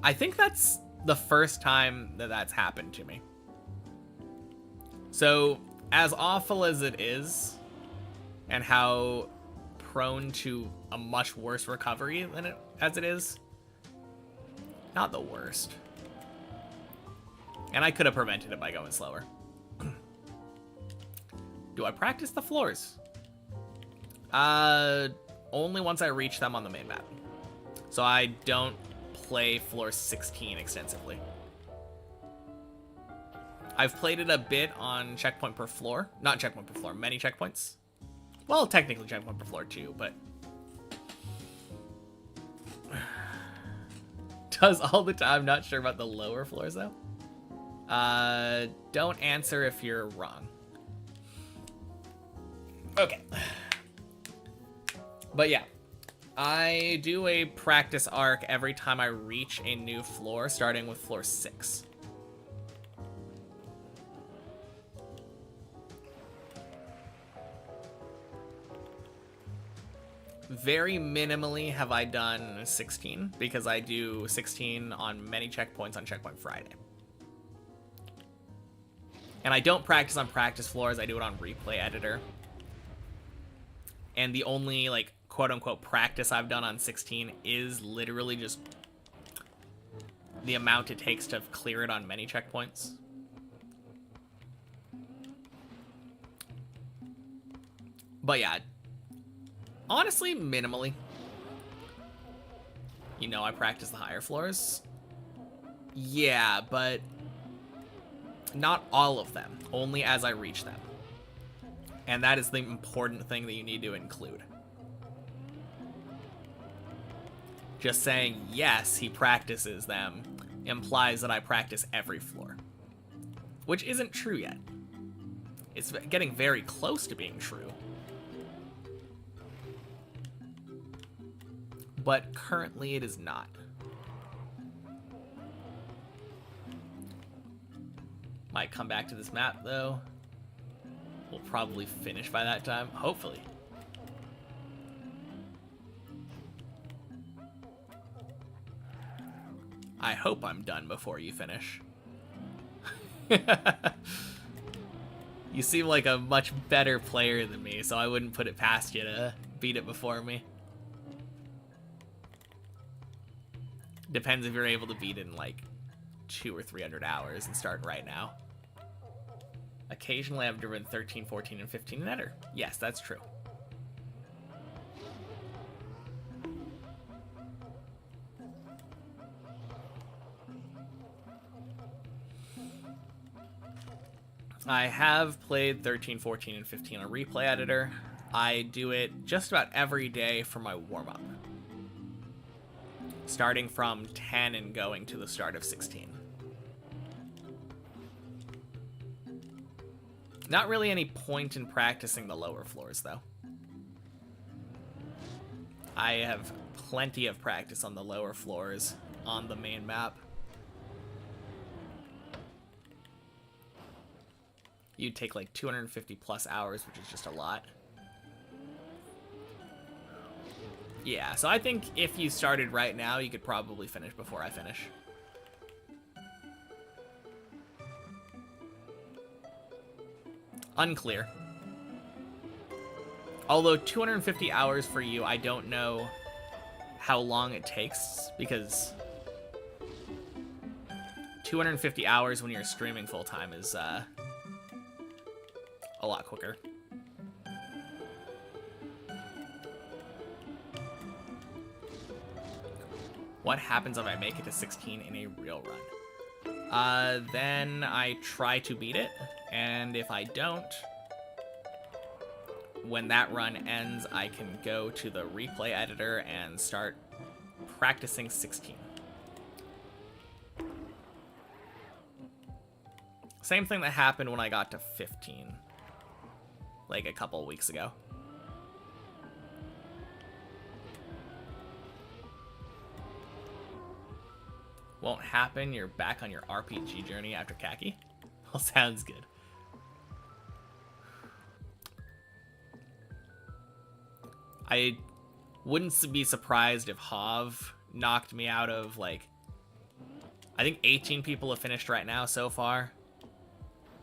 I think that's the first time that that's happened to me. So, as awful as it is, and how prone to a much worse recovery than as it is, not the worst. And I could have prevented it by going slower. Do I practice the floors? Only once I reach them on the main map. So I don't play floor 16 extensively. I've played it a bit on checkpoint per floor. Not checkpoint per floor, many checkpoints. Well, technically checkpoint per floor too, but... does all the time. I'm not sure about the lower floors, though. Don't answer if you're wrong. Okay. But yeah. I do a practice arc every time I reach a new floor, starting with floor 6. Very minimally have I done 16, because I do 16 on many checkpoints on Checkpoint Friday. And I don't practice on practice floors, I do it on Replay Editor. And the only, like, quote-unquote practice I've done on 16 is literally just the amount it takes to clear it on many checkpoints. But yeah, honestly, minimally. You know, I practice the higher floors. Yeah, but not all of them, only as I reach them. And that is the important thing that you need to include. Just saying, yes, he practices them, implies that I practice every floor. Which isn't true yet. It's getting very close to being true. But currently it is not. Might come back to this map, though. We'll probably finish by that time, hopefully. I hope I'm done before you finish. You seem like a much better player than me, so I wouldn't put it past you to beat it before me. Depends if you're able to beat it in like 200 or 300 hours and start right now. Occasionally I've driven 13, 14, and 15 netter. Yes, that's true. I have played 13, 14, and 15 on Replay Editor. I do it just about every day for my warm-up. Starting from 10 and going to the start of 16. Not really any point in practicing the lower floors, though. I have plenty of practice on the lower floors on the main map. You'd take like 250 plus hours, which is just a lot. Yeah, so I think if you started right now, you could probably finish before I finish. Unclear. Although 250 hours for you, I don't know how long it takes, because 250 hours when you're streaming full-time is a lot quicker. What happens if I make it to 16 in a real run? Then I try to beat it, and if I don't, when that run ends, I can go to the Replay Editor and start practicing 16. Same thing that happened when I got to 15, like a couple weeks ago. Won't happen, you're back on your RPG journey after Khaki? Well, sounds good. I wouldn't be surprised if Hav knocked me out of, like, I think 18 people have finished right now so far.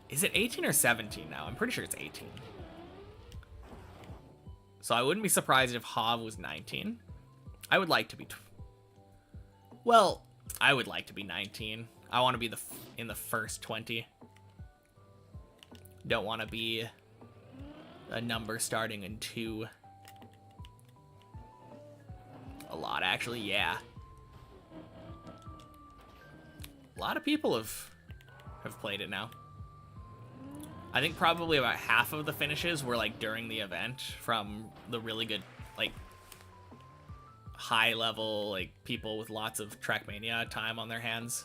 Is it 18 or 17 now? I'm pretty sure it's 18. So I wouldn't be surprised if Hav was 19. I would like to be... Well, I would like to be 19. I want to be in the first 20. Don't want to be a number starting in 2. A lot, actually, yeah. A lot of people have played it now. I think probably about half of the finishes were like during the event from the really good, like, high level, like people with lots of Trackmania time on their hands.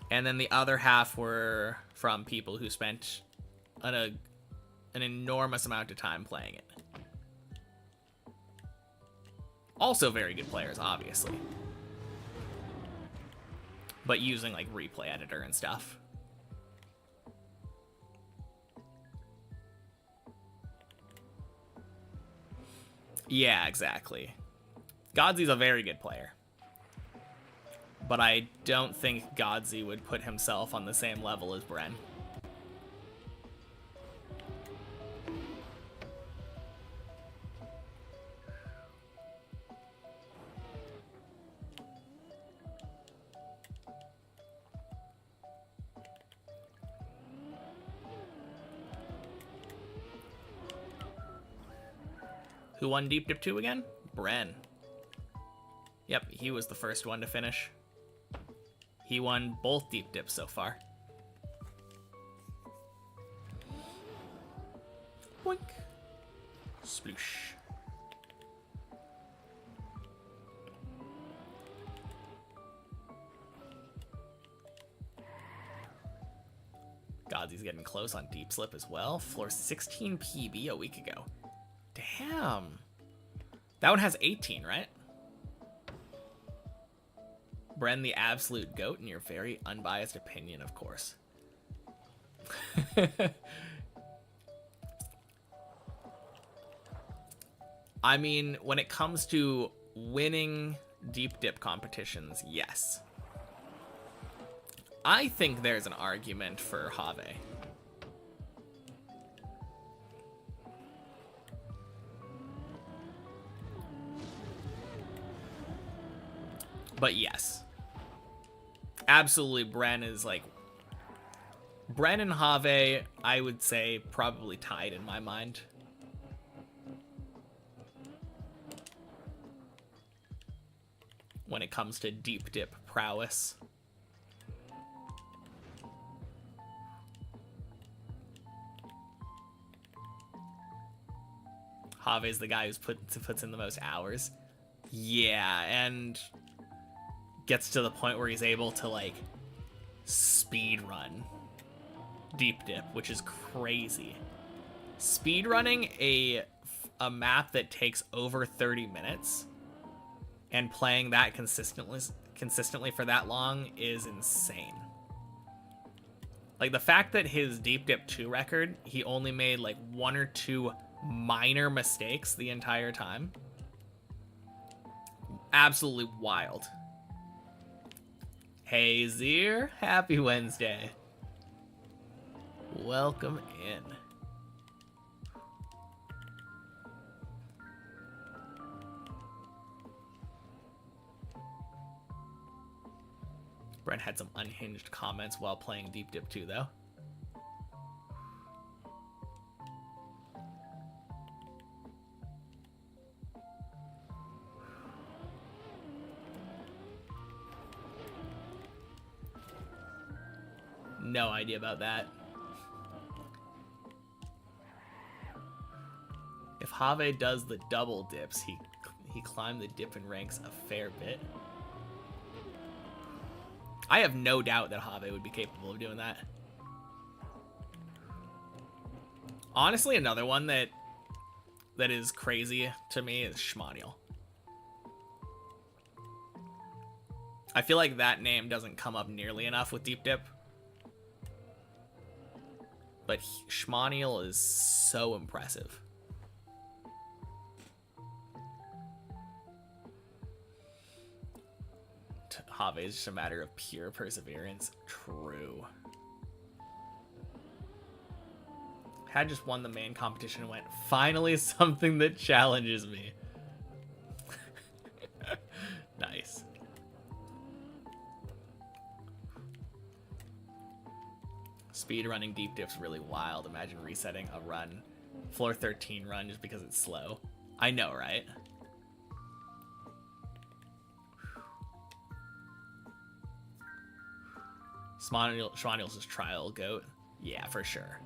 And then the other half were from people who spent an enormous amount of time playing it. Also very good players, obviously. But using like replay editor and stuff. Yeah, exactly. Godzy's a very good player. But I don't think Godsy would put himself on the same level as Bren. Who won Deep Dip 2 again? Bren. Yep, he was the first one to finish. He won both Deep Dips so far. Boink. Sploosh. Godsy's getting close on Deep Slip as well. Floor 16 PB a week ago. Damn. That one has 18, right? Bren, the absolute GOAT, in your very unbiased opinion, of course. I mean, when it comes to winning Deep Dip competitions, yes. I think there's an argument for Have. But yes. Absolutely, Bren is like... Bren and Have, I would say, probably tied in my mind. When it comes to Deep Dip prowess. Have's the guy who's puts in the most hours. Yeah, and gets to the point where he's able to, like, speed run Deep Dip, which is crazy. Speed running a map that takes over 30 minutes and playing that consistently for that long is insane. Like, the fact that his Deep Dip 2 record, he only made like 1 or 2 minor mistakes the entire time. Absolutely wild. Hey Zir, happy Wednesday. Welcome in. Brent had some unhinged comments while playing Deep Dip 2, though. No idea about that. If Have does the double dips, he climbed the dip in ranks a fair bit. I have no doubt that Have would be capable of doing that. Honestly, another one that is crazy to me is Schmaniel. I feel like that name doesn't come up nearly enough with Deep Dip. But Schmaniel is so impressive. Have is just a matter of pure perseverance. True. Had just won the main competition and went, finally something that challenges me. Nice. Speed running Deep Dip's really wild. Imagine resetting a run, floor 13 run, just because it's slow. I know, right? Schmaniel's his trial goat. Yeah, for sure.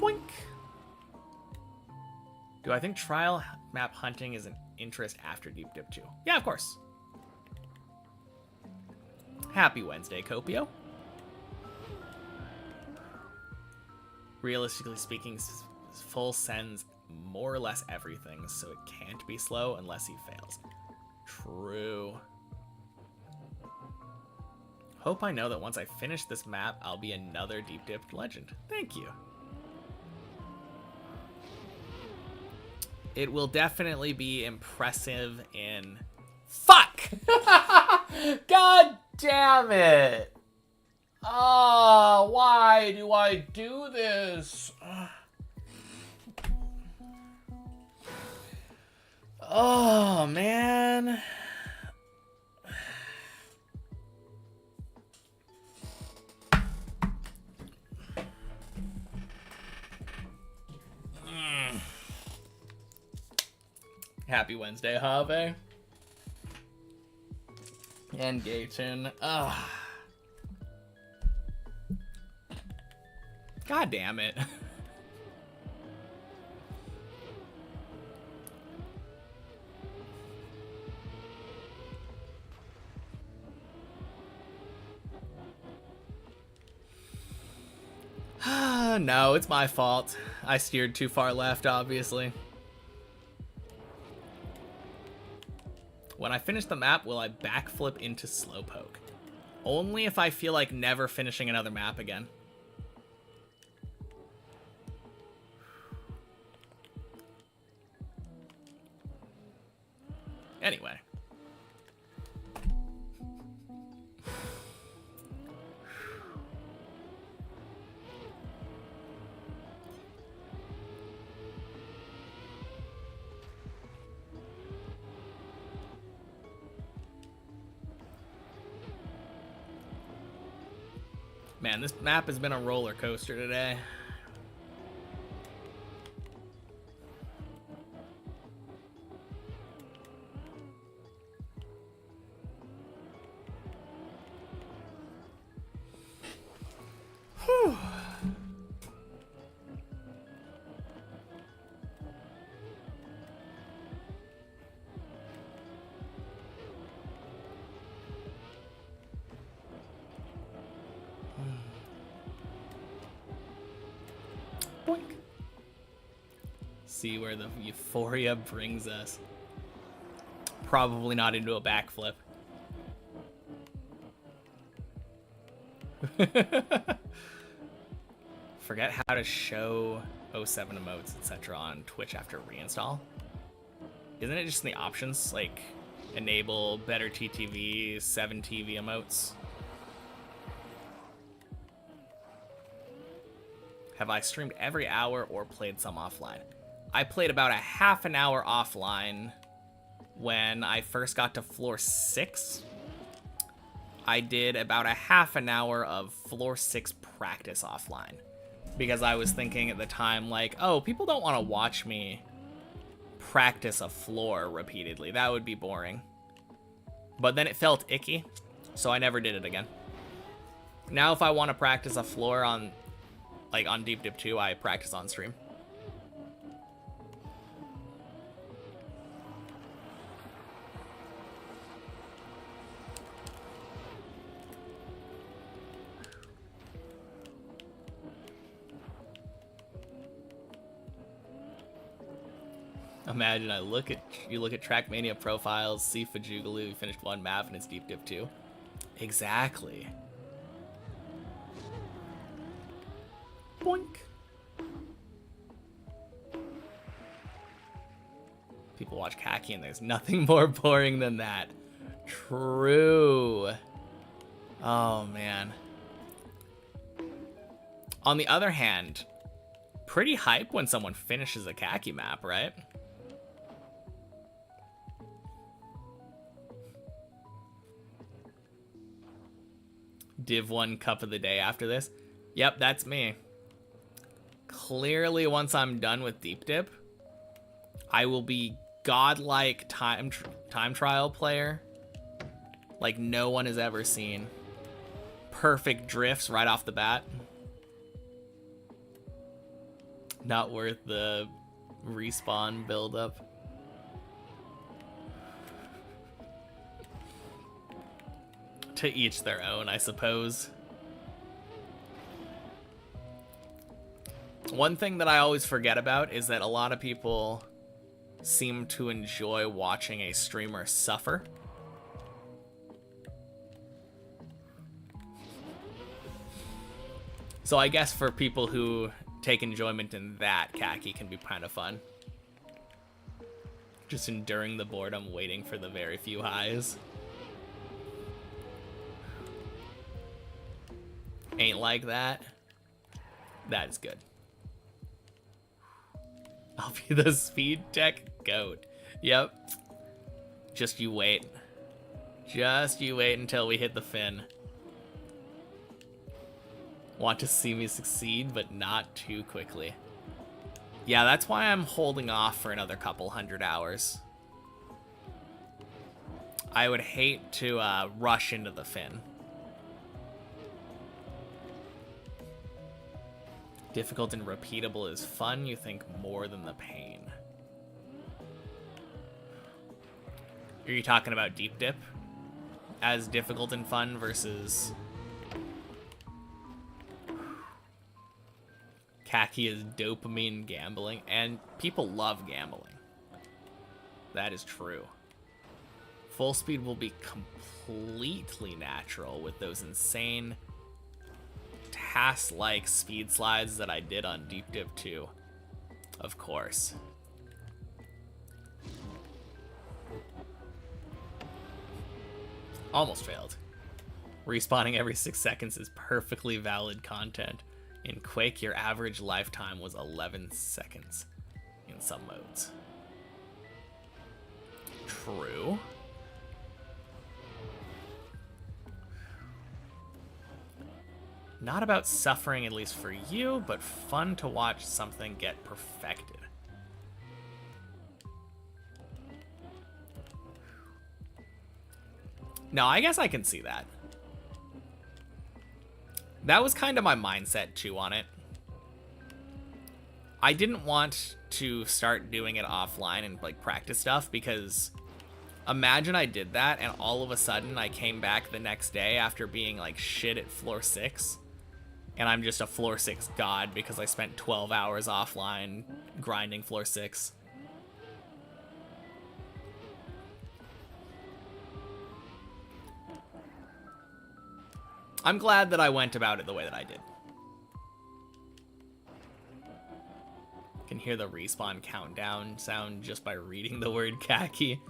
Boink. Do I think trial map hunting is an interest after Deep Dip 2? Yeah, of course. Happy Wednesday, Copio. Realistically speaking, full sends more or less everything, so it can't be slow unless he fails. True. Hope I know that once I finish this map, I'll be another Deep Dipped legend. Thank you. It will definitely be impressive in... Fuck! God damn it! Oh, why do I do this? Oh, man. Happy Wednesday, Have. And Gayton. Ugh. God damn it. No, it's my fault. I steered too far left, obviously. When I finish the map, will I backflip into Slowpoke? Only if I feel like never finishing another map again. Anyway. Man, this map has been a roller coaster today. Whew. Boink. See where the euphoria brings us. Probably not into a backflip. Forget how to show 07 emotes, etc. on Twitch after reinstall. Isn't it just in the options, like enable better TTV, 7TV emotes? Have I streamed every hour or played some offline? I played about a half an hour offline when I first got to floor 6. I did about a half an hour of floor 6 practice offline. Because I was thinking at the time, like, oh, people don't want to watch me practice a floor repeatedly. That would be boring. But then it felt icky, so I never did it again. Now if I want to practice a floor on, like, on Deep Dip 2, I practice on stream. Imagine you look at Trackmania profiles, see Fajugalu, you finished one map and it's Deep Dip 2. Exactly. Boink. People watch Khaki and there's nothing more boring than that. True. Oh, man. On the other hand, pretty hype when someone finishes a Khaki map, right? Div 1 cup of the day after this. Yep, that's me. Clearly, once I'm done with Deep Dip, I will be godlike time trial player like no one has ever seen. Perfect drifts right off the bat. Not worth the respawn buildup. To each their own, I suppose. One thing that I always forget about is that a lot of people seem to enjoy watching a streamer suffer. So I guess for people who take enjoyment in that, khaki can be kind of fun. Just enduring the boredom, waiting for the very few highs. Ain't like that. That is good. I'll be the speed tech goat. Yep. Just you wait. Just you wait until we hit the fin. Want to see me succeed, but not too quickly. Yeah, that's why I'm holding off for another couple 100 hours. I would hate to rush into the fin. Difficult and repeatable is fun, you think, more than the pain. Are you talking about Deep Dip as difficult and fun versus khaki is dopamine gambling? And people love gambling. That is true. Full speed will be completely natural with those insane task-like speed slides that I did on Deep Dip 2. Of course. Almost failed. Respawning every 6 seconds is perfectly valid content. In Quake, your average lifetime was 11 seconds in some modes. True. Not about suffering, at least for you, but fun to watch something get perfected. No, I guess I can see that. That was kind of my mindset too on it. I didn't want to start doing it offline and like practice stuff, because imagine I did that and all of a sudden I came back the next day after being like shit at floor 6 and I'm just a floor 6 god because I spent 12 hours offline grinding floor 6. I'm glad that I went about it the way that I did. Can hear the respawn countdown sound just by reading the word khaki.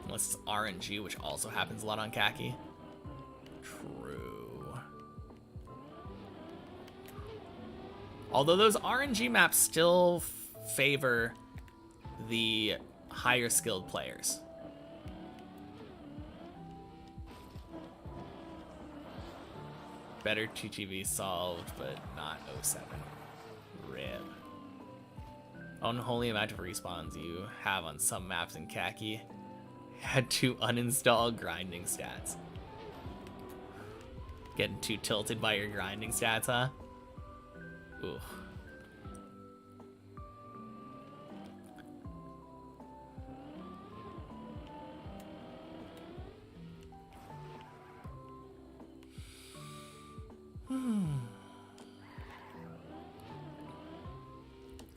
Unless it's RNG, which also happens a lot on khaki. True. Although those RNG maps still favor the higher skilled players. Better TTV solved, but not 07. Rip. Unholy amount of respawns you have on some maps in khaki. Had to uninstall grinding stats. Getting too tilted by your grinding stats, huh? Ooh.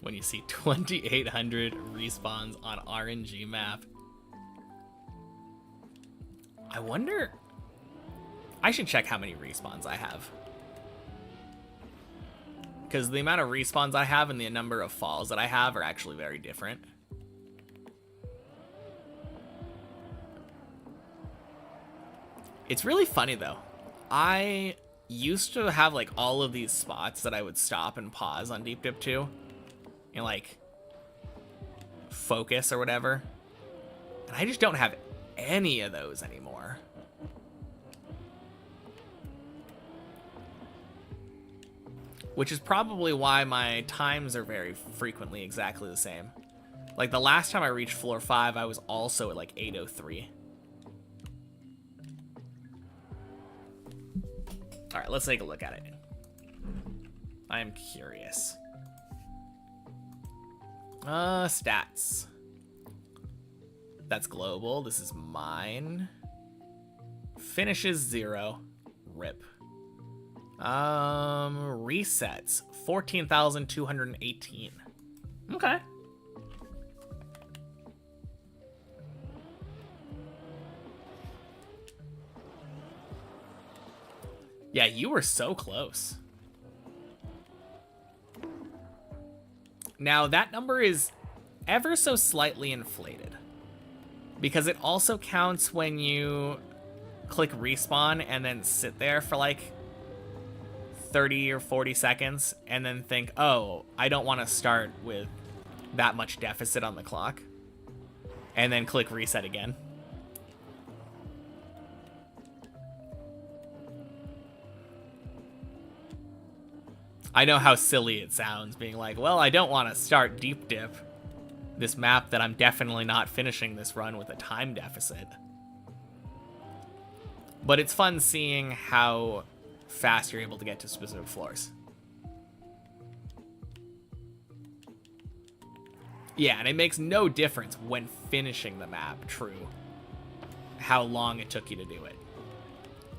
When you see 2,800 respawns on RNG map, I wonder. I should check how many respawns I have, because the amount of respawns I have and the number of falls that I have are actually very different. It's really funny though. I used to have like all of these spots that I would stop and pause on Deep Dip 2 and like focus or whatever, and I just don't have any of those anymore. Which is probably why my times are very frequently exactly the same. Like, the last time I reached floor 5, I was also at, like, 803. Alright, let's take a look at it. I am curious. Stats. That's global. This is mine. Finishes 0. Rip. Resets. 14,218. Okay. Yeah, you were so close. Now, that number is ever so slightly inflated, because it also counts when you click respawn and then sit there for like 30 or 40 seconds and then think, oh, I don't want to start with that much deficit on the clock, and then click reset again. I know how silly it sounds, being like, well, I don't want to start Deep Dip, this map that I'm definitely not finishing this run with a time deficit. But it's fun seeing how fast you're able to get to specific floors. Yeah, and it makes no difference when finishing the map, true, how long it took you to do it.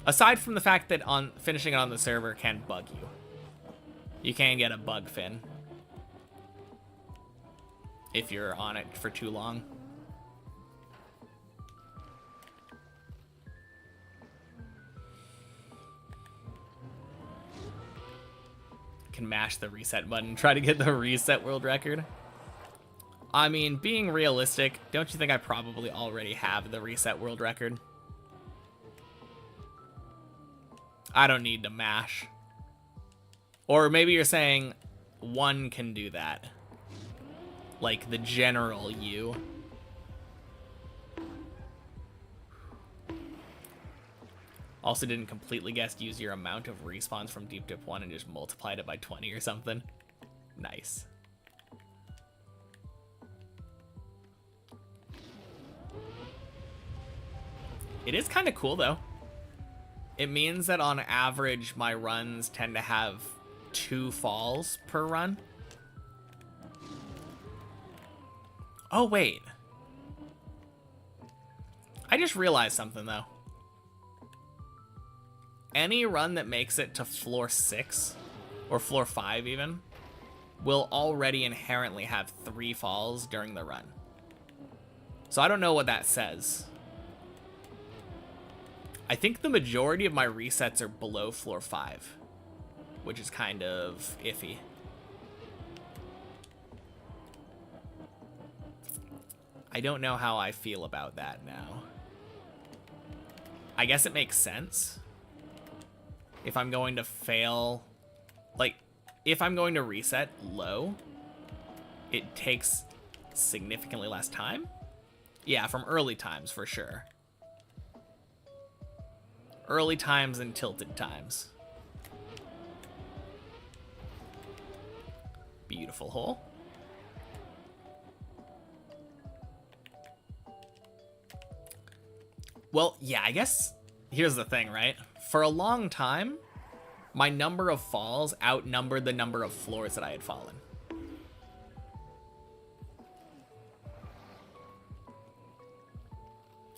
Aside from the fact that finishing it on the server can bug you. You can get a bug fin if you're on it for too long. Can mash the reset button, try to get the reset world record. I mean, being realistic, don't you think I probably already have the reset world record? I don't need to mash. Or maybe you're saying one can do that. Like the general you. Also didn't completely guess use your amount of respawns from Deep Dip 1 and just multiplied it by 20 or something. Nice. It is kind of cool though. It means that on average my runs tend to have 2 falls per run. Oh, wait. I just realized something, though. Any run that makes it to floor 6, or floor 5 even, will already inherently have 3 falls during the run. So I don't know what that says. I think the majority of my resets are below floor 5. Which is kind of iffy. I don't know how I feel about that now. I guess it makes sense. If I'm going to fail, like, if I'm going to reset low, it takes significantly less time. Yeah, from early times for sure. Early times and tilted times. Beautiful hole. Well, yeah, I guess here's the thing, right? For a long time, my number of falls outnumbered the number of floors that I had fallen.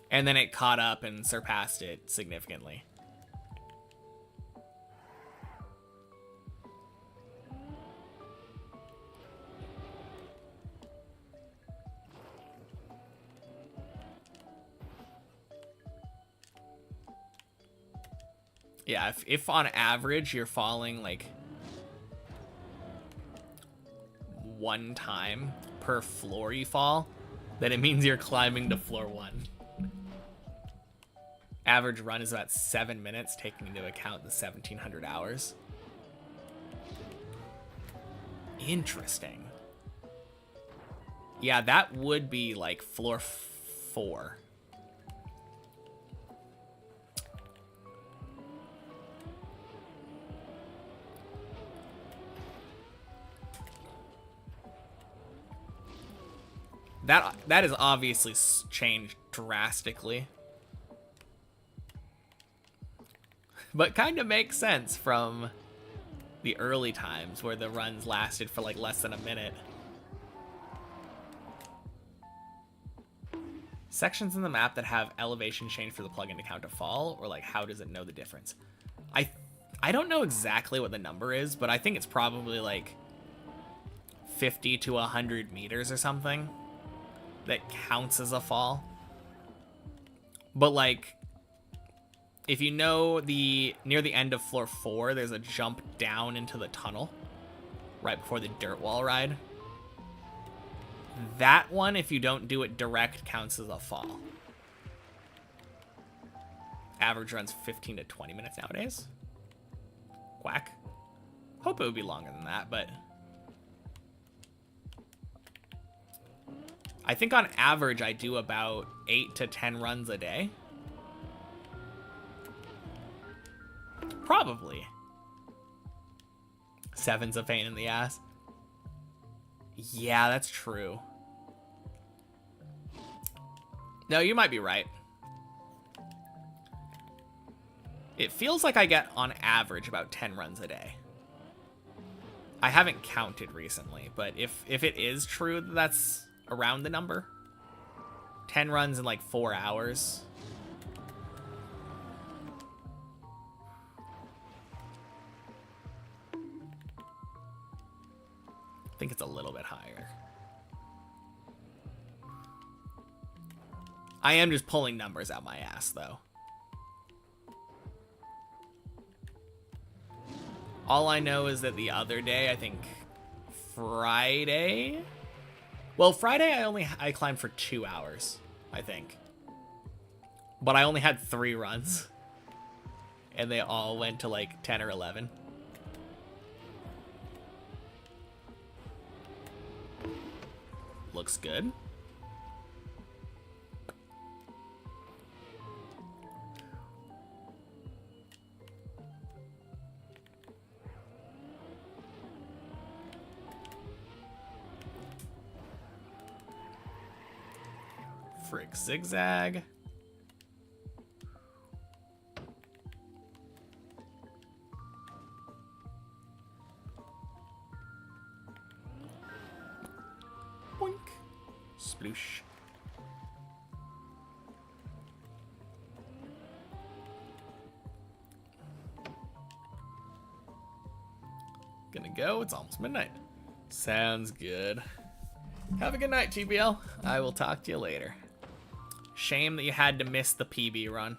And then it caught up and surpassed it significantly. Yeah, if on average you're falling like 1 time per floor you fall, then it means you're climbing to floor 1. Average run is about 7 minutes, taking into account the 1,700 hours. Interesting. Yeah, that would be like floor 4. That is obviously changed drastically. But kind of makes sense from the early times where the runs lasted for like less than a minute. Sections in the map that have elevation change for the plugin to count to fall, or like how does it know the difference? I don't know exactly what the number is, but I think it's probably like 50 to 100 meters or something that counts as a fall. But like, if you know near the end of floor 4, there's a jump down into the tunnel right before the dirt wall ride. That one, if you don't do it direct, counts as a fall. Average runs 15 to 20 minutes nowadays. Quack. Hope it would be longer than that, but I think on average I do about 8 to 10 runs a day. Probably. 7's a pain in the ass. Yeah, that's true. No, you might be right. It feels like I get on average about 10 runs a day. I haven't counted recently, but if it is true that that's around the number, 10 runs in like 4 hours. I think it's a little bit higher. I am just pulling numbers out my ass, though. All I know is that the other day, I think Friday. Well, Friday I climbed for 2 hours, I think. But I only had 3 runs. And they all went to like 10 or 11. Looks good. Frick zigzag. Boink. Sploosh. Gonna go. It's almost midnight. Sounds good. Have a good night, TBL. I will talk to you later. Shame that you had to miss the PB run.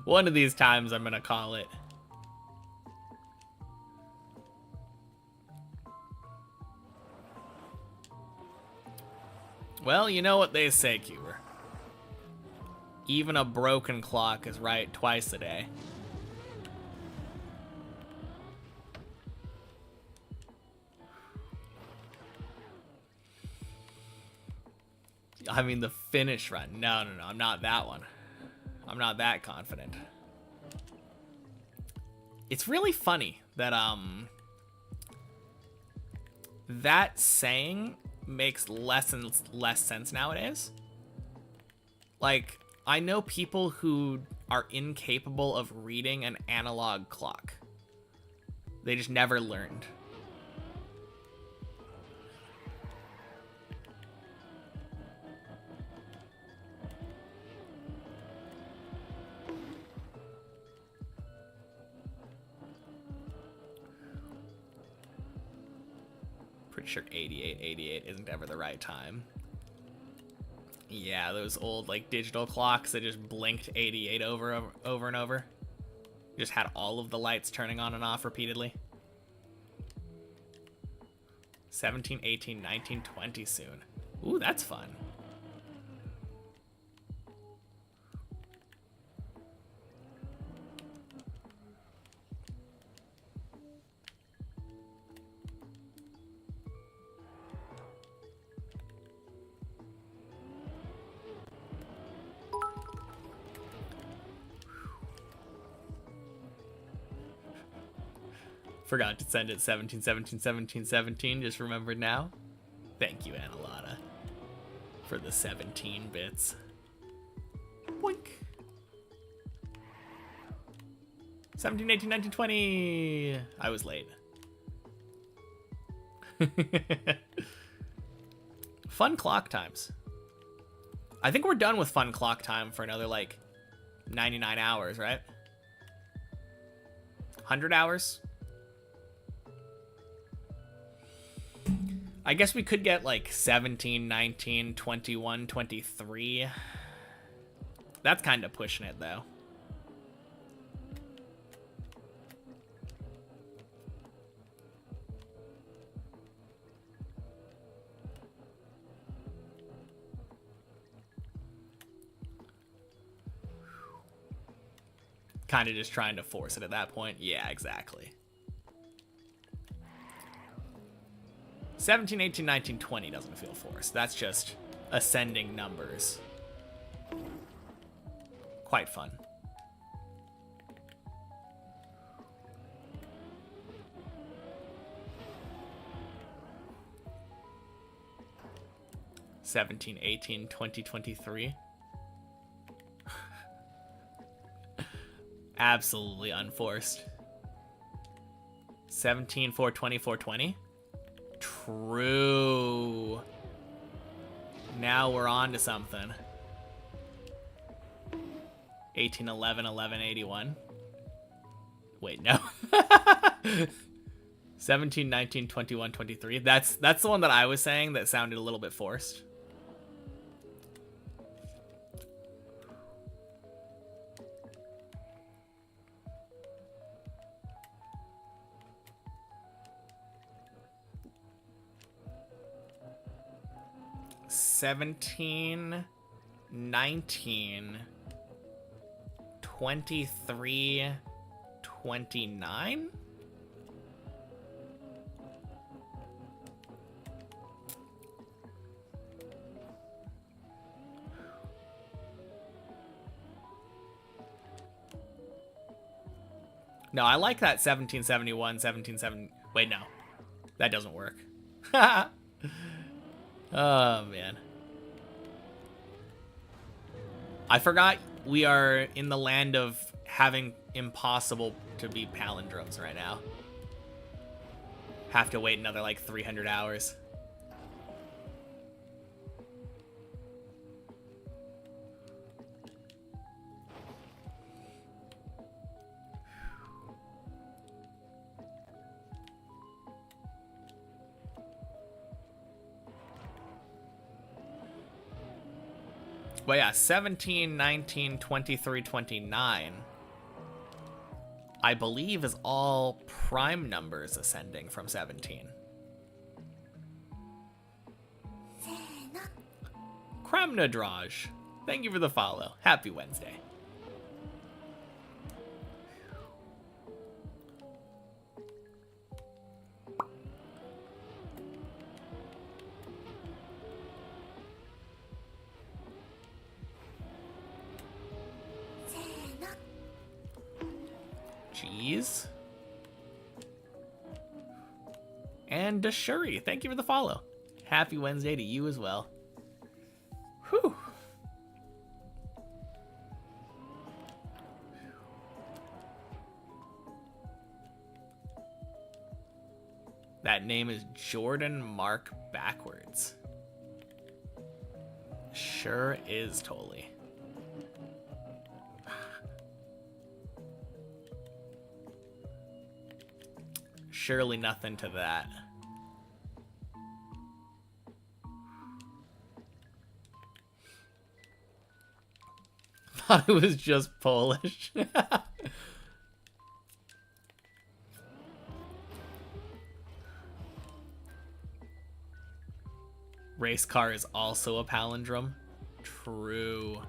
One of these times I'm gonna call it. Well, you know what they say, Cuber. Even a broken clock is right twice a day. I mean, the finish run. No, I'm not that one. I'm not that confident. It's really funny that, that saying makes less and less sense nowadays. Like, I know people who are incapable of reading an analog clock. They just never learned. Pretty sure 88 isn't ever the right time. Yeah, those old like digital clocks that just blinked 88 over and over. Just had all of the lights turning on and off repeatedly. 17, 18, 19, 20 soon. Ooh, that's fun. Forgot to send it 17, 17, 17, 17. Just remembered now. Thank you, Analata, for the 17 bits. Boink. 17, 18, 19, 20. I was late. Fun clock times. I think we're done with fun clock time for another, like, 99 hours, right? 100 hours? I guess we could get, like, 17, 19, 21, 23. That's kind of pushing it, though. Kind of just trying to force it at that point. Yeah, exactly. 17, 18, 19, 20 doesn't feel forced. That's just ascending numbers. Quite fun. $17, 18, 20, 23. Absolutely unforced. 17, 4, 20, 4, 20. True. Now we're on to something. 18, 11, 11, 81. Wait, no. 17, 19, 21, 23. That's the one that I was saying that sounded a little bit forced. $17, 19, 23, 29? No, I like that 1771, 1770. Wait, no. That doesn't work. Oh, man. I forgot we are in the land of having impossible to be palindromes right now. Have to wait another, like, 300 hours. But yeah, 17, 19, 23, 29, I believe is all prime numbers ascending from 17. Kramnadraj, thank you for the follow. Happy Wednesday. Jeez. And Dashuri, thank you for the follow. Happy Wednesday to you as well. Whew. That name is Jordan Mark backwards. Sure is, Tolly. Surely nothing to that. Thought it was just Polish. Race car is also a palindrome. True.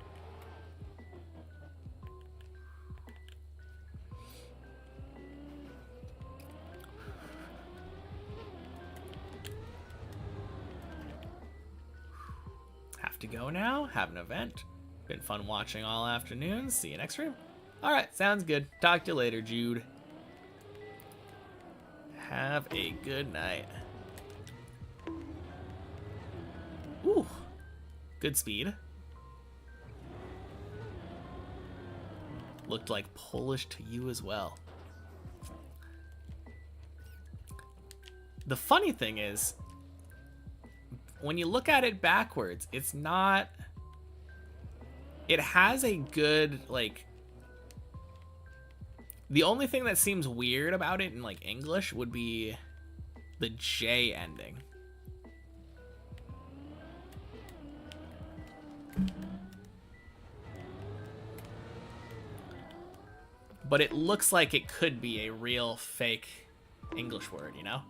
Have to go now. Have an event. Been fun watching all afternoon. See you next stream. Alright, sounds good. Talk to you later, Jude. Have a good night. Ooh, good speed. Looked like Polish to you as well. The funny thing is, when you look at it backwards, it's not... It has a good, like... The only thing that seems weird about it in, like, English would be the J ending. But it looks like it could be a real fake English word, you know?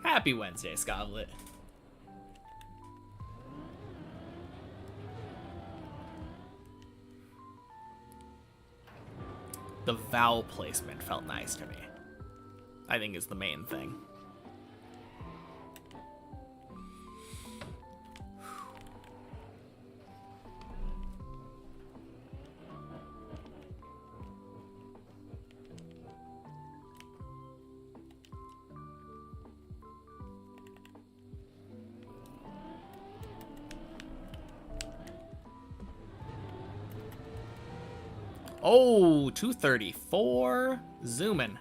Happy Wednesday, Scovlet. The vowel placement felt nice to me, I think, is the main thing. Oh, 234. Zooming.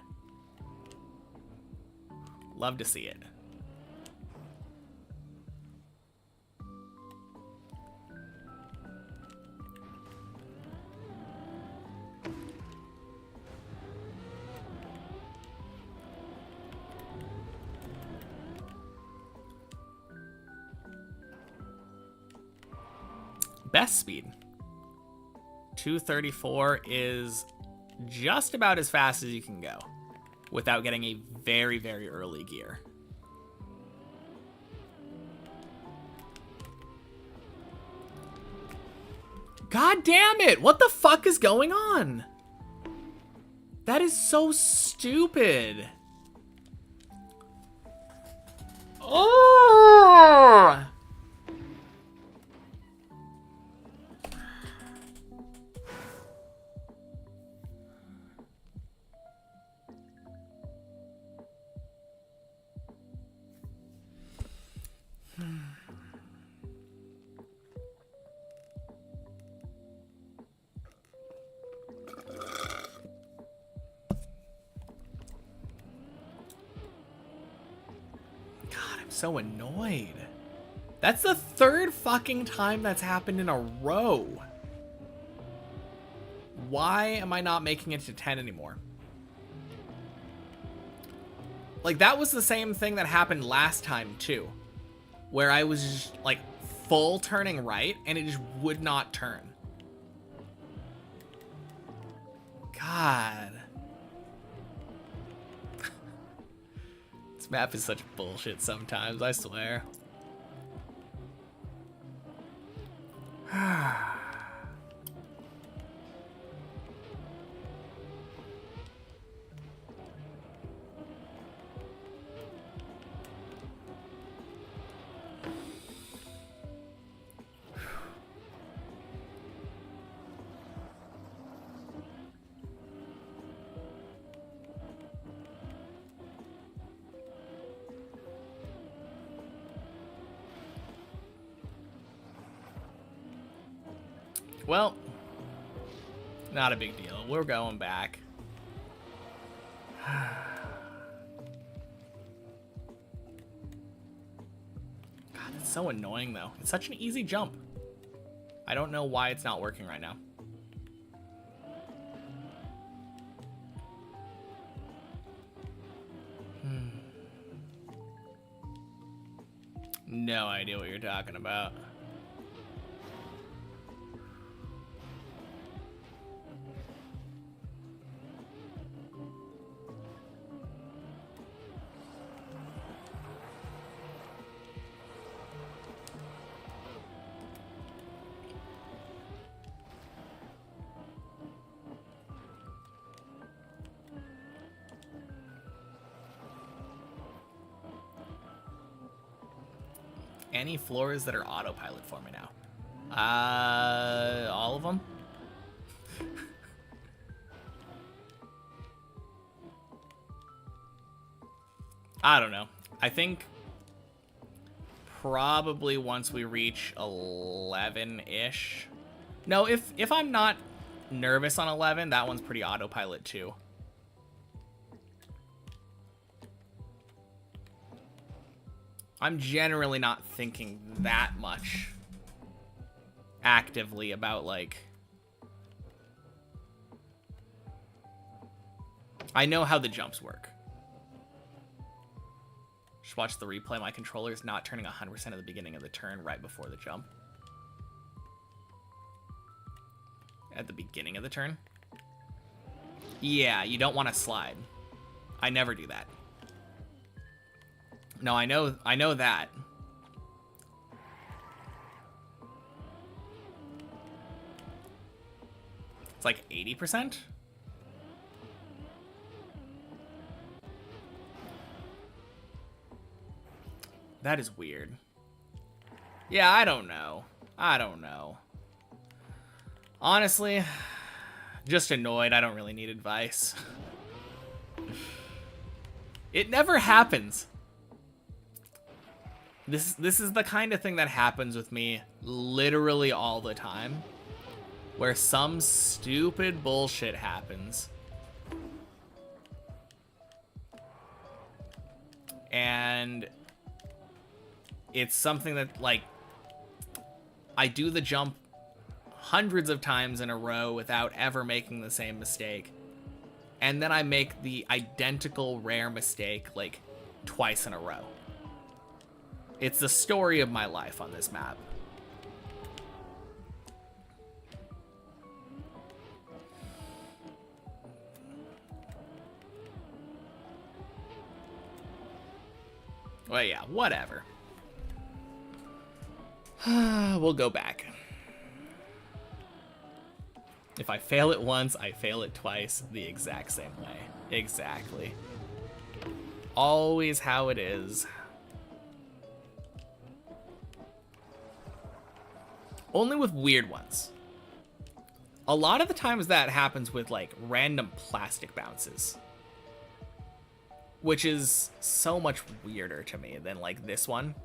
Love to see it. Best speed. 234 is just about as fast as you can go without getting a very, very early gear. God damn it! What the fuck is going on? That is so stupid. Oh! So annoyed. That's the third fucking time that's happened in a row. Why am I not making it to 10 anymore? Like, that was the same thing that happened last time too, where I was just, like, full turning right and it just would not turn. God. This map is such bullshit sometimes, I swear. Well, not a big deal. We're going back. God, it's so annoying, though. It's such an easy jump. I don't know why it's not working right now. No idea what you're talking about. Any floors that are autopilot for me now? All of them? I don't know. I think probably once we reach 11-ish. No, if I'm not nervous on 11, that one's pretty autopilot too. I'm generally not thinking that much actively about, like... I know how the jumps work. Just watch the replay. My controller's not turning 100% at the beginning of the turn right before the jump. At the beginning of the turn? Yeah, you don't want to slide. I never do that. No, I know that. It's like 80%? That is weird. Yeah, I don't know. I don't know. Honestly, just annoyed. I don't really need advice. It never happens. This is the kind of thing that happens with me literally all the time. Where some stupid bullshit happens. And it's something that, like, I do the jump hundreds of times in a row without ever making the same mistake. And then I make the identical rare mistake, like, twice in a row. It's the story of my life on this map. Well, yeah, whatever. We'll go back. If I fail it once, I fail it twice the exact same way. Exactly. Always how it is. Only with weird ones. A lot of the times that happens with, like, random plastic bounces. Which is so much weirder to me than, like, this one.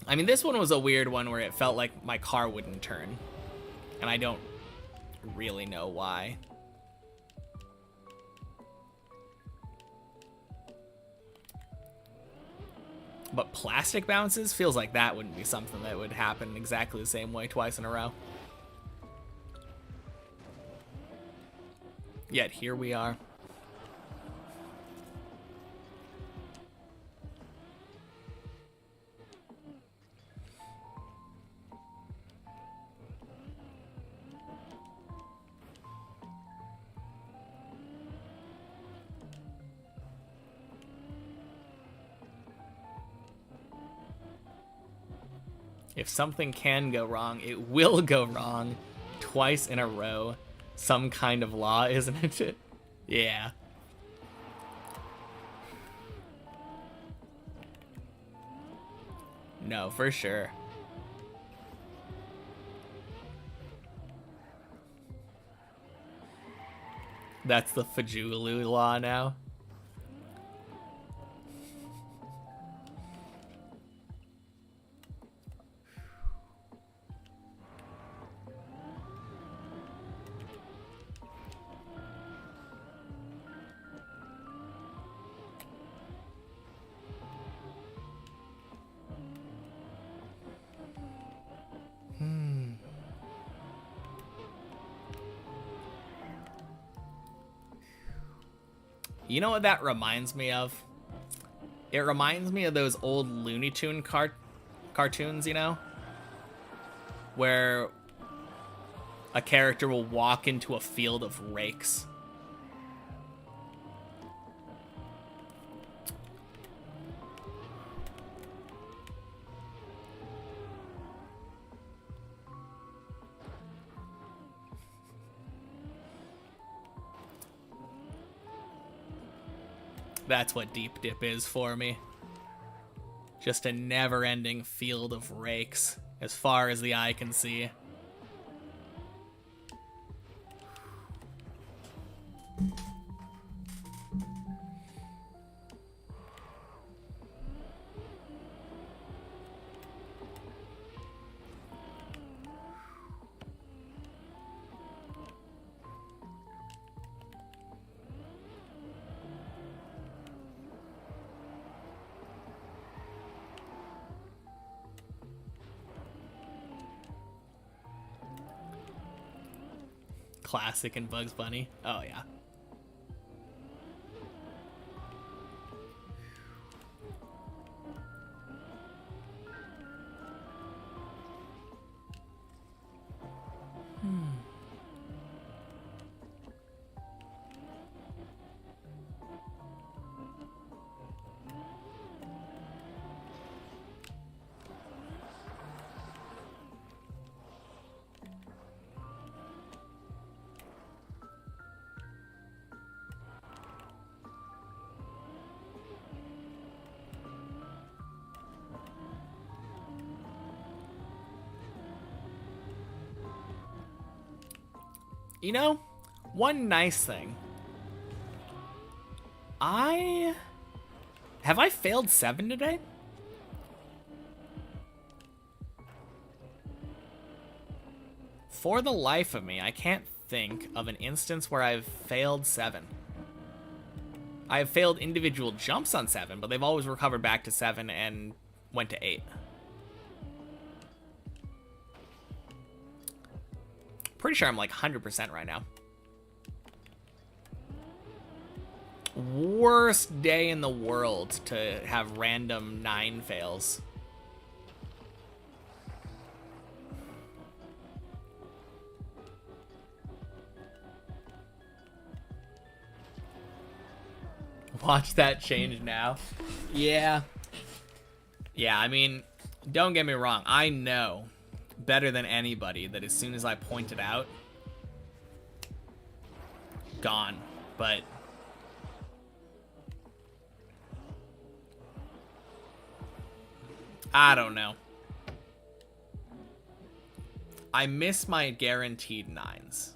I mean, this one was a weird one where it felt like my car wouldn't turn. And I don't really know why. But plastic bounces feels like that wouldn't be something that would happen exactly the same way twice in a row. Yet here we are. If something can go wrong, it will go wrong twice in a row. Some kind of law, isn't it? Yeah. No, for sure. That's the Fajulu law now. You know what that reminds me of? It reminds me of those old Looney Tune cartoons, you know? Where a character will walk into a field of rakes. That's what Deep Dip is for me. Just a never-ending field of rakes, as far as the eye can see. Classic and Bugs Bunny. Oh, yeah. You know, one nice thing. Have I failed 7 today? For the life of me, I can't think of an instance where I've failed 7. I have failed individual jumps on 7, but they've always recovered back to 7 and went to 8. Pretty sure I'm like 100% right now. Worst day in the world to have random 9 fails. Watch that change now. Yeah. Yeah, I mean, don't get me wrong. I know better than anybody that as soon as I point it out, gone. But I don't know. I miss my guaranteed 9s.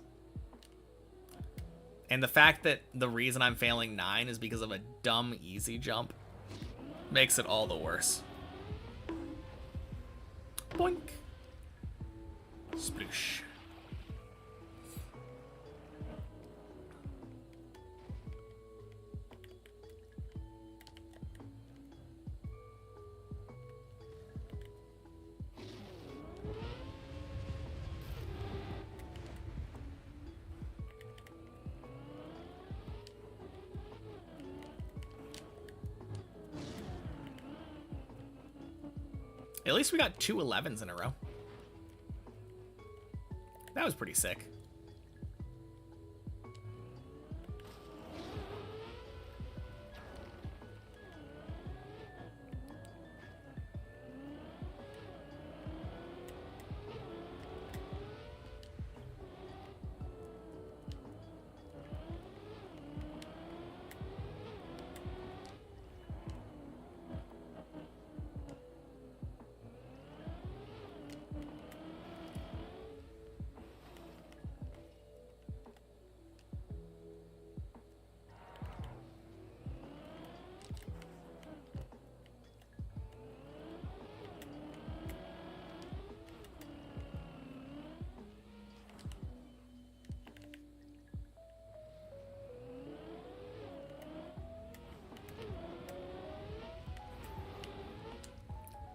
And the fact that the reason I'm failing 9 is because of a dumb easy jump makes it all the worse. Boink. Sploosh. At least we got 2 11s in a row. That was pretty sick.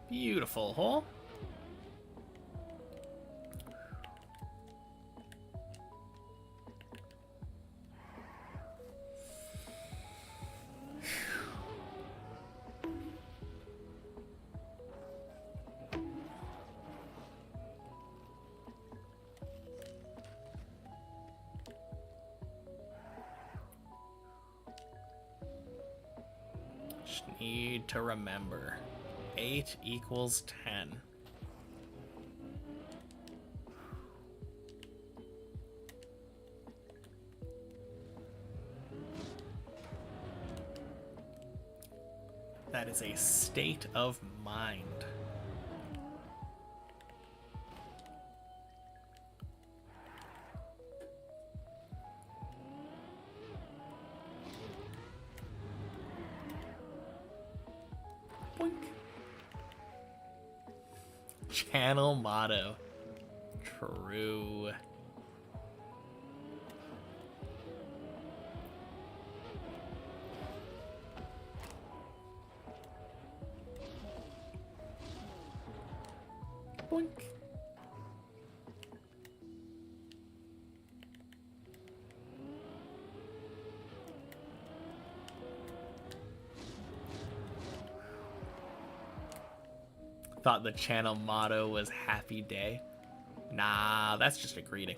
Beautiful hole. Just need to remember. 8 equals 10. That is a state of mind. Boink. Channel motto. True. Boink. Thought the channel motto was happy day. Nah, that's just a greeting.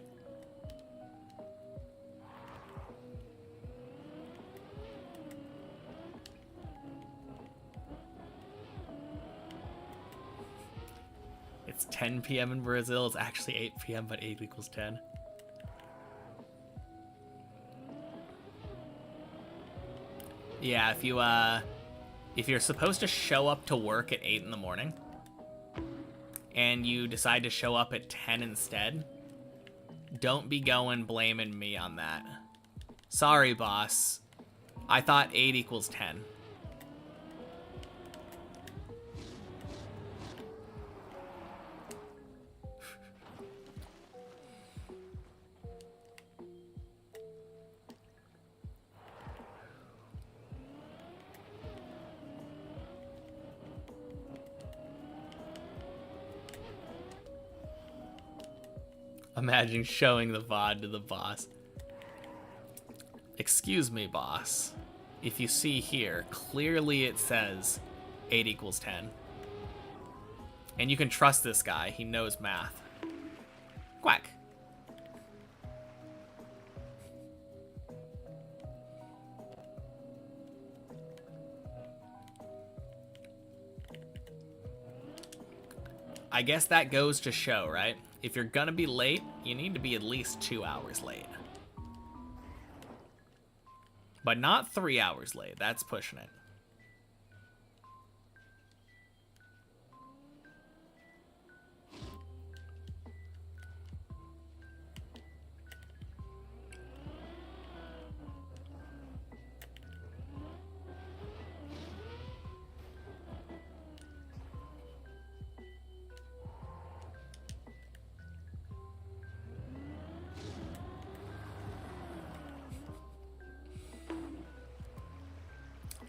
It's 10 p.m. in Brazil. It's actually 8 p.m., but 8 equals 10. Yeah, if you're supposed to show up to work at 8 in the morning, and you decide to show up at 10 instead, don't be going blaming me on that. Sorry, boss. I thought 8 equals 10. Imagine showing the VOD to the boss. Excuse me, boss. If you see here, clearly it says 8 equals 10. And you can trust this guy. He knows math. Quack. I guess that goes to show, right? If you're gonna be late, you need to be at least 2 hours late. But not 3 hours late. That's pushing it.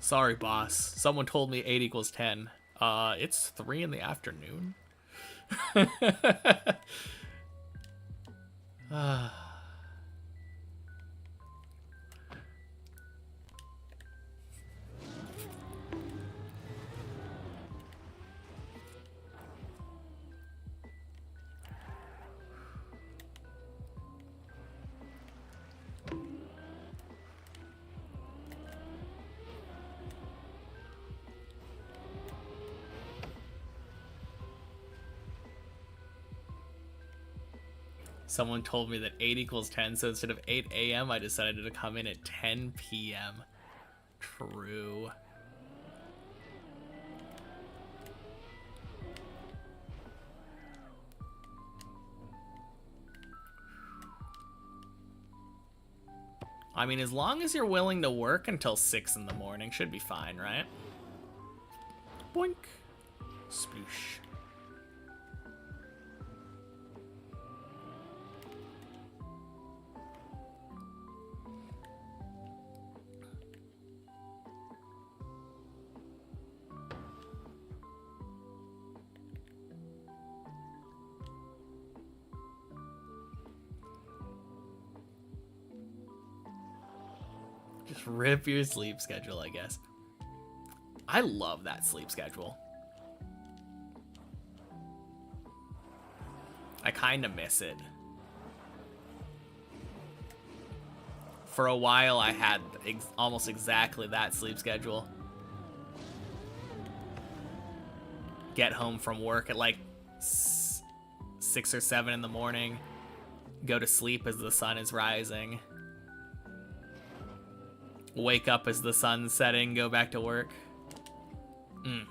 Sorry, boss. Someone told me 8 equals 10. It's 3 in the afternoon. Someone told me that 8 equals 10, so instead of 8 a.m., I decided to come in at 10 p.m. True. I mean, as long as you're willing to work until 6 in the morning, should be fine, right? Boink. Sploosh. Just rip your sleep schedule, I guess. I love that sleep schedule. I kind of miss it. For a while, I had almost exactly that sleep schedule. Get home from work at like 6 or 7 in the morning. Go to sleep as the sun is rising. Wake up as the sun's setting, go back to work. I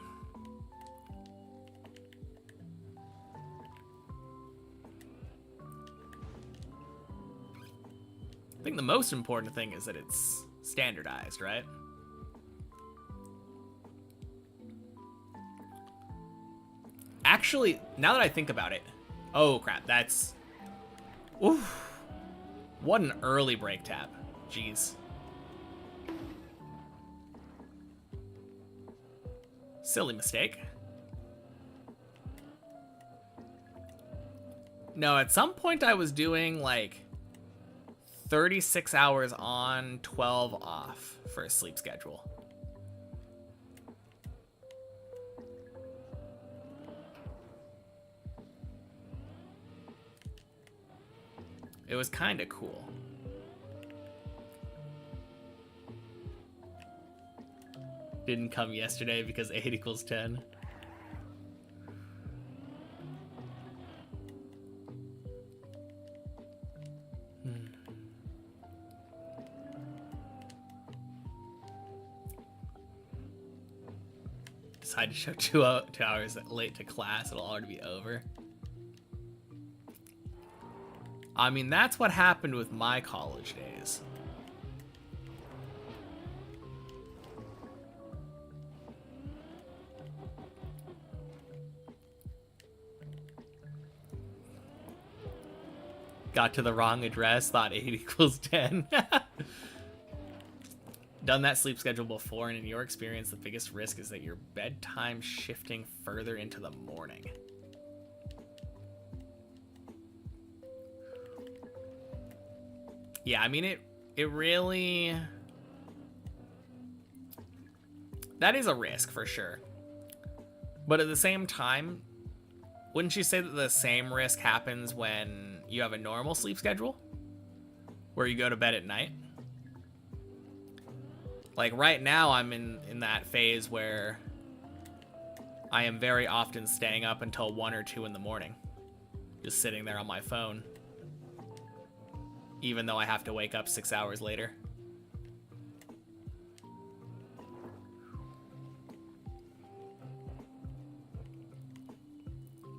think the most important thing is that it's standardized, right? Actually, now that I think about it, oh crap, that's... Oof. What an early break tap. Jeez. Silly mistake. No, at some point I was doing like 36 hours on, 12 off for a sleep schedule. It was kind of cool. Didn't come yesterday because 8 equals 10. Decide to show 2 hours late to class, it'll already be over. I mean, that's what happened with my college days. Got to the wrong address, thought 8 equals 10. Done that sleep schedule before, and in your experience, the biggest risk is that your bedtime shifting further into the morning. Yeah, I mean, it really... That is a risk, for sure. But at the same time, wouldn't you say that the same risk happens when you have a normal sleep schedule? Where you go to bed at night? Like, right now, I'm in that phase where I am very often staying up until 1 or 2 in the morning. Just sitting there on my phone. Even though I have to wake up 6 hours later.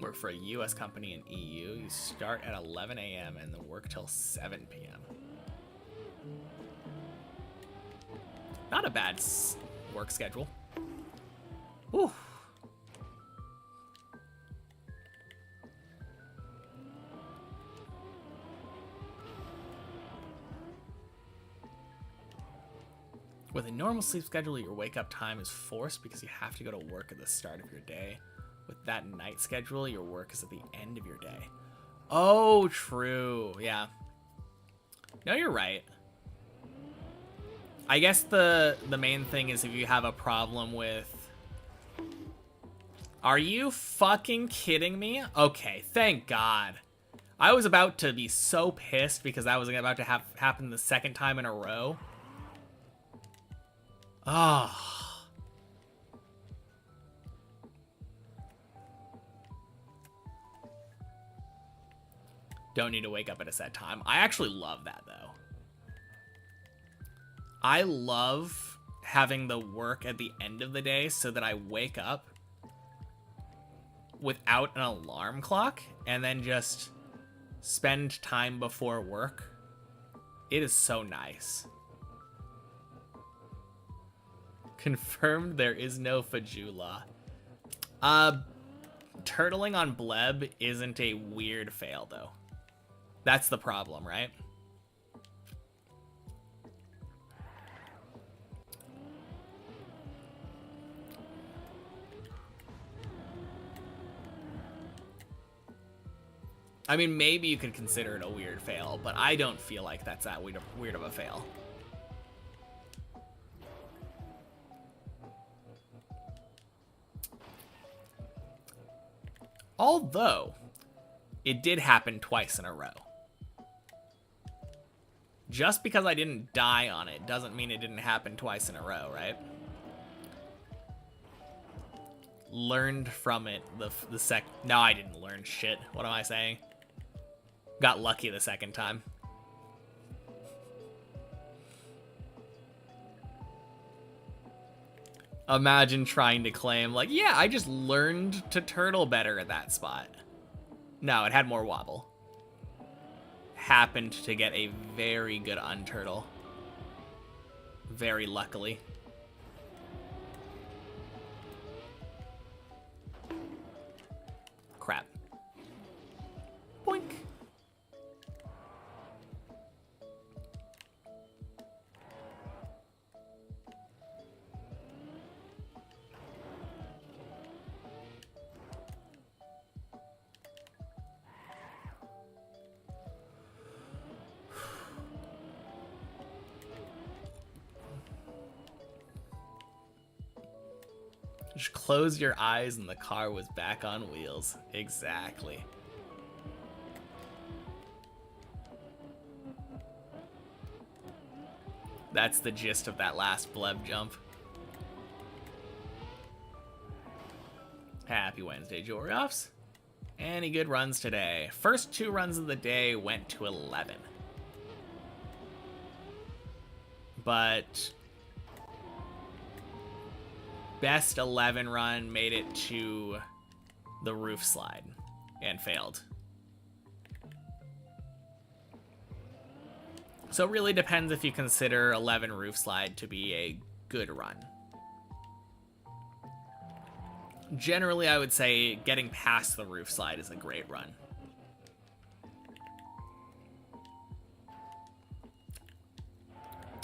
Work for a US company in EU. You start at 11 a.m. and then work till 7 p.m. Not a bad work schedule. Whew. With a normal sleep schedule, your wake-up time is forced because you have to go to work at the start of your day. With that night schedule, your work is at the end of your day. Oh, true. Yeah. No, you're right. I guess the main thing is if you have a problem with... Are you fucking kidding me? Okay, thank God. I was about to be so pissed because that was about to happen the second time in a row. Ah. Don't need to wake up at a set time. I actually love that, though. I love having the work at the end of the day so that I wake up without an alarm clock and then just spend time before work. It is so nice. Confirmed there is no Fajula. Turtling on Bleb isn't a weird fail, though. That's the problem, right? I mean, maybe you could consider it a weird fail, but I don't feel like that's that weird of a fail. Although, it did happen twice in a row. Just because I didn't die on it doesn't mean it didn't happen twice in a row, right? Learned from it No, I didn't learn shit. What am I saying? Got lucky the second time. Imagine trying to claim, like, yeah, I just learned to turtle better at that spot. No, it had more wobble. Happened to get a very good unturtle. Very luckily. Crap. Boink. Just close your eyes and the car was back on wheels. Exactly. That's the gist of that last bleb jump. Happy Wednesday, Jorioffs. Any good runs today? First 2 runs of the day went to 11. But best 11 run made it to the roof slide and failed. So it really depends if you consider 11 roof slide to be a good run. Generally, I would say getting past the roof slide is a great run.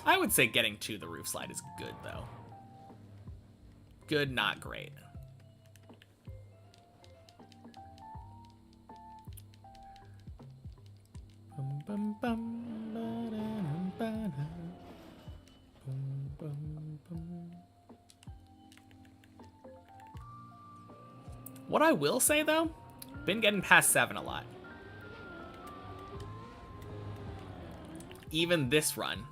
I would say getting to the roof slide is good, though. Good, not great. Bum, bum, bum, ba-da-dum, ba-da. Bum, bum, bum. What I will say, though, been getting past 7 a lot. Even this run,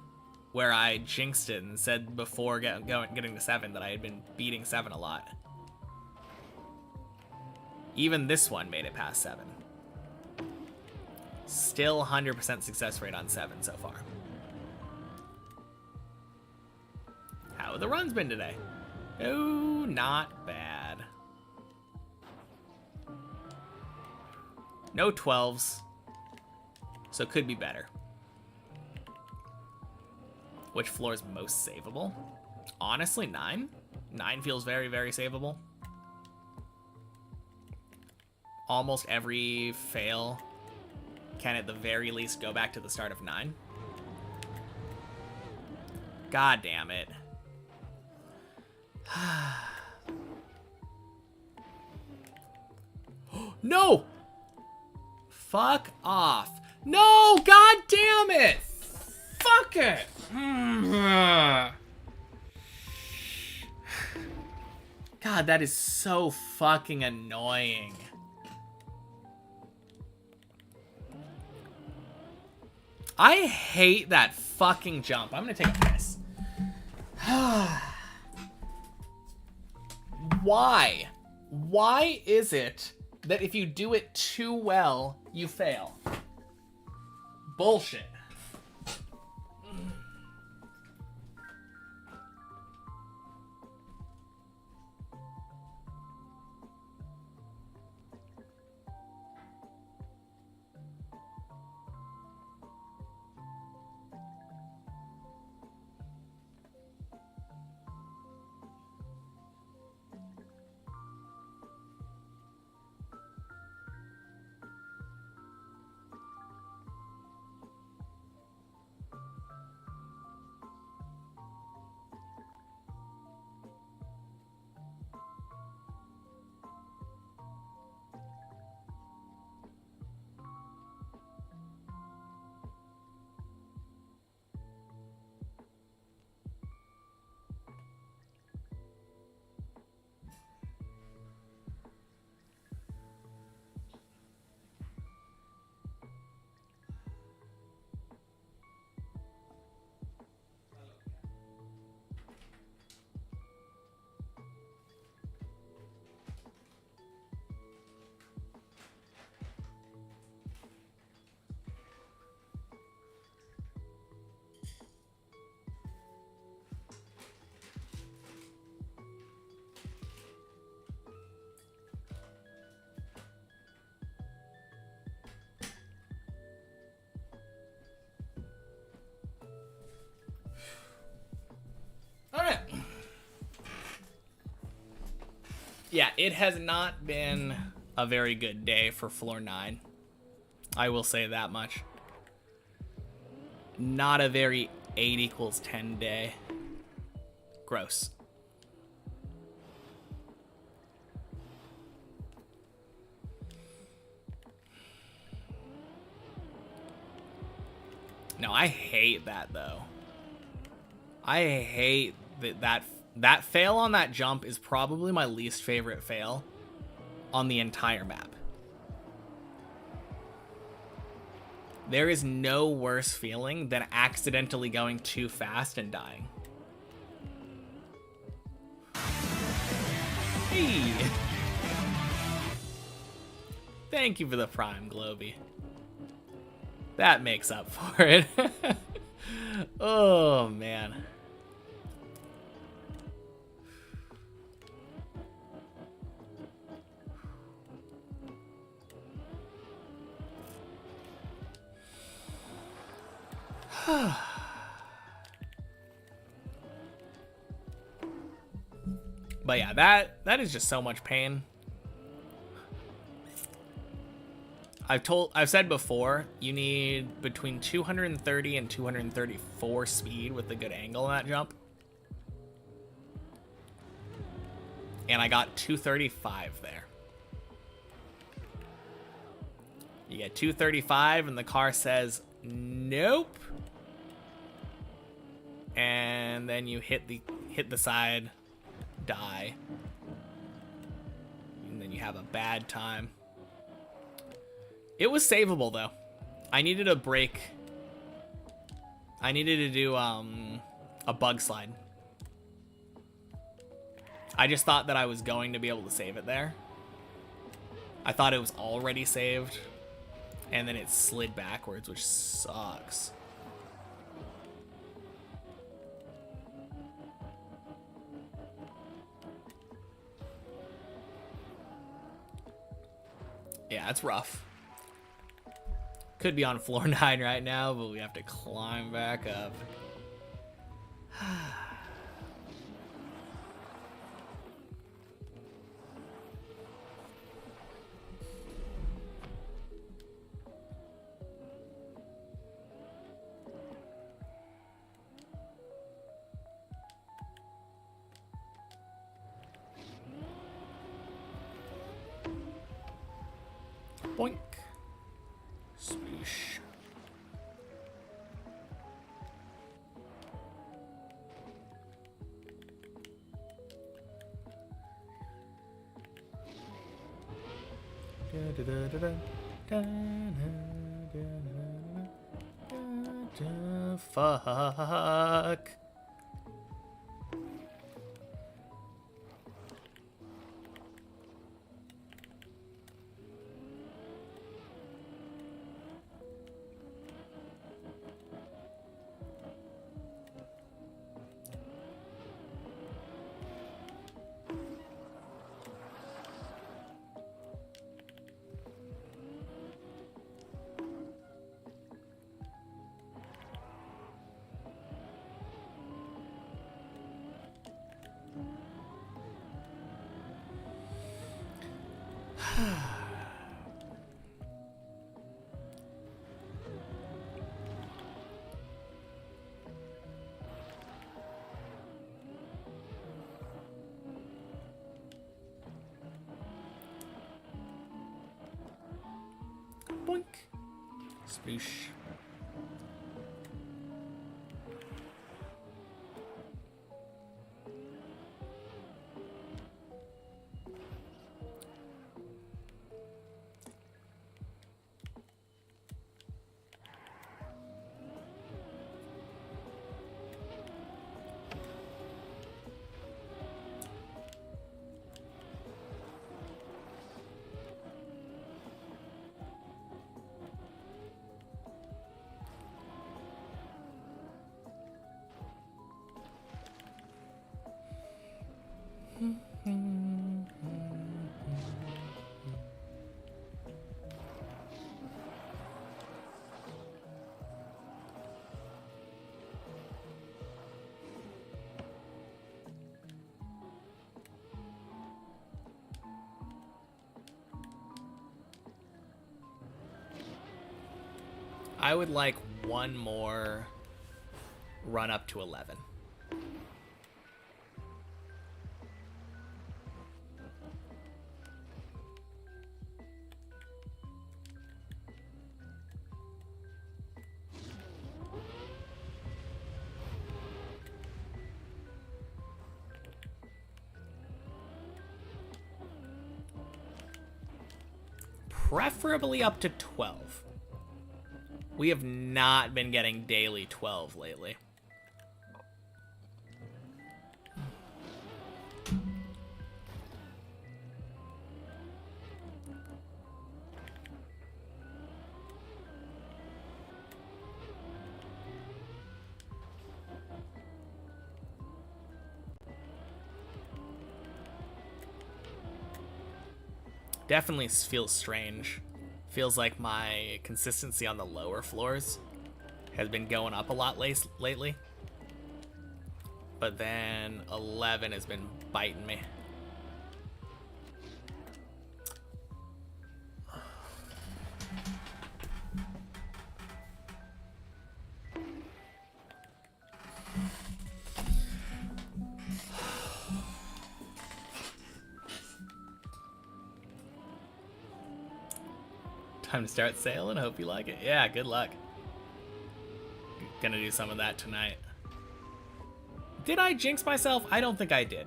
where I jinxed it and said before getting to 7 that I had been beating 7 a lot. Even this one made it past 7. Still 100% success rate on 7 so far. How have the runs been today? Oh, not bad. No 12s, so could be better. Which floor is most savable? Honestly, 9. 9 feels very, very savable. Almost every fail can at the very least go back to the start of 9. God damn it. No! Fuck off. No! God damn it! Fuck it! God, that is so fucking annoying. I hate that fucking jump. I'm gonna take a piss. Why? Why is it that if you do it too well, you fail? Bullshit. Alright. Yeah, it has not been a very good day for floor 9. I will say that much. Not a very 8 equals 10 day. Gross. No, I hate that though. I hate that fail on that jump is probably my least favorite fail on the entire map. There is no worse feeling than accidentally going too fast and dying. Hey! Thank you for the Prime, Globey. That makes up for it. Oh, man. But yeah, that is just so much pain. I've said before, you need between 230 and 234 speed with a good angle in that jump. And I got 235 there. You get 235 and the car says nope. And then you hit the side, die. And then you have a bad time. It was savable though. I needed a break. I needed to do a bug slide. I just thought that I was going to be able to save it there. I thought it was already saved. And then it slid backwards, which sucks. Yeah, it's rough. Could be on floor 9 right now, but we have to climb back up. Boink. Swish. Fuck. Boink. Sploosh. I would like one more run up to 11. Preferably up to 12. We have not been getting daily 12 lately. Definitely feels strange. Feels like my consistency on the lower floors has been going up a lot lately. But then 11 has been biting me. Time to start sailing. Hope you like it. Yeah, good luck. Gonna do some of that tonight. Did I jinx myself? I don't think I did.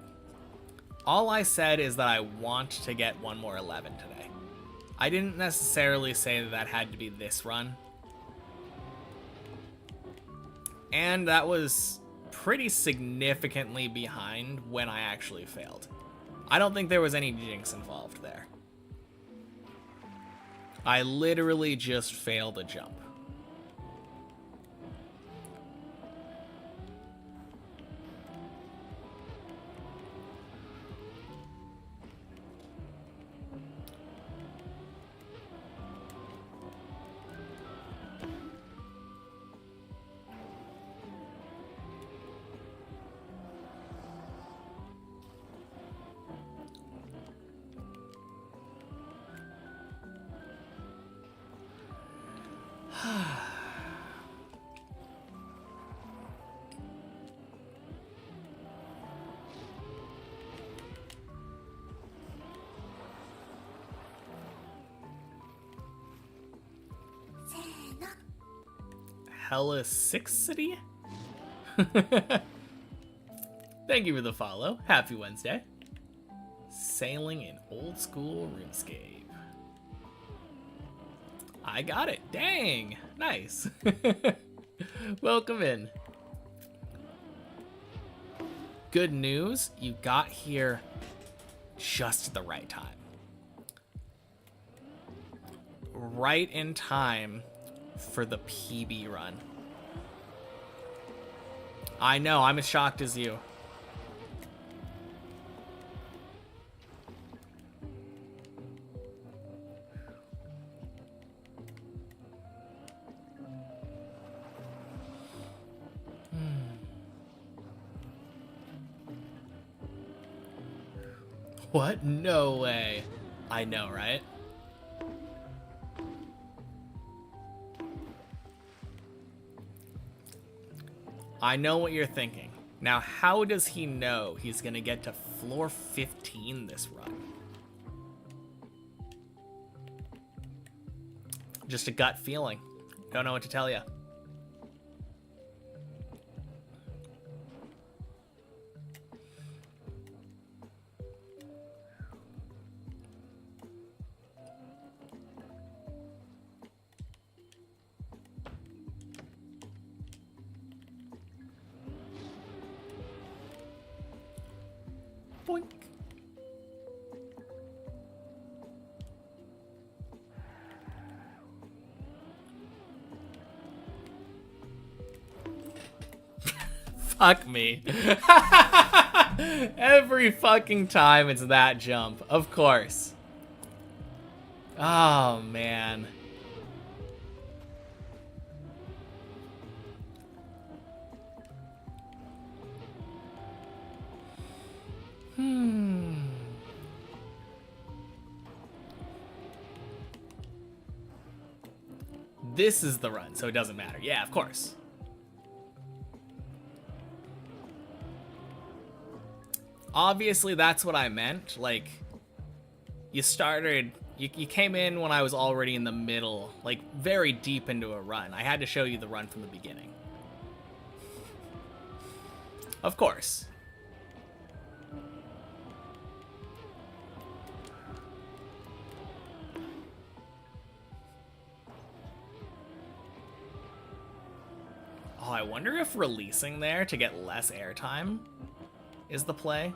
All I said is that I want to get one more 11 today. I didn't necessarily say that that had to be this run. And that was pretty significantly behind when I actually failed. I don't think there was any jinx involved there. I literally just failed a jump. Helicity? Thank you for the follow. Happy Wednesday. Sailing in old school RuneScape. I got it. Dang. Nice. Welcome in. Good news. You got here just at the right time. Right in time for the PB run. I know, I'm as shocked as you. What? No way. I know, right? I know what you're thinking. Now, how does he know he's gonna get to floor 15 this run? Just a gut feeling. Don't know what to tell you. Boink. Fuck me. Every fucking time it's that jump. Of course. Oh, man. This is the run, so it doesn't matter. Yeah, of course. Obviously, that's what I meant. Like, you started... You came in when I was already in the middle, like, very deep into a run. I had to show you the run from the beginning. Of course. Oh, I wonder if releasing there to get less airtime is the play.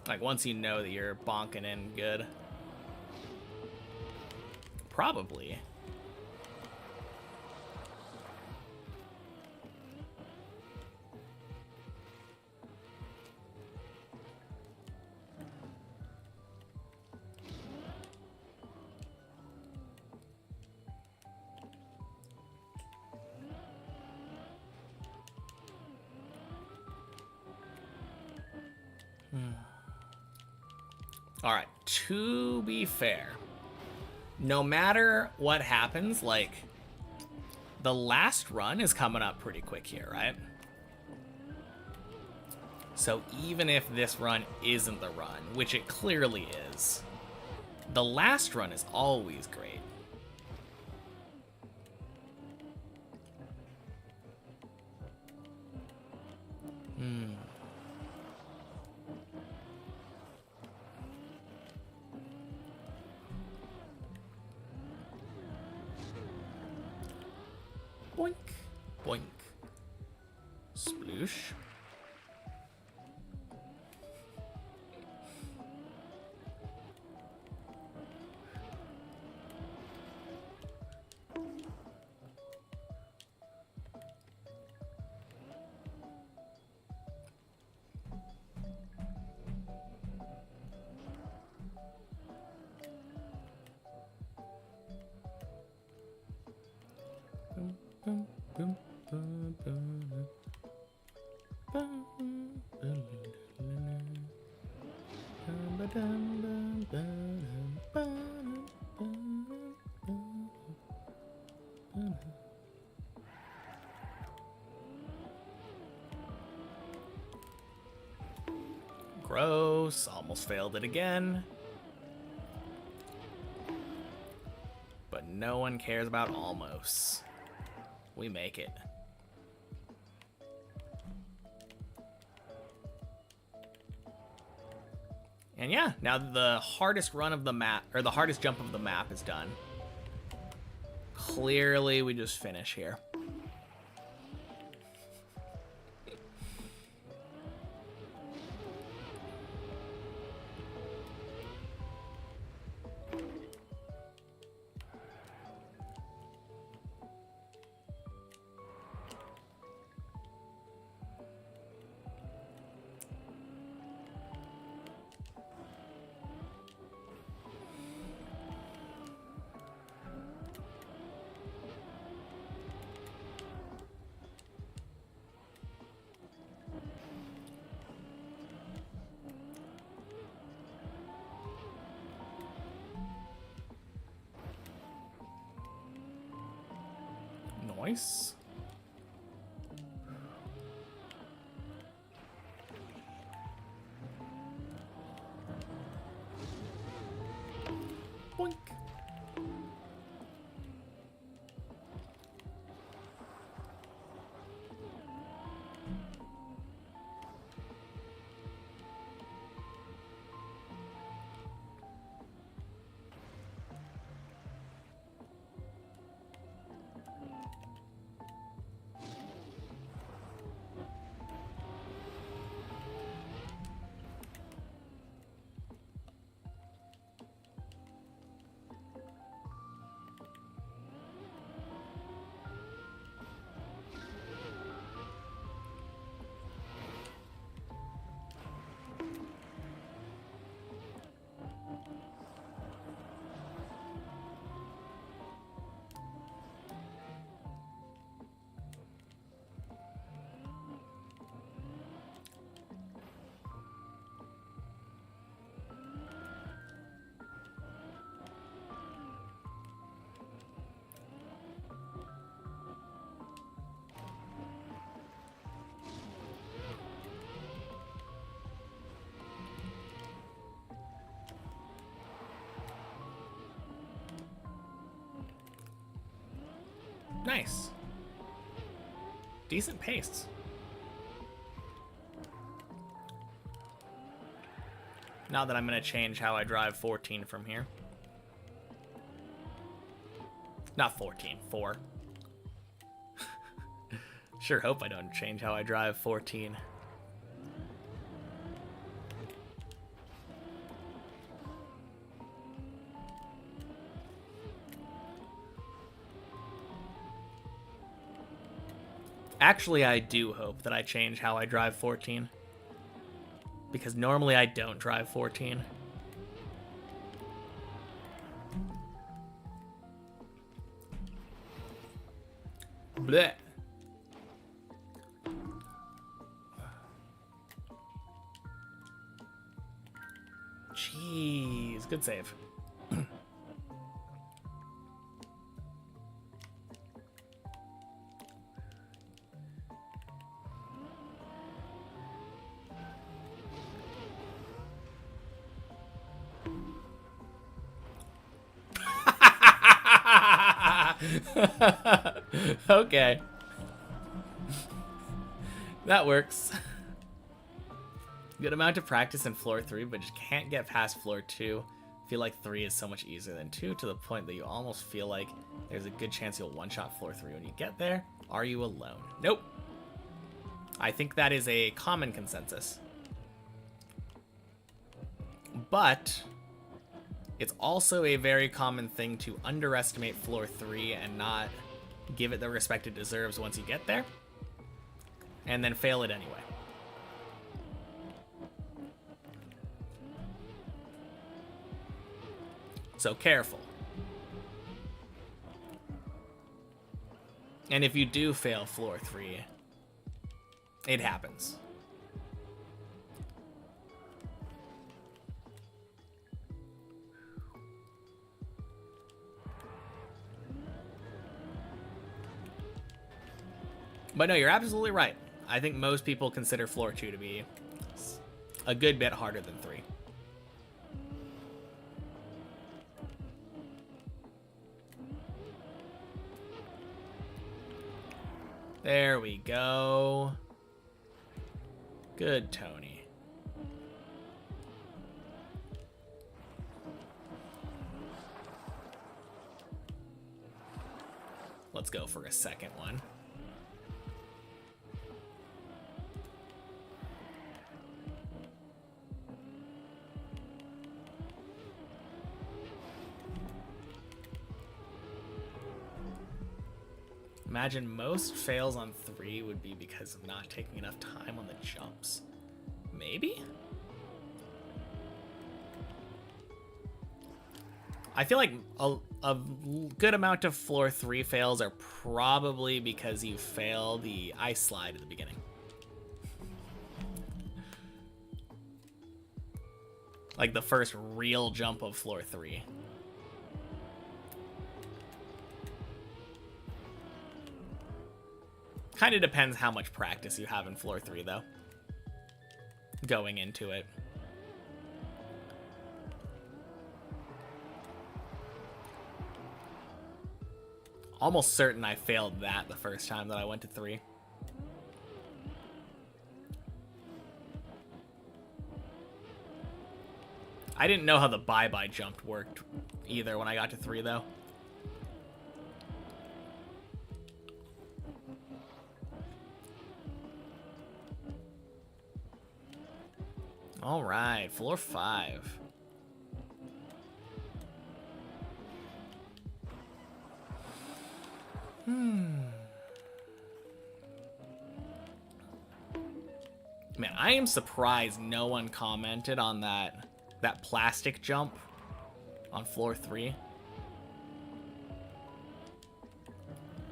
Like, once you know that you're bonking in good. Probably. All right, to be fair, no matter what happens, like, the last run is coming up pretty quick here, right? So even if this run isn't the run, which it clearly is, the last run is always great. Boink, boink, sploosh. Gross, almost failed it again. But no one cares about almost. We make it. And yeah, now the hardest run of the map, or the hardest jump of the map is done. Clearly, we just finish here. Nice. Boink. Nice. Decent pace. Now that I'm going to change how I drive 14 from here. Not 14, 4. Sure hope I don't change how I drive 14. Actually, I do hope that I change how I drive 14. Because normally I don't drive 14. Blech. Jeez, good save. Okay. That works. Good amount of practice in floor 3, but just can't get past floor 2. I feel like 3 is so much easier than 2, to the point that you almost feel like there's a good chance you'll one-shot floor 3 when you get there. Are you alone? Nope. I think that is a common consensus. But it's also a very common thing to underestimate floor 3 and not give it the respect it deserves once you get there, and then fail it anyway. So careful. And if you do fail floor 3, it happens. But no, you're absolutely right. I think most people consider floor 2 to be a good bit harder than 3. There we go. Good, Tony. Let's go for a second one. Imagine most fails on 3 would be because of not taking enough time on the jumps. Maybe? I feel like a good amount of floor 3 fails are probably because you fail the ice slide at the beginning. Like the first real jump of floor 3. Kind of depends how much practice you have in floor 3, though. Going into it. Almost certain I failed that the first time that I went to 3. I didn't know how the bye-bye jump worked either when I got to 3, though. All right, floor 5. Man, I am surprised no one commented on that plastic jump on floor 3.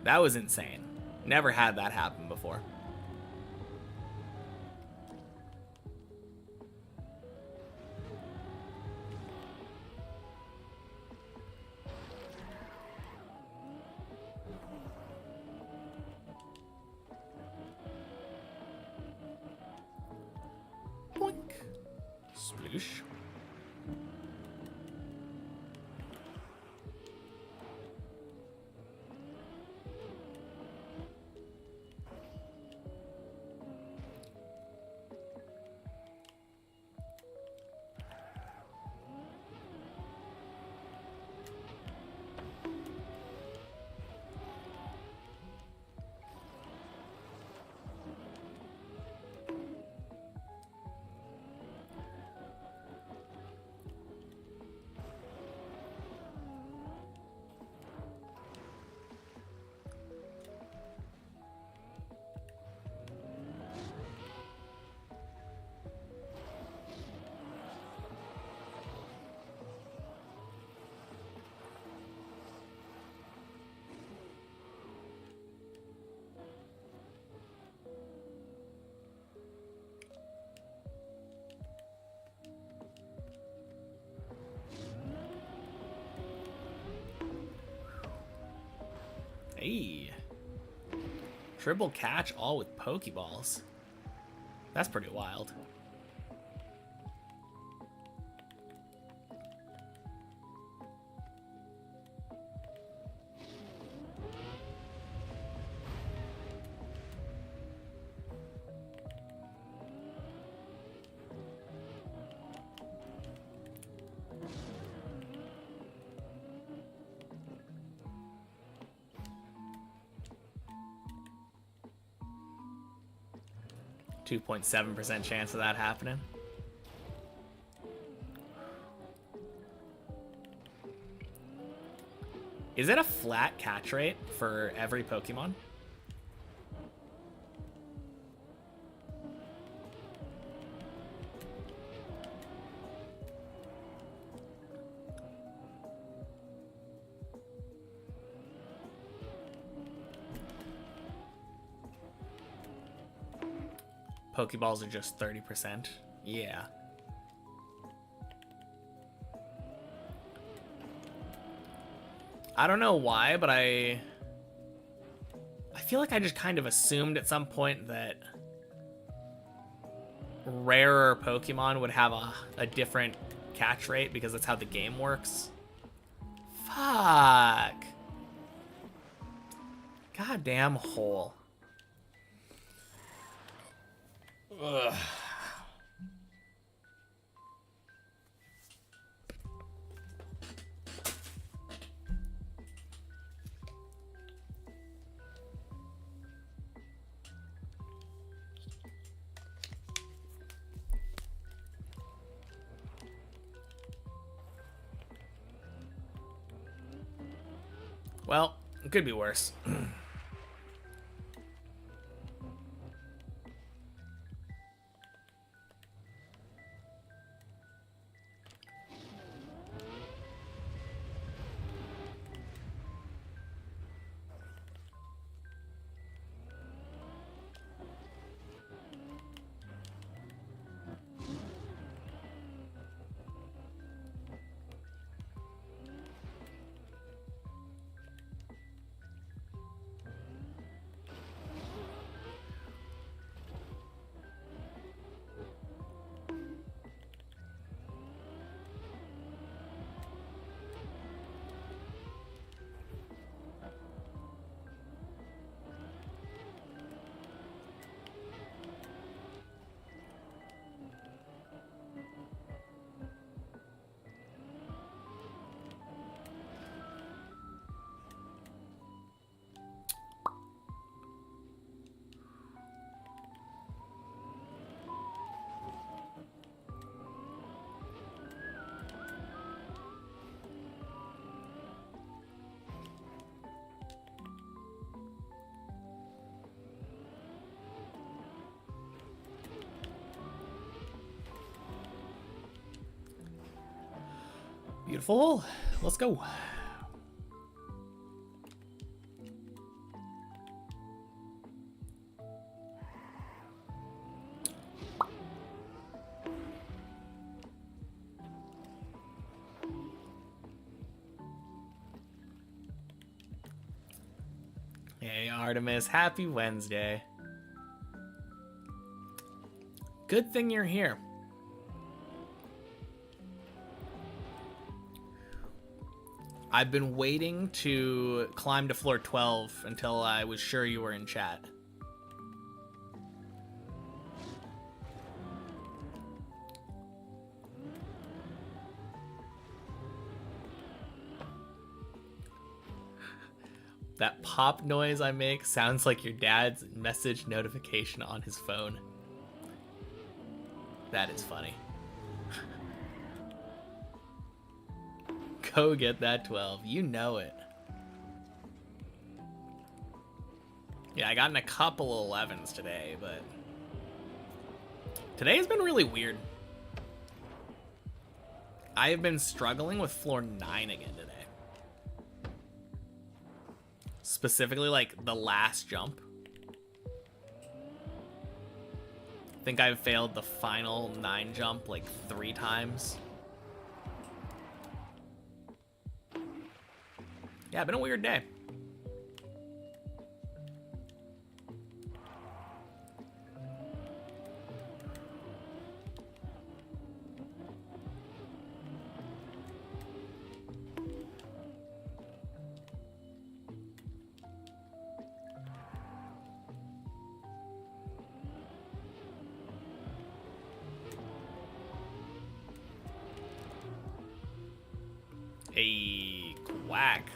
That was insane. Never had that happen before. Boink. Sploosh. Hey. Triple catch all with Pokeballs. That's pretty wild. .7% chance of that happening. Is it a flat catch rate for every Pokemon? Pokeballs are just 30%. Yeah. I don't know why, but I feel like I just kind of assumed at some point that rarer Pokemon would have a different catch rate because that's how the game works. Fuck. Goddamn hole. Ugh. Well, it could be worse. Beautiful. Let's go. Hey, Artemis. Happy Wednesday. Good thing you're here. I've been waiting to climb to floor 12 until I was sure you were in chat. That pop noise I make sounds like your dad's message notification on his phone. That is funny. Go get that 12. You know it. Yeah, I got in a couple of 11s today, but today has been really weird. I have been struggling with floor 9 again today. Specifically, like, the last jump. I think I've failed the final 9 jump, like, 3 times. Yeah, been a weird day. A quack.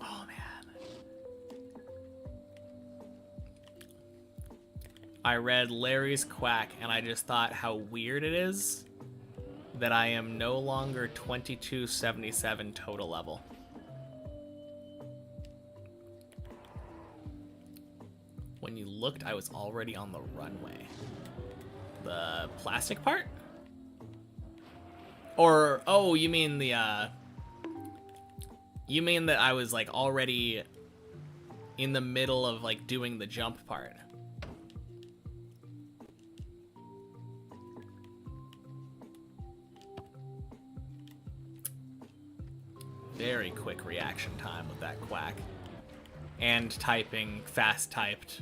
Oh man. I read Larry's Quack and I just thought how weird it is that I am no longer 2277 total level. When you looked, I was already on the runway. The plastic part? Or, oh, you mean the, you mean that I was, like, already in the middle of, like, doing the jump part. Very quick reaction time with that quack. And typing, fast typed.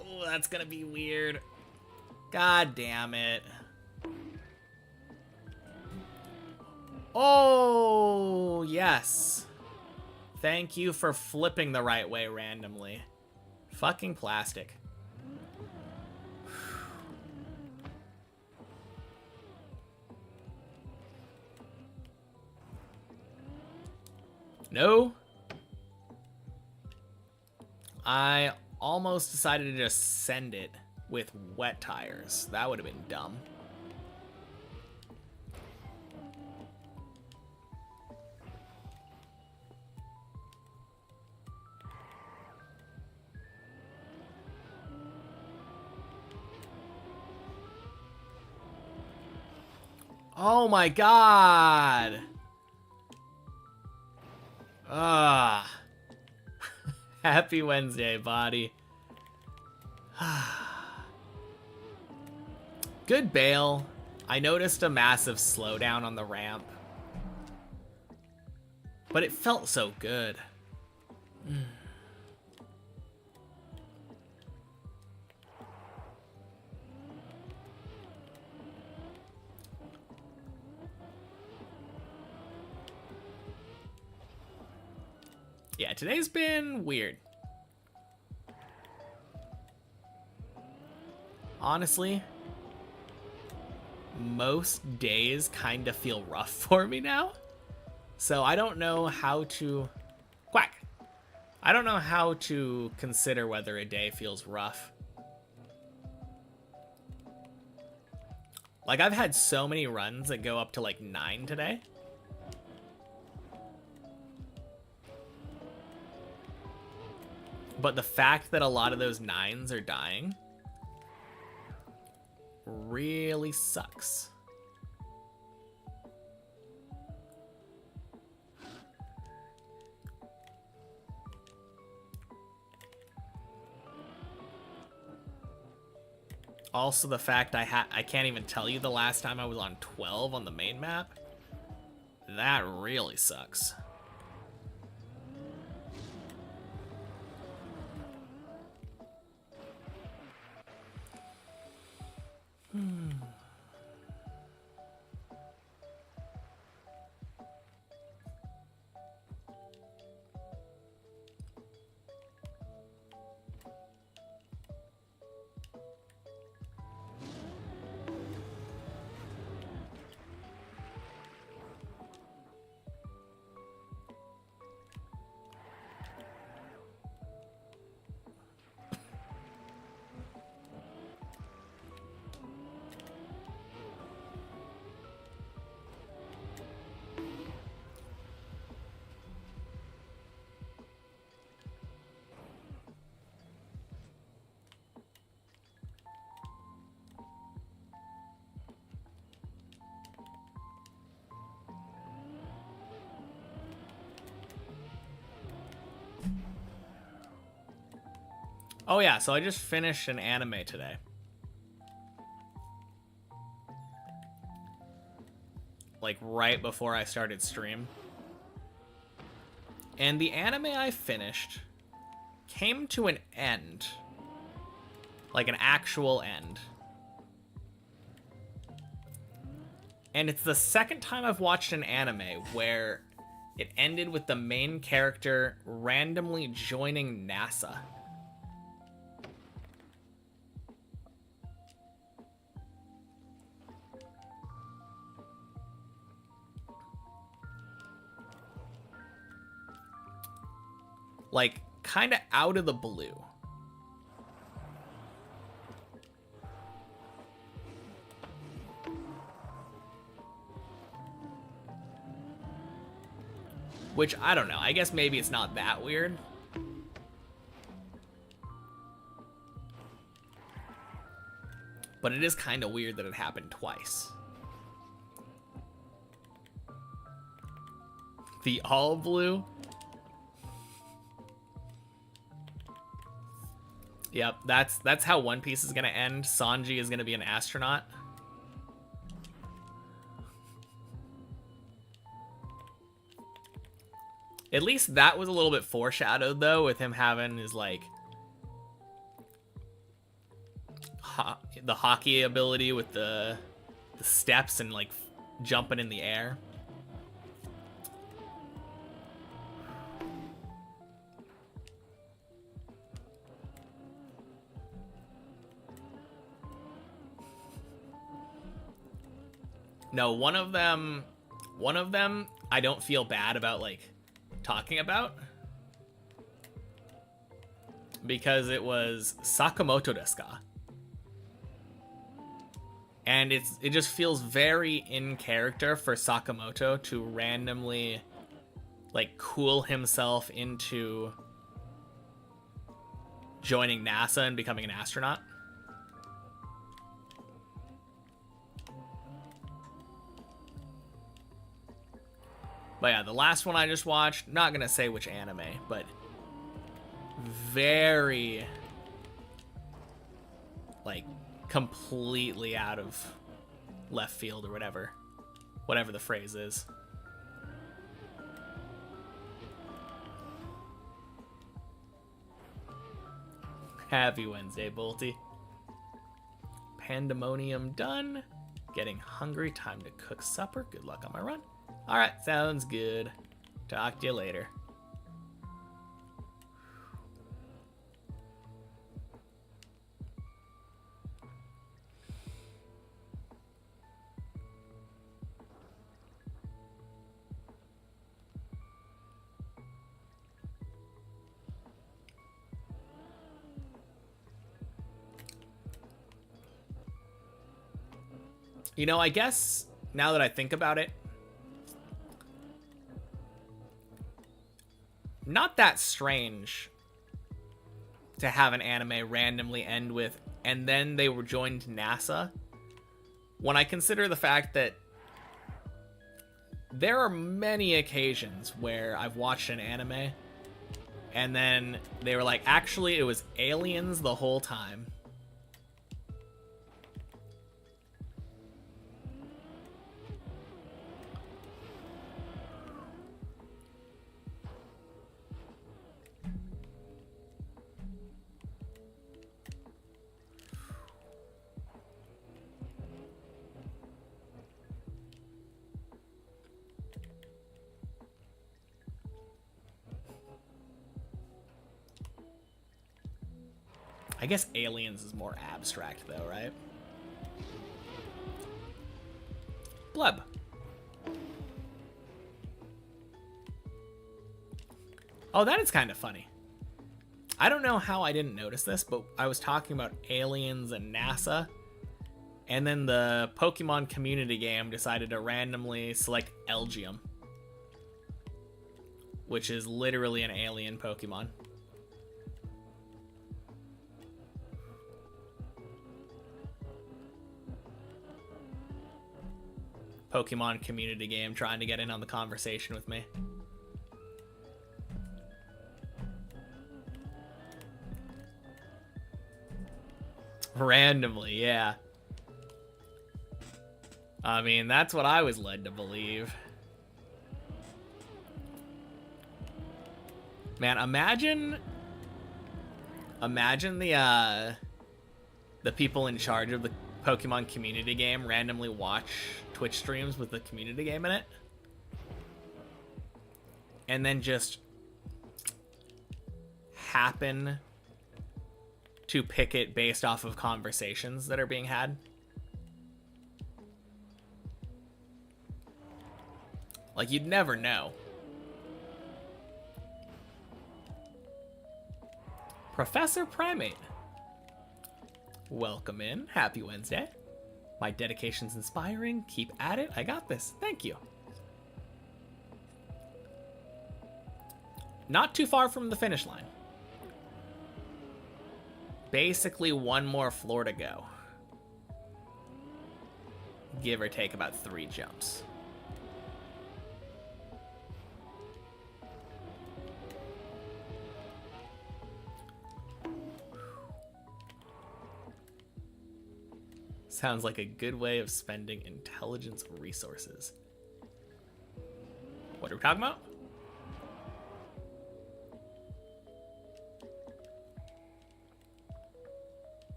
Oh, that's gonna be weird. God damn it. Oh, yes. Thank you for flipping the right way randomly. Fucking plastic. No. I almost decided to just send it with wet tires. That would have been dumb. Oh my god! Ah. Happy Wednesday, body. Good bail. I noticed a massive slowdown on the ramp. But it felt so good. Yeah, today's been weird. Honestly, most days kind of feel rough for me now. So I don't know how to... Quack! I don't know how to consider whether a day feels rough. Like, I've had so many runs that go up to like 9 today. But the fact that a lot of those 9s are dying really sucks. Also, the fact I can't even tell you the last time I was on 12 on the main map. That really sucks. Oh yeah, so I just finished an anime today. Like right before I started stream. And the anime I finished came to an end. Like an actual end. And it's the second time I've watched an anime where it ended with the main character randomly joining NASA. Like, kind of out of the blue. Which, I don't know. I guess maybe it's not that weird. But it is kind of weird that it happened twice. The all blue? Yep, that's how One Piece is gonna end. Sanji is gonna be an astronaut. At least that was a little bit foreshadowed, though, with him having his, like, the hockey ability with the steps and, like, jumping in the air. No, one of them, I don't feel bad about, like, talking about. Because it was Sakamoto desu ka? And it just feels very in character for Sakamoto to randomly, like, cool himself into joining NASA and becoming an astronaut. But yeah, the last one I just watched, not gonna say which anime, but very, like, completely out of left field or whatever the phrase is. Happy Wednesday, Bolty. Pandemonium done. Getting hungry, time to cook supper. Good luck on my run. Alright, sounds good. Talk to you later. You know, I guess now that I think about it, not that strange to have an anime randomly end with, and then they were joined NASA, when I consider the fact that there are many occasions where I've watched an anime, and then they were like, actually, it was aliens the whole time. I guess aliens is more abstract, though, right? Bleb. Oh, that is kind of funny. I don't know how I didn't notice this, but I was talking about aliens and NASA, and then the Pokemon community game decided to randomly select Elgium, which is literally an alien Pokemon. Pokemon community game trying to get in on the conversation with me. Randomly, yeah. I mean, that's what I was led to believe. Man, imagine the people in charge of the Pokemon community game randomly watch Twitch streams with the community game in it. And then just happen to pick it based off of conversations that are being had. Like, you'd never know. Professor Primate. Welcome in. Happy Wednesday. My dedication's inspiring. Keep at it. I got this. Thank you. Not too far from the finish line. Basically one more floor to go. Give or take about 3 jumps. Sounds like a good way of spending intelligence resources. What are we talking about?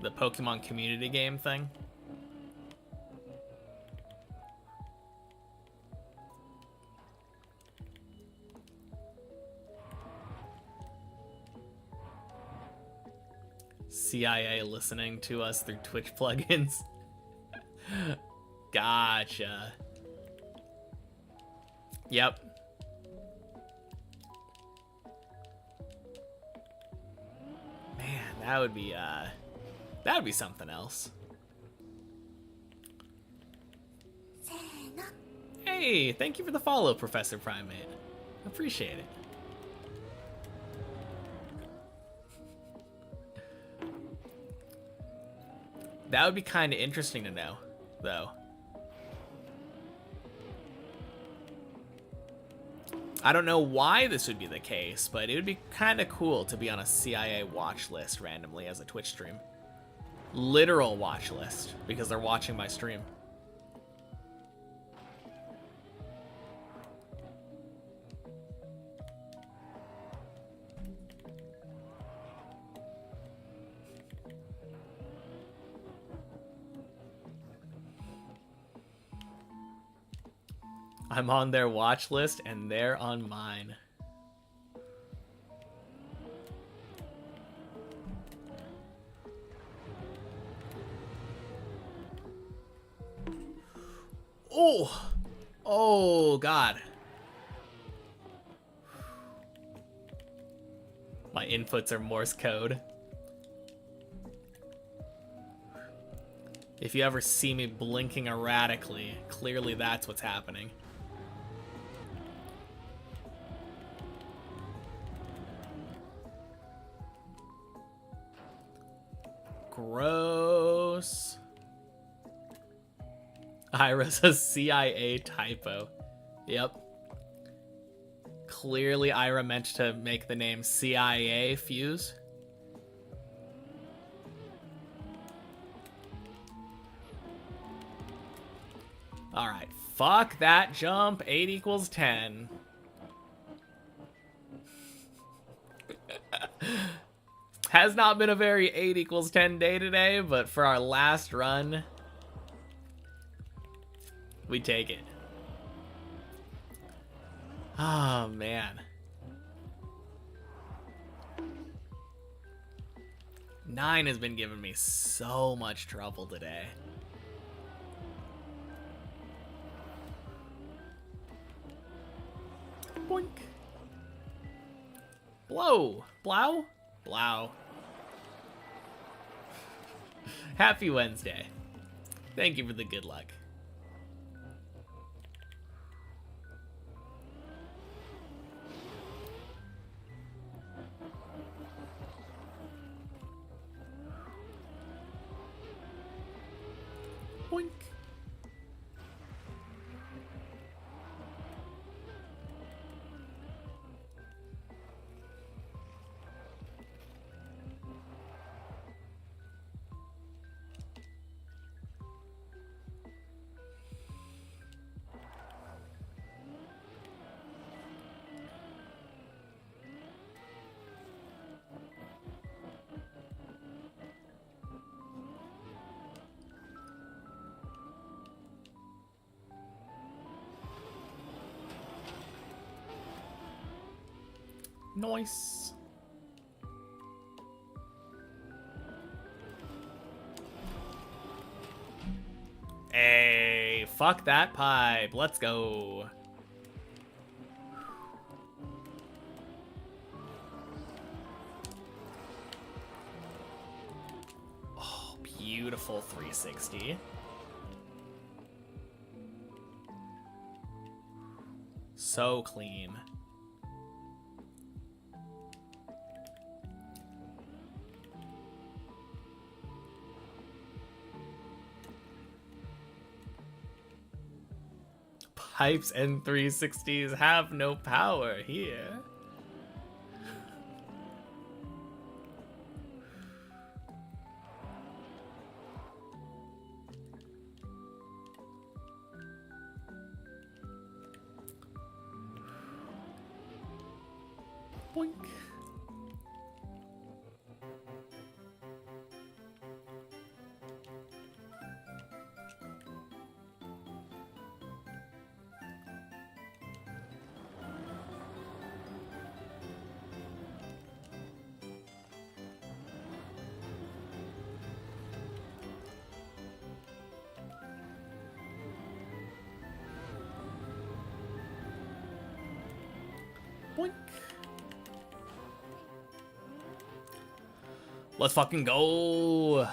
The Pokemon community game thing? CIA listening to us through Twitch plugins. Gotcha. Yep. Man, that would be something else. Hey, thank you for the follow, Professor Primate. Appreciate it. That would be kind of interesting to know, though. I don't know why this would be the case, but it would be kind of cool to be on a CIA watch list randomly as a Twitch stream. Literal watch list, because they're watching my stream. I'm on their watch list and they're on mine. Oh! Oh, God. My inputs are Morse code. If you ever see me blinking erratically, clearly that's what's happening. Gross. Ira's a CIA typo. Yep. Clearly Ira meant to make the name CIA Fuse. Alright, fuck that jump. 8 equals 10. Has not been a very 8 equals 10 day today, but for our last run, we take it. Oh, man. 9 has been giving me so much trouble today. Boink. Blow. Blow? Blow. Happy Wednesday. Thank you for the good luck. Boink. Nice. Hey, fuck that pipe. Let's go. Oh, beautiful 360. So clean. Pipes and 360s have no power here. Boink. Boink. Let's fucking go.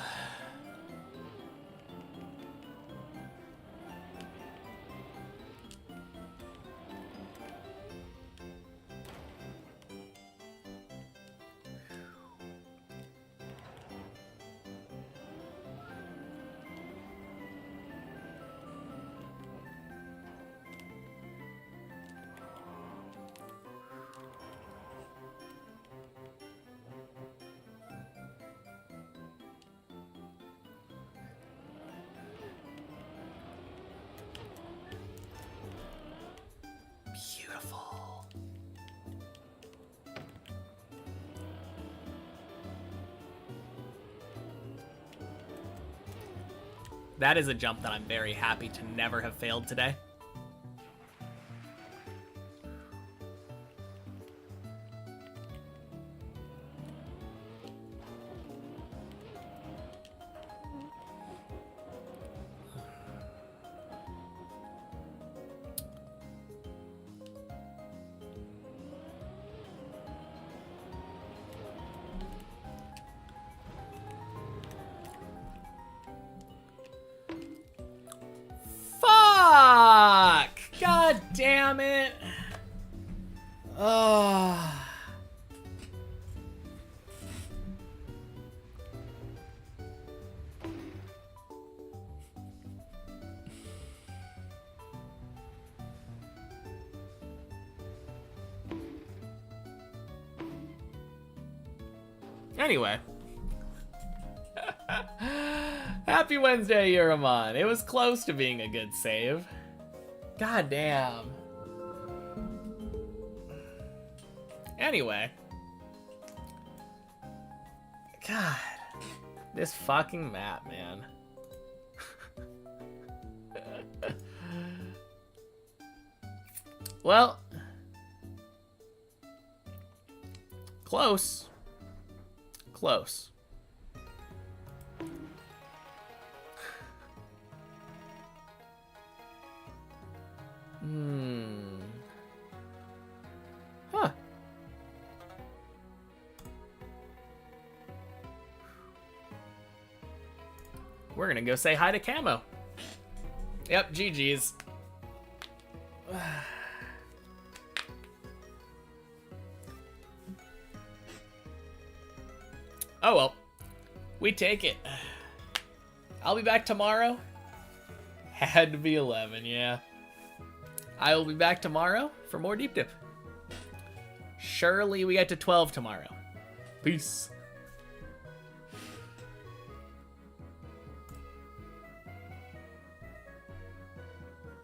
Beautiful. That is a jump that I'm very happy to never have failed today. Fuck! God damn it! Oh. Anyway. Happy Wednesday, Yuramon. It was close to being a good save. God damn. Anyway. God. This fucking map, man. Well. Close. Close. Huh. We're gonna go say hi to Camo. Yep, GG's. Oh well. We take it. I'll be back tomorrow. Had to be 11, yeah. I will be back tomorrow for more Deep Dip. Surely we get to 12 tomorrow. Peace.